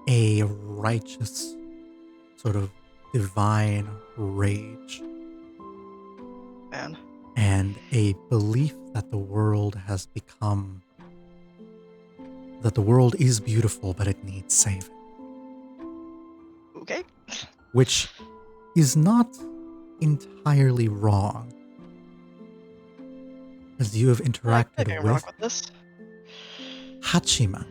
a righteous sort of divine rage. Man. And a belief that the world has become, that the world is beautiful, but it needs saving. Okay. Which is not entirely wrong. As you have interacted with this. Hachiman,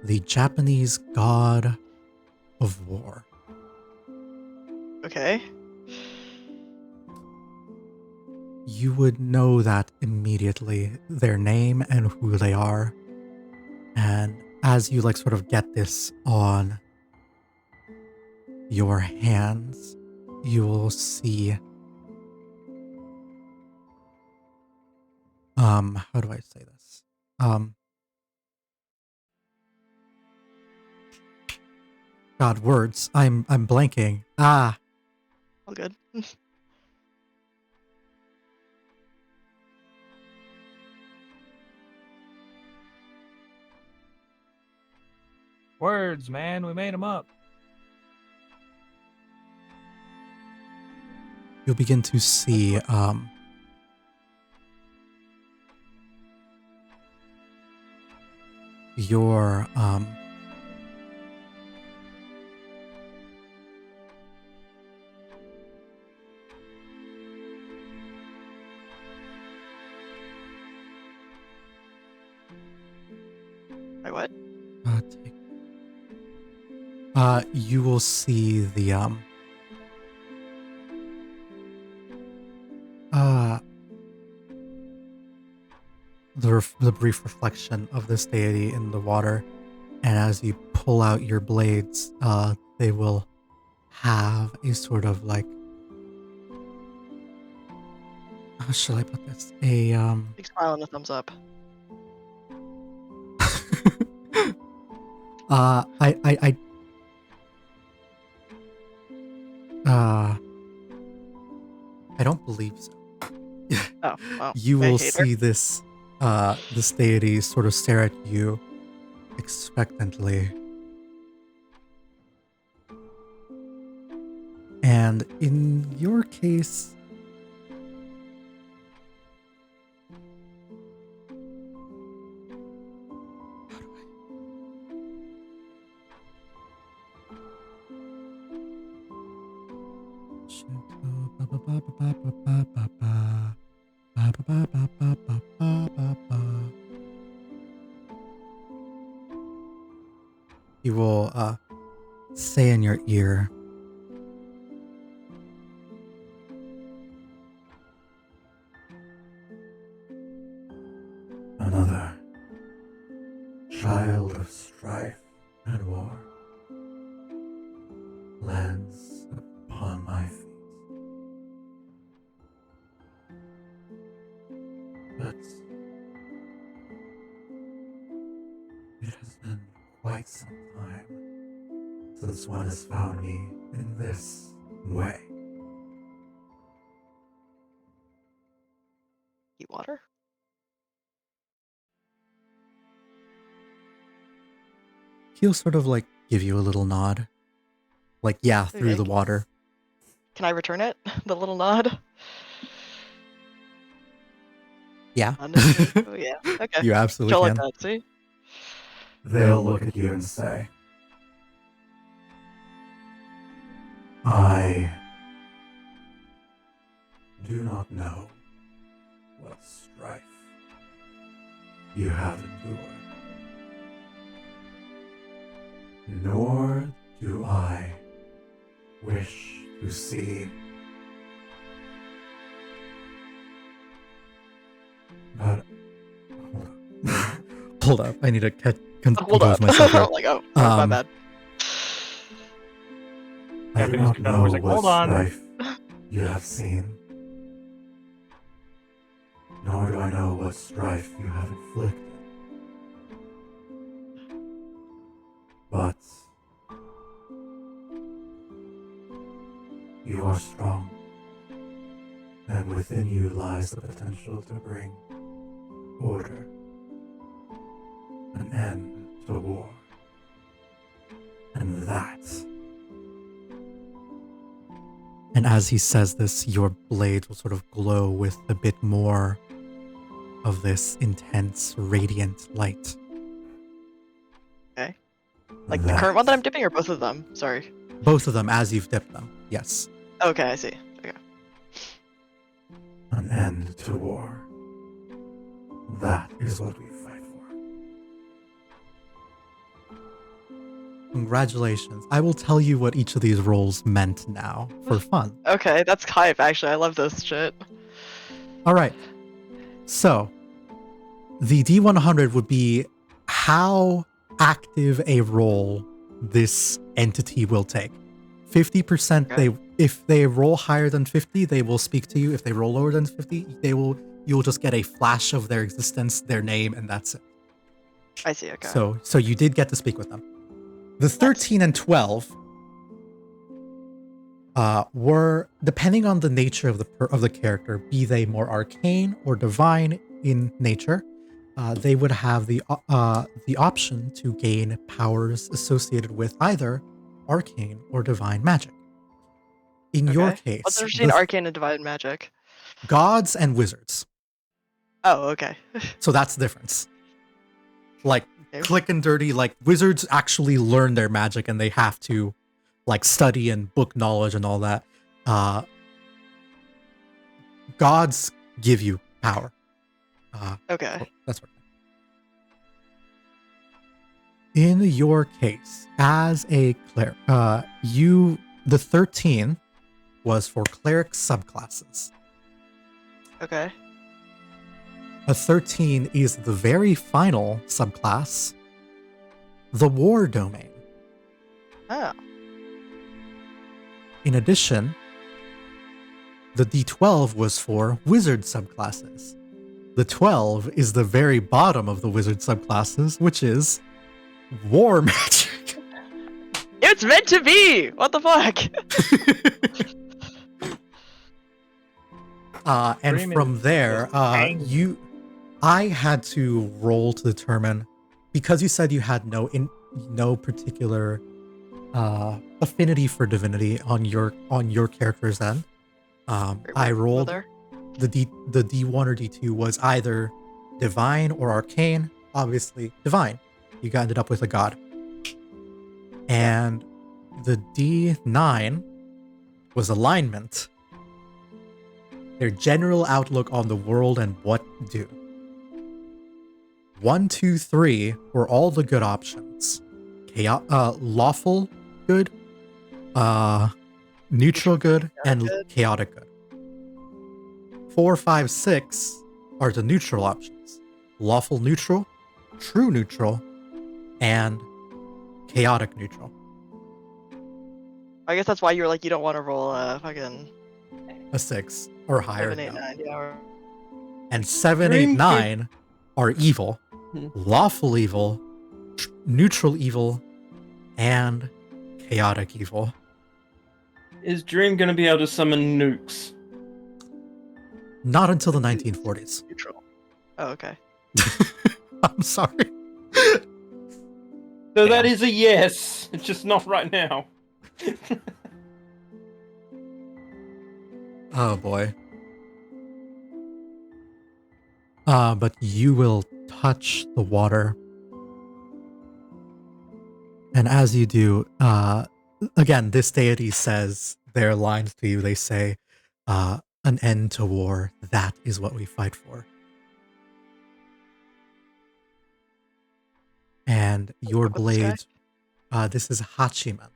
the Japanese god of war. Okay. You would know that immediately, their name and who they are. And as you sort of get this on your hands, you will see, how do I say this? God, words. I'm blanking. All good. Words, man. We made them up. You'll begin to see, your, Wait, what? you will see the, the brief reflection of this deity in the water, and as you pull out your blades, they will have a sort of how shall I put this? A Big smile and a thumbs up. I don't believe so. Oh, well. You I will hate her. see this deity sort of stare at you expectantly. And in your case, he will say in your ear, Another child of strife and war lands upon my feet. But it has been quite some time since one has found me in this way. Eat water? He'll sort of like give you a little nod. Like, yeah, through the Okay. water. Can I return it? The little nod? Yeah. Honestly. Oh, yeah. Okay. You absolutely Chill like can. that, see? They'll look at you and say, I do not know what strife you have endured, nor do I wish to see. But Hold up. I need to Hold compose up. myself here. I'm like, oh, my Um, bad. I do Japanese not kind of know was like, what hold on. strife you have seen, nor do I know what strife you have inflicted. But you are strong, and within you lies the potential to bring order, an end to war. And that, And as he says this, your blade will sort of glow with a bit more of this intense, radiant light. Okay. Like the current one that I'm dipping, or both of them? Sorry. Both of them as you've dipped them. Yes. Okay, I see. Okay. an end to war. That is what we fight for. Congratulations. I will tell you what each of these roles meant now for fun. Okay, that's hype, actually. I love this shit. All right. So, the D100 would be how active a role this entity will take. 50% Okay. if they roll higher than 50, they will speak to you. If they roll lower than 50, you'll just get a flash of their existence, their name, and that's it. I see, okay. So you did get to speak with them. The 13 and 12 were, depending on the nature of the character, be they more arcane or divine in nature, they would have the option to gain powers associated with either arcane or divine magic. In your Okay. case, What's the difference between arcane and divine magic? gods and wizards. Oh, okay. So that's the difference. Like, Okay. quick and dirty, like, wizards actually learn their magic and they have to, like, study and book knowledge and all that. Gods give you power. Okay. That's what. In your case, as a cleric, the 13 was for cleric subclasses. Okay. A 13 is the very final subclass, the war domain. Oh. In addition, the D12 was for wizard subclasses. The 12 is the very bottom of the wizard subclasses, which is war magic. It's meant to be! What the fuck? And Dream from is there, just hanging. I had to roll to determine, because you said you had no particular affinity for divinity on your character's end. I rolled Mother? the D1 or D2 was either divine or arcane. Obviously, divine. You ended up with a god. And the D9 was alignment. Their general outlook on the world and what do. 1, 2, 3 were all the good options. Lawful good, neutral good, and good. chaotic good. 4, 5, 6 are the neutral options. Lawful neutral, true neutral, and chaotic neutral. I guess that's why you were like, you don't want to roll a fucking A 6 or higher. 7, 8, no. 9. Yeah. And 7, 8, 9 are evil. Lawful evil, neutral evil, and chaotic evil. Is Dream gonna be able to summon nukes? Not until the 1940s. Neutral. Oh, okay. I'm sorry. So that is a yes. It's just not right now. Oh boy. But you will touch the water. And as you do, again, this deity says their lines to you. They say, an end to war, that is what we fight for. And your What's this guy? blades, this is Hachiman.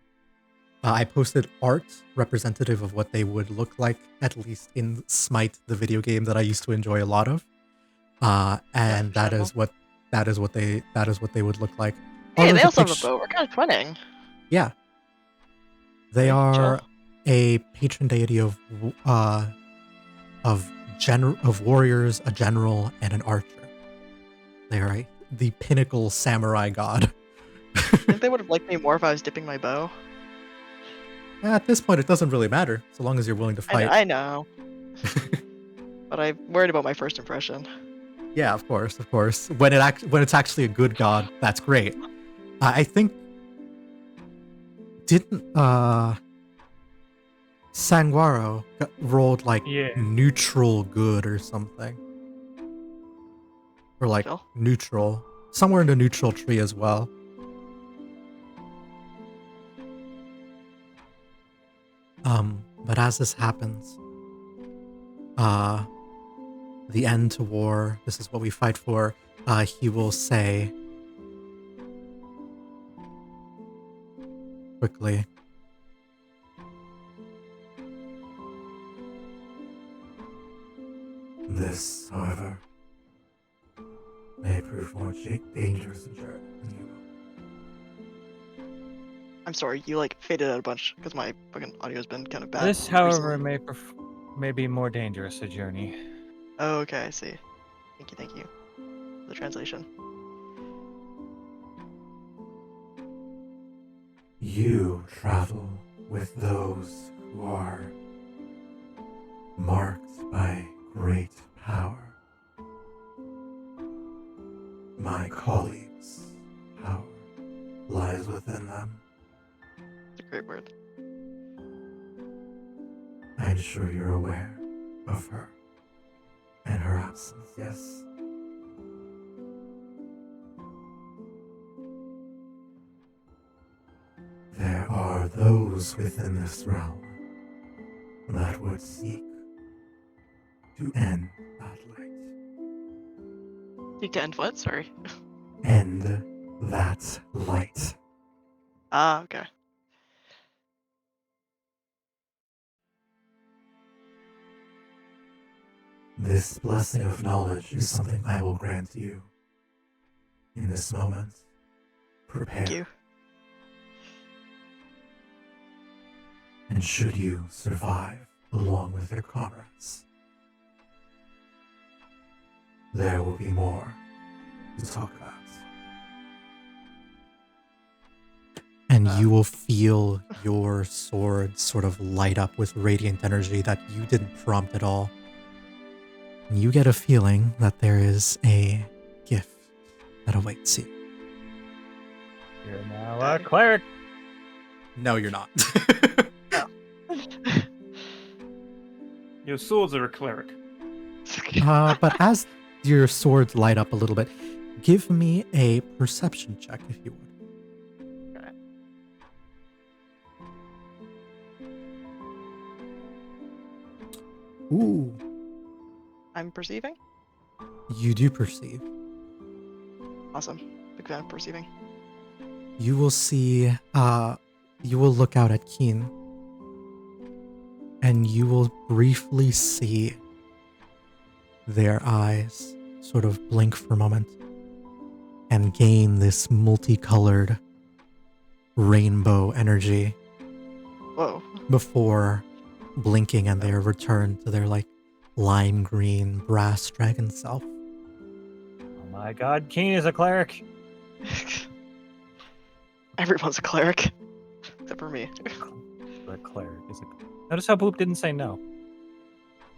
I posted art representative of what they would look like, at least in Smite, the video game that I used to enjoy a lot of. And that is what they would look like. Hey, Oh, they there's also have a picture- boat. We're kind of twinning. Yeah. They Okay, are chill. a patron deity of warriors, a general, and an archer. They are the pinnacle samurai god. I think they would have liked me more if I was dipping my bow. At this point, it doesn't really matter, so long as you're willing to fight. I know. But I'm worried about my first impression. Yeah, of course. When it's actually a good god, that's great. I think didn't Sanguaro rolled like Yeah. neutral good or something, or like Neutral? neutral, somewhere in the neutral tree as well. But as this happens, the end to war, this is what we fight for, he will say quickly, This, however, may prove more dangerous a journey than you will. I'm sorry, you like faded out a bunch because my fucking audio's been kind of bad. This, however, recently. may be more dangerous a journey. Oh, okay, I see. Thank you. For the translation. You travel with those who are marked by great power. My colleagues' power lies within them. It's a great word. I'm sure you're aware of her and her absence, yes? There are those within this realm that would seek to end that light. Seek to end what? Sorry. End that light. Ah, okay. This blessing of knowledge is something I will grant you. In this moment, prepare. Thank you. And should you survive along with your comrades, there will be more to talk about. and you will feel your sword sort of light up with radiant energy that you didn't prompt at all. And you get a feeling that there is a gift that awaits you. You're now a cleric. No, you're not. Your swords are a cleric. But as your swords light up a little bit, give me a perception check if you would. Ooh, I'm perceiving? you do perceive. Awesome. Big fan of perceiving. You will see, you will look out at Keen, and you will briefly see their eyes sort of blink for a moment and gain this multicolored rainbow energy Whoa. before blinking, and they are returned to their like lime green brass dragon self. Oh my god, Keen is a cleric. Everyone's a cleric. Except for me. A cleric is a. Notice how Boop didn't say no.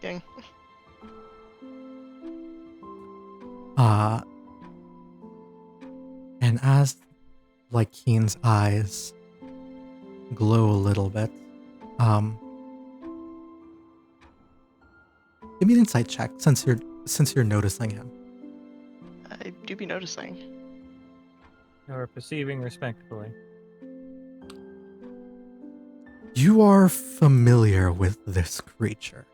Dang. And as like Keen's eyes glow a little bit. Give me an insight check since you're noticing him. I do be noticing. Or perceiving respectfully. You are familiar with this creature.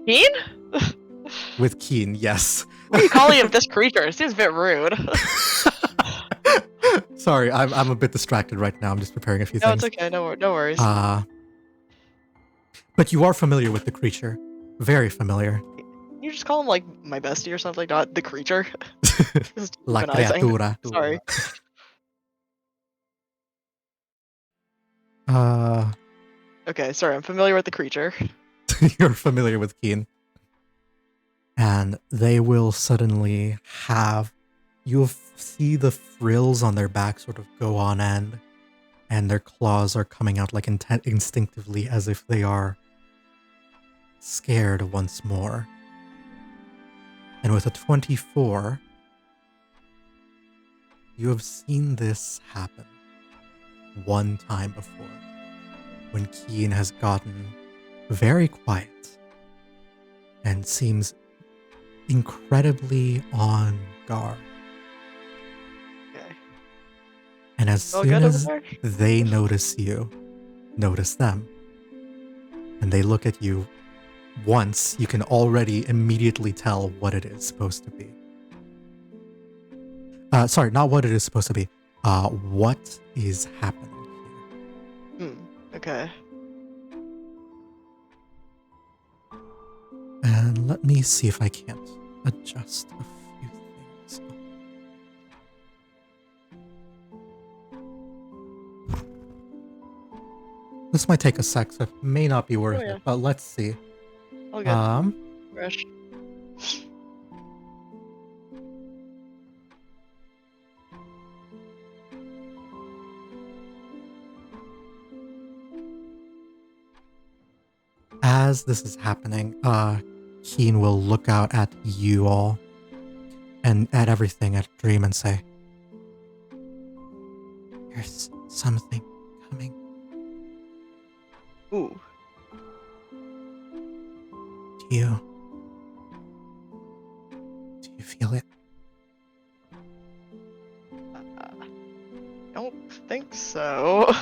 Keen? With Keen, yes. What are you calling him this creature? It seems a bit rude. Sorry, I'm a bit distracted right now. I'm just preparing a few No, things. it's okay. No worries. But you are familiar with the creature. Very familiar. You just call him like my bestie or something, not the creature. Just La demonizing. criatura. Sorry. Okay, sorry. I'm familiar with the creature. You're familiar with Keen. And they will suddenly have... You'll see the frills on their back sort of go on end, and their claws are coming out like instinctively as if they are scared once more. And with a 24, you have seen this happen one time before, when Keen has gotten very quiet and seems incredibly on guard. Okay. And as All soon good over as there? they notice you, notice them, and they look at you once, you can already immediately tell what it is supposed to be. Sorry, not what it is supposed to be. What is happening here? Okay. And let me see if I can't adjust a few things. This might take a sec, so it may not be worth yeah. it, but let's see. All good. Rush. As this is happening, Keen will look out at you all and at everything at Dream and say, "There's something coming." Ooh. Do you feel it? Don't think so.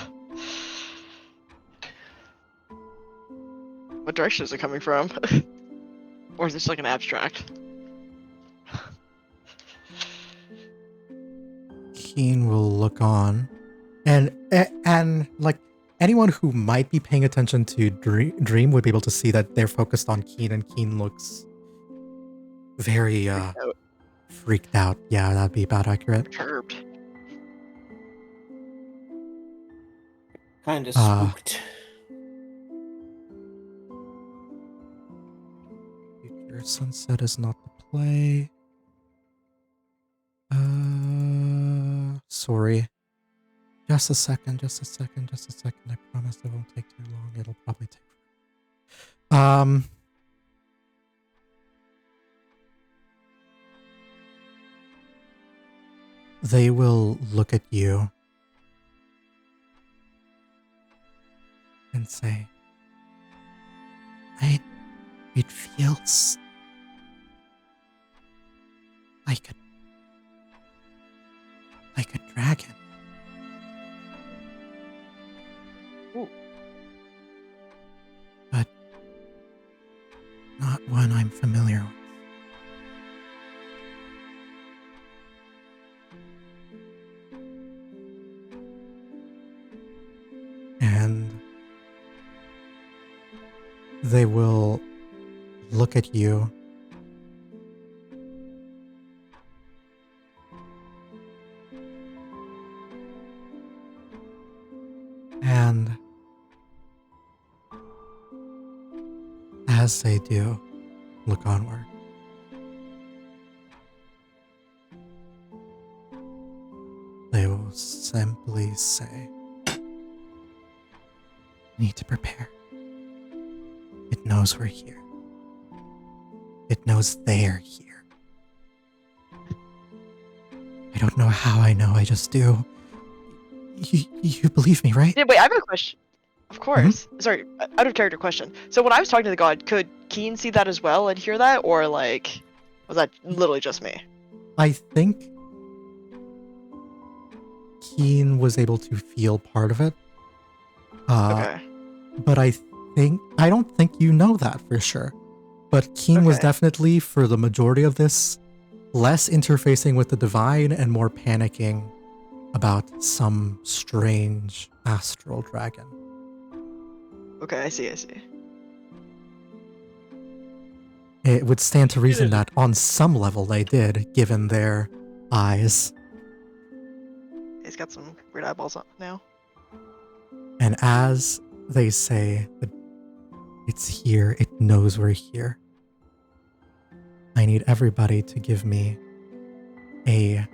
What direction is it coming from? Or is this like an abstract? Keen will look on, and like anyone who might be paying attention to Dream would be able to see that they're focused on Keen, and Keen looks very freaked out. Yeah, that'd be about accurate. Perturbed. Kind of spooked. Future Sunset is not the play. Sorry. Just a second. I promise it won't take too long. It'll probably take... They will look at you and say, it feels like a dragon. Ooh. But not one I'm familiar with. And they will look at you and as they do, look onward. They will simply say, "Need to prepare. It knows we're here. It knows they're here. I don't know how I know, I just do. You believe me, right? Yeah, wait, I have a question. Of course. Sorry, out of character question. So when I was talking to the god, could Keen see that as well and hear that, or like, was that literally just me? I think Keen was able to feel part of it. Okay. But I don't think you know that for sure. But Keen was Okay. definitely, for the majority of this, less interfacing with the divine and more panicking about some strange astral dragon. Okay, I see. It would stand to reason that on some level they did, given their eyes. He's got some weird eyeballs on now. And as they say that it's here, it knows we're here. I need everybody to give me a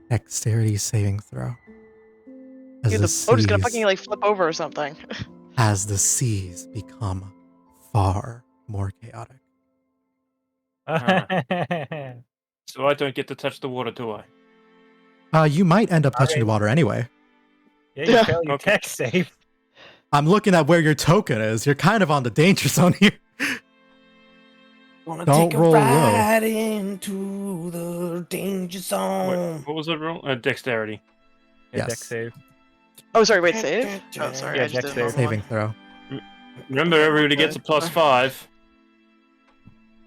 dexterity saving throw. As Dude, the boat is gonna fucking like flip over or something. as the seas become far more chaotic. So I don't get to touch the water, do I? You might end up touching the Alright. water anyway. Yeah, you fail your Okay. tech save. I'm looking at where your token is. You're kind of on the danger zone here. Wanna Don't take a roll low. ride into the danger zone. What was the roll? Dexterity. Yeah, deck Yes. save. Oh, sorry, wait, save? Oh, sorry, Yeah, I just dex did a save. normal Saving throw. Remember, everybody gets a +5.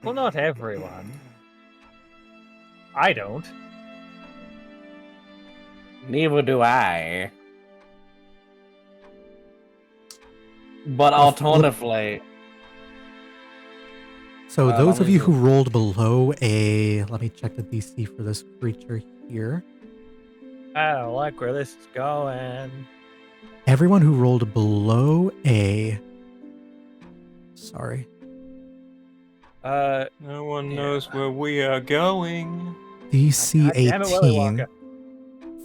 Well, not everyone. I don't. Neither do I. But alternatively, So those let of me you who look. rolled below a... Let me check the DC for this creature here. I don't like where this is going. Everyone who rolled below a... Sorry. No one knows where we are going. DC God damn it, Willy 18 Wonka.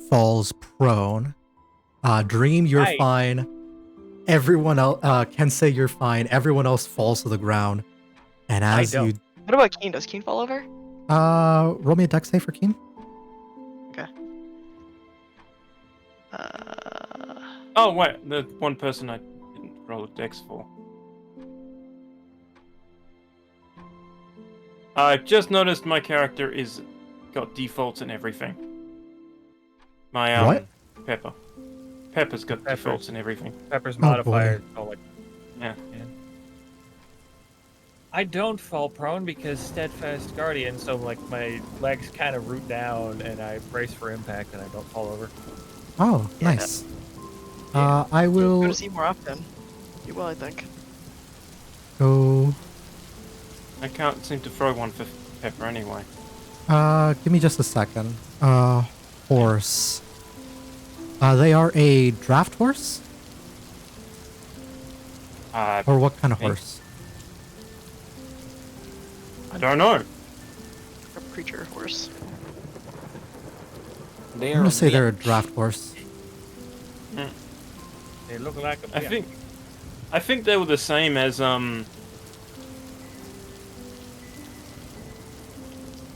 falls prone. Dream, you're Right. fine. Everyone else can say you're fine. Everyone else falls to the ground. And I as you... What about Keen? Does Keen fall over? roll me a dex save for Keen. Oh, wait. The one person I didn't roll a dex for. I just noticed my character is got defaults and everything. My What? Pepper. Pepper's got Pepper. defaults and everything. Pepper's Oh, modifier. Oh, like, Yeah. I don't fall prone because steadfast guardian, so like my legs kind of root down and I brace for impact and I don't fall over. Oh, Yeah. nice. I will Go to see more often. You will, I think. go... I can't seem to throw one for Pepper anyway. Give me just a second. Horse. They are a draft horse? Or what kind of Hey. horse? I don't know. Creature, horse. I'm gonna say they're a draft horse. They look like a I think they were the same as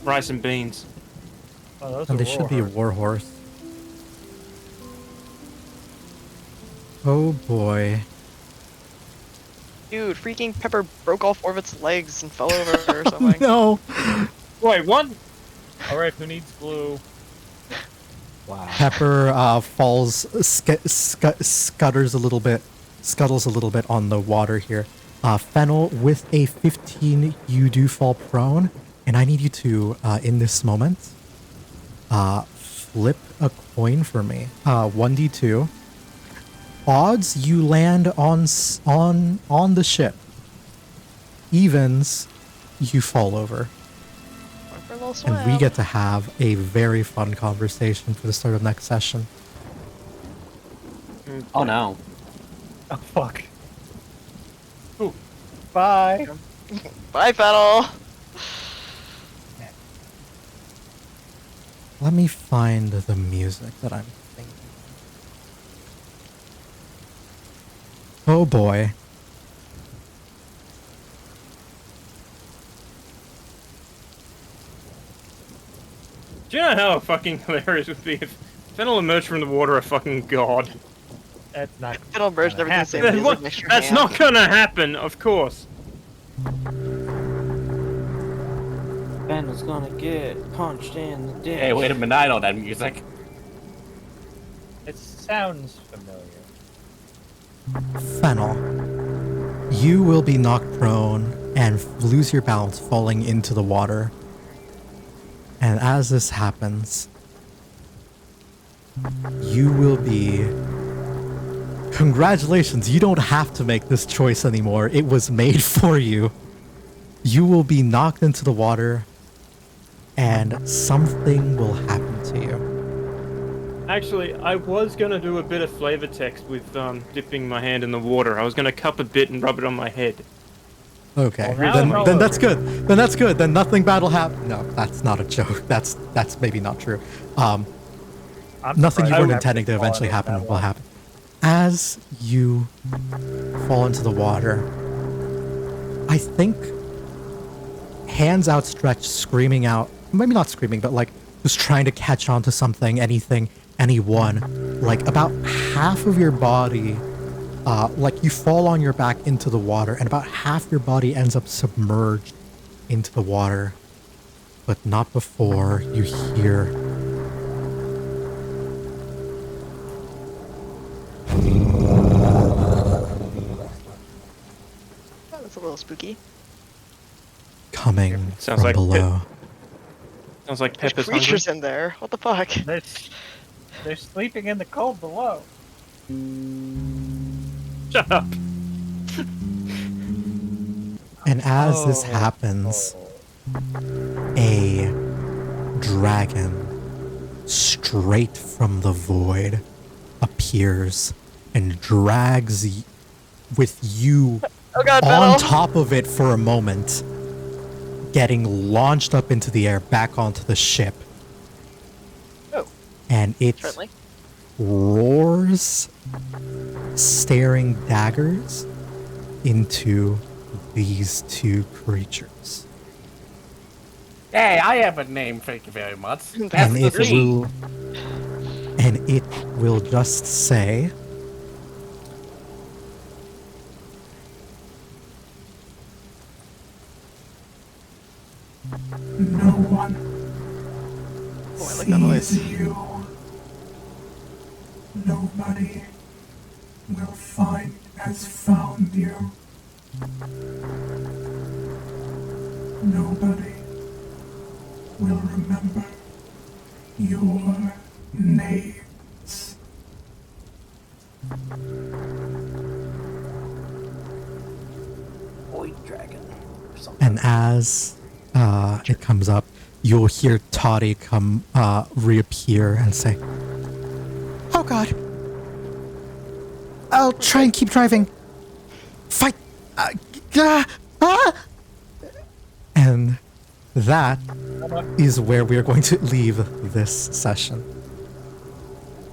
rice and beans. Oh, those And are they should be a war war horse. Oh boy. Dude, freaking Pepper broke all 4 of its legs and fell over or something. No! Wait, what? All right, who needs glue? Wow. Pepper falls, scuttles a little bit on the water here. Fennel, with a 15, you do fall prone, and I need you to, in this moment, flip a coin for me. 1d2. Odds, you land on the ship. Evens, you fall over. Went for a little swim. And we get to have a very fun conversation for the start of next session. oh no. Oh fuck. Ooh. Bye. Bye, Fennel. Let me find the music that I'm thinking. Oh boy. Do you know how fucking hilarious it would be if Fennel emerged from the water a fucking god? That's not. Fennel merged gonna everything happen. same. What? That's not gonna happen, of course. Fennel's gonna get punched in the dick. Hey, wait a minute, I know that music. It sounds familiar. Fennel, you will be knocked prone and lose your balance falling into the water. And as this happens, you will be... Congratulations, you don't have to make this choice anymore. It was made for you. You will be knocked into the water and something will happen to you. Actually, I was gonna do a bit of flavor text with dipping my hand in the water. I was gonna cup a bit and rub it on my head. Okay, Well, now then it's that's good. Then that's good. Then nothing bad will happen. No, that's not a joke. That's maybe not true. I'm Nothing you surprised weren't I intending to actually eventually followed it happen that will well. happen. As you fall into the water, I think hands outstretched, screaming out, maybe not screaming, but like just trying to catch on to something, anything, anyone. Like about half of your body, like you fall on your back into the water and about half your body ends up submerged into the water, but not before you hear Oh, that's a little spooky. coming Sounds from like below. Sounds like There's Pepper's hungry. creatures in there. What the fuck? They're sleeping in the cold below. Shut up. And as this Oh. happens, a dragon straight from the void appears and drags with you Oh god, on Fennel. top of it for a moment, getting launched up into the air back onto the ship. Oh, And it certainly. roars, staring daggers into these two creatures. Hey, I have a name, thank you very much. That's That's And the it dream. will and it will just say, No one Oh, I like that voice. sees you. Nobody has found you. Nobody will remember your names. Void dragon or something. and as it comes up, you'll hear Toddy reappear and say, "Oh God, I'll try and keep driving. Fight!" And that is where we are going to leave this session.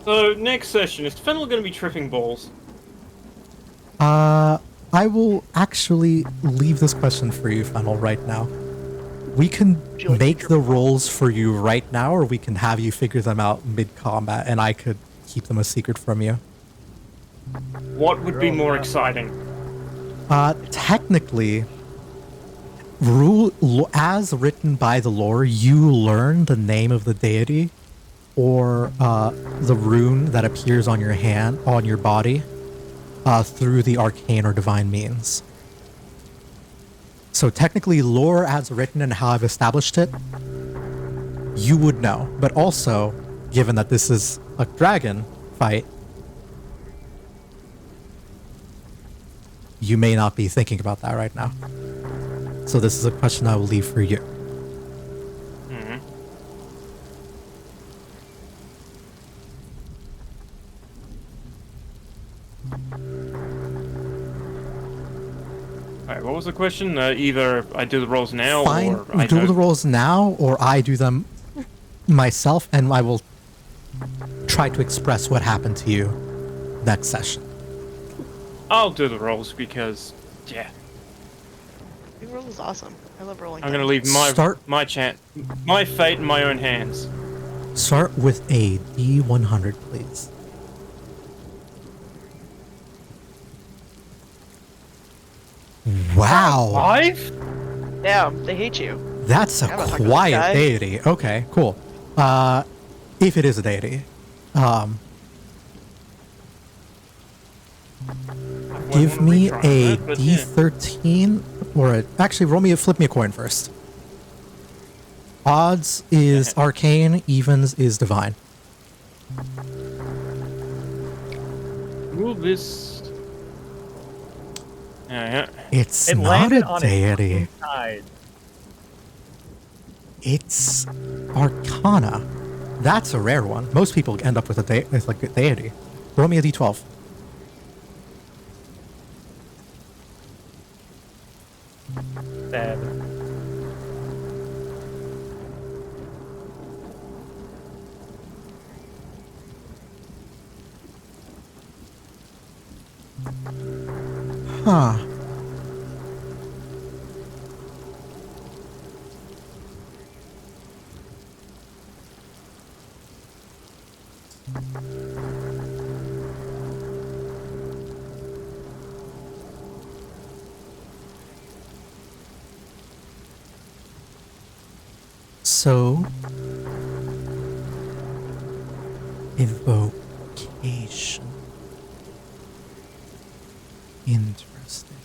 So next session, is Fennel gonna be tripping balls? I will actually leave this question for you, Fennel, right now. We can you like make to the rolls for you right now, or we can have you figure them out mid-combat, and I could keep them a secret from you. What would be more exciting? Technically, as written by the lore, you learn the name of the deity or the rune that appears on your body, through the arcane or divine means. So technically, lore as written and how I've established it, you would know. But also, given that this is a dragon fight, you may not be thinking about that right now. So this is a question I will leave for you. Hmm. Alright, what was the question? Either I do the rolls now, Fine, or I do know... the rolls now, or I do them myself, and I will try to express what happened to you next session. I'll do the rolls because, yeah, Big roll is awesome. I love rolling. I'm gonna dice. leave my Start- my fate in my own hands. Start with a D100, please. Wow. 5? Damn, they hate you. That's a I'm not talking to this quiet guy. deity. Okay, cool. If it is a deity, give me a D13 or actually flip me a coin first. Odds is arcane, evens is divine. Will this? Yeah. It's It not landed a on deity. its side. It's arcana. That's a rare one. Most people end up with with like a deity. Roll me a D12. Sad. Huh. So, evocation. Interesting.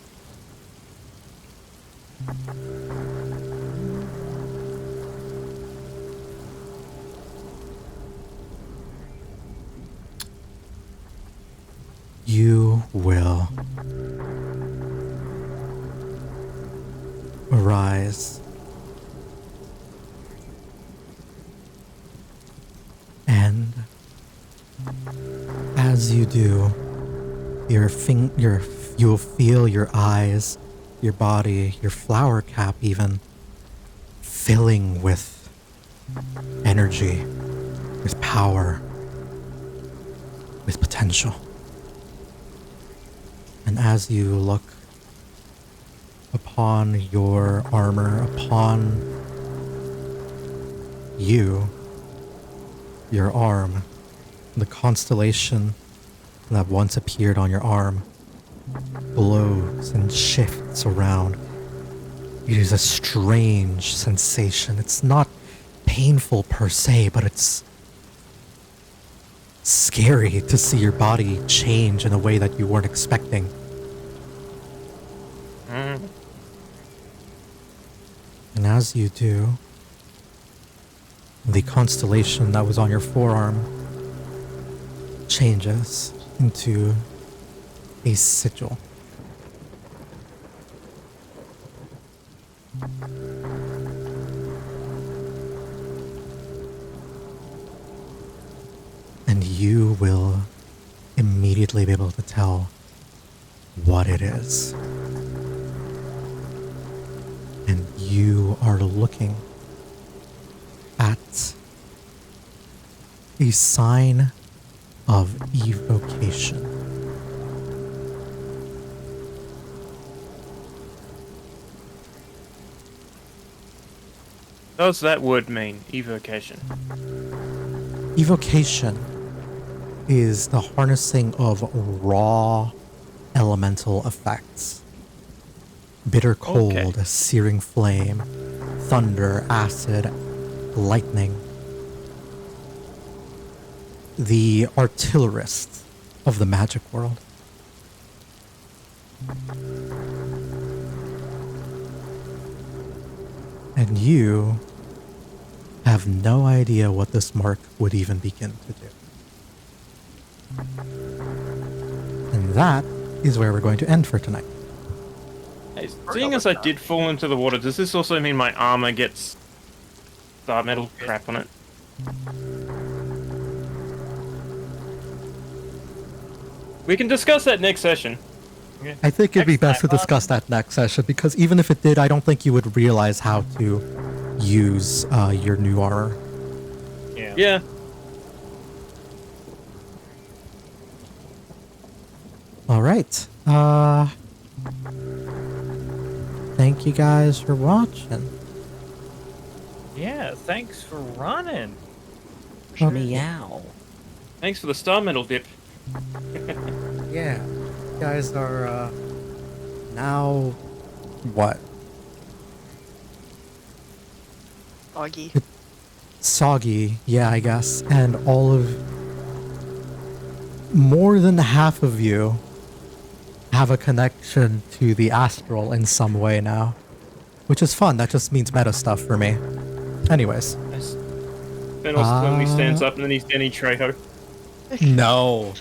You will arise and as you do, you'll feel your eyes, your body, your flower cap even filling with energy, with power, with potential. And as you look upon your armor, upon you, your arm, the constellation that once appeared on your arm glows and shifts around. It is a strange sensation. It's not painful per se, but it's scary to see your body change in a way that you weren't expecting. And as you do, the constellation that was on your forearm changes into a sigil. And you will immediately be able to tell what it is. And you are looking at a sign of evocation. Does that word mean evocation? Evocation is the harnessing of raw elemental effects. Bitter cold, Okay. searing flame, thunder, acid, lightning. The artillerist of the magic world. And you have no idea what this mark would even begin to do. And that is where we're going to end for tonight. Hey, seeing as I did fall into the water, does this also mean my armor gets dark metal crap on it? We can discuss that next session. I think it'd be Next best to time on- discuss that next session, because even if it did, I don't think you would realize how to use your new armor. Yeah. Yeah. All right. Thank you guys for watching. Yeah, thanks for running. Okay. Meow. Thanks for the star medal dip. Yeah. You guys are, now... What? Doggy. Soggy, yeah, I guess. And all of... More than half of you have a connection to the Astral in some way now. Which is fun, that just means meta stuff for me. Anyways. Fennel suddenly stands up and then he's Danny Trejo. No.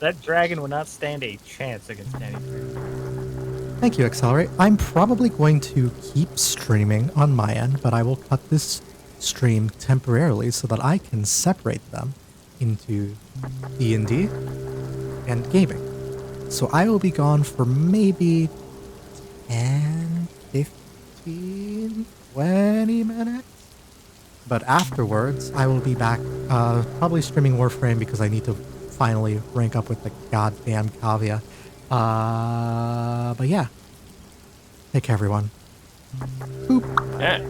That dragon would not stand a chance against Danny Trejo. Thank you, Accelerate. I'm probably going to keep streaming on my end, but I will cut this stream temporarily so that I can separate them into D&D and gaming. So I will be gone for maybe 10, 15, 20 minutes. But afterwards, I will be back, probably streaming Warframe because I need to finally rank up with the goddamn Kavia. But yeah. Take care, everyone. Boop. Yeah.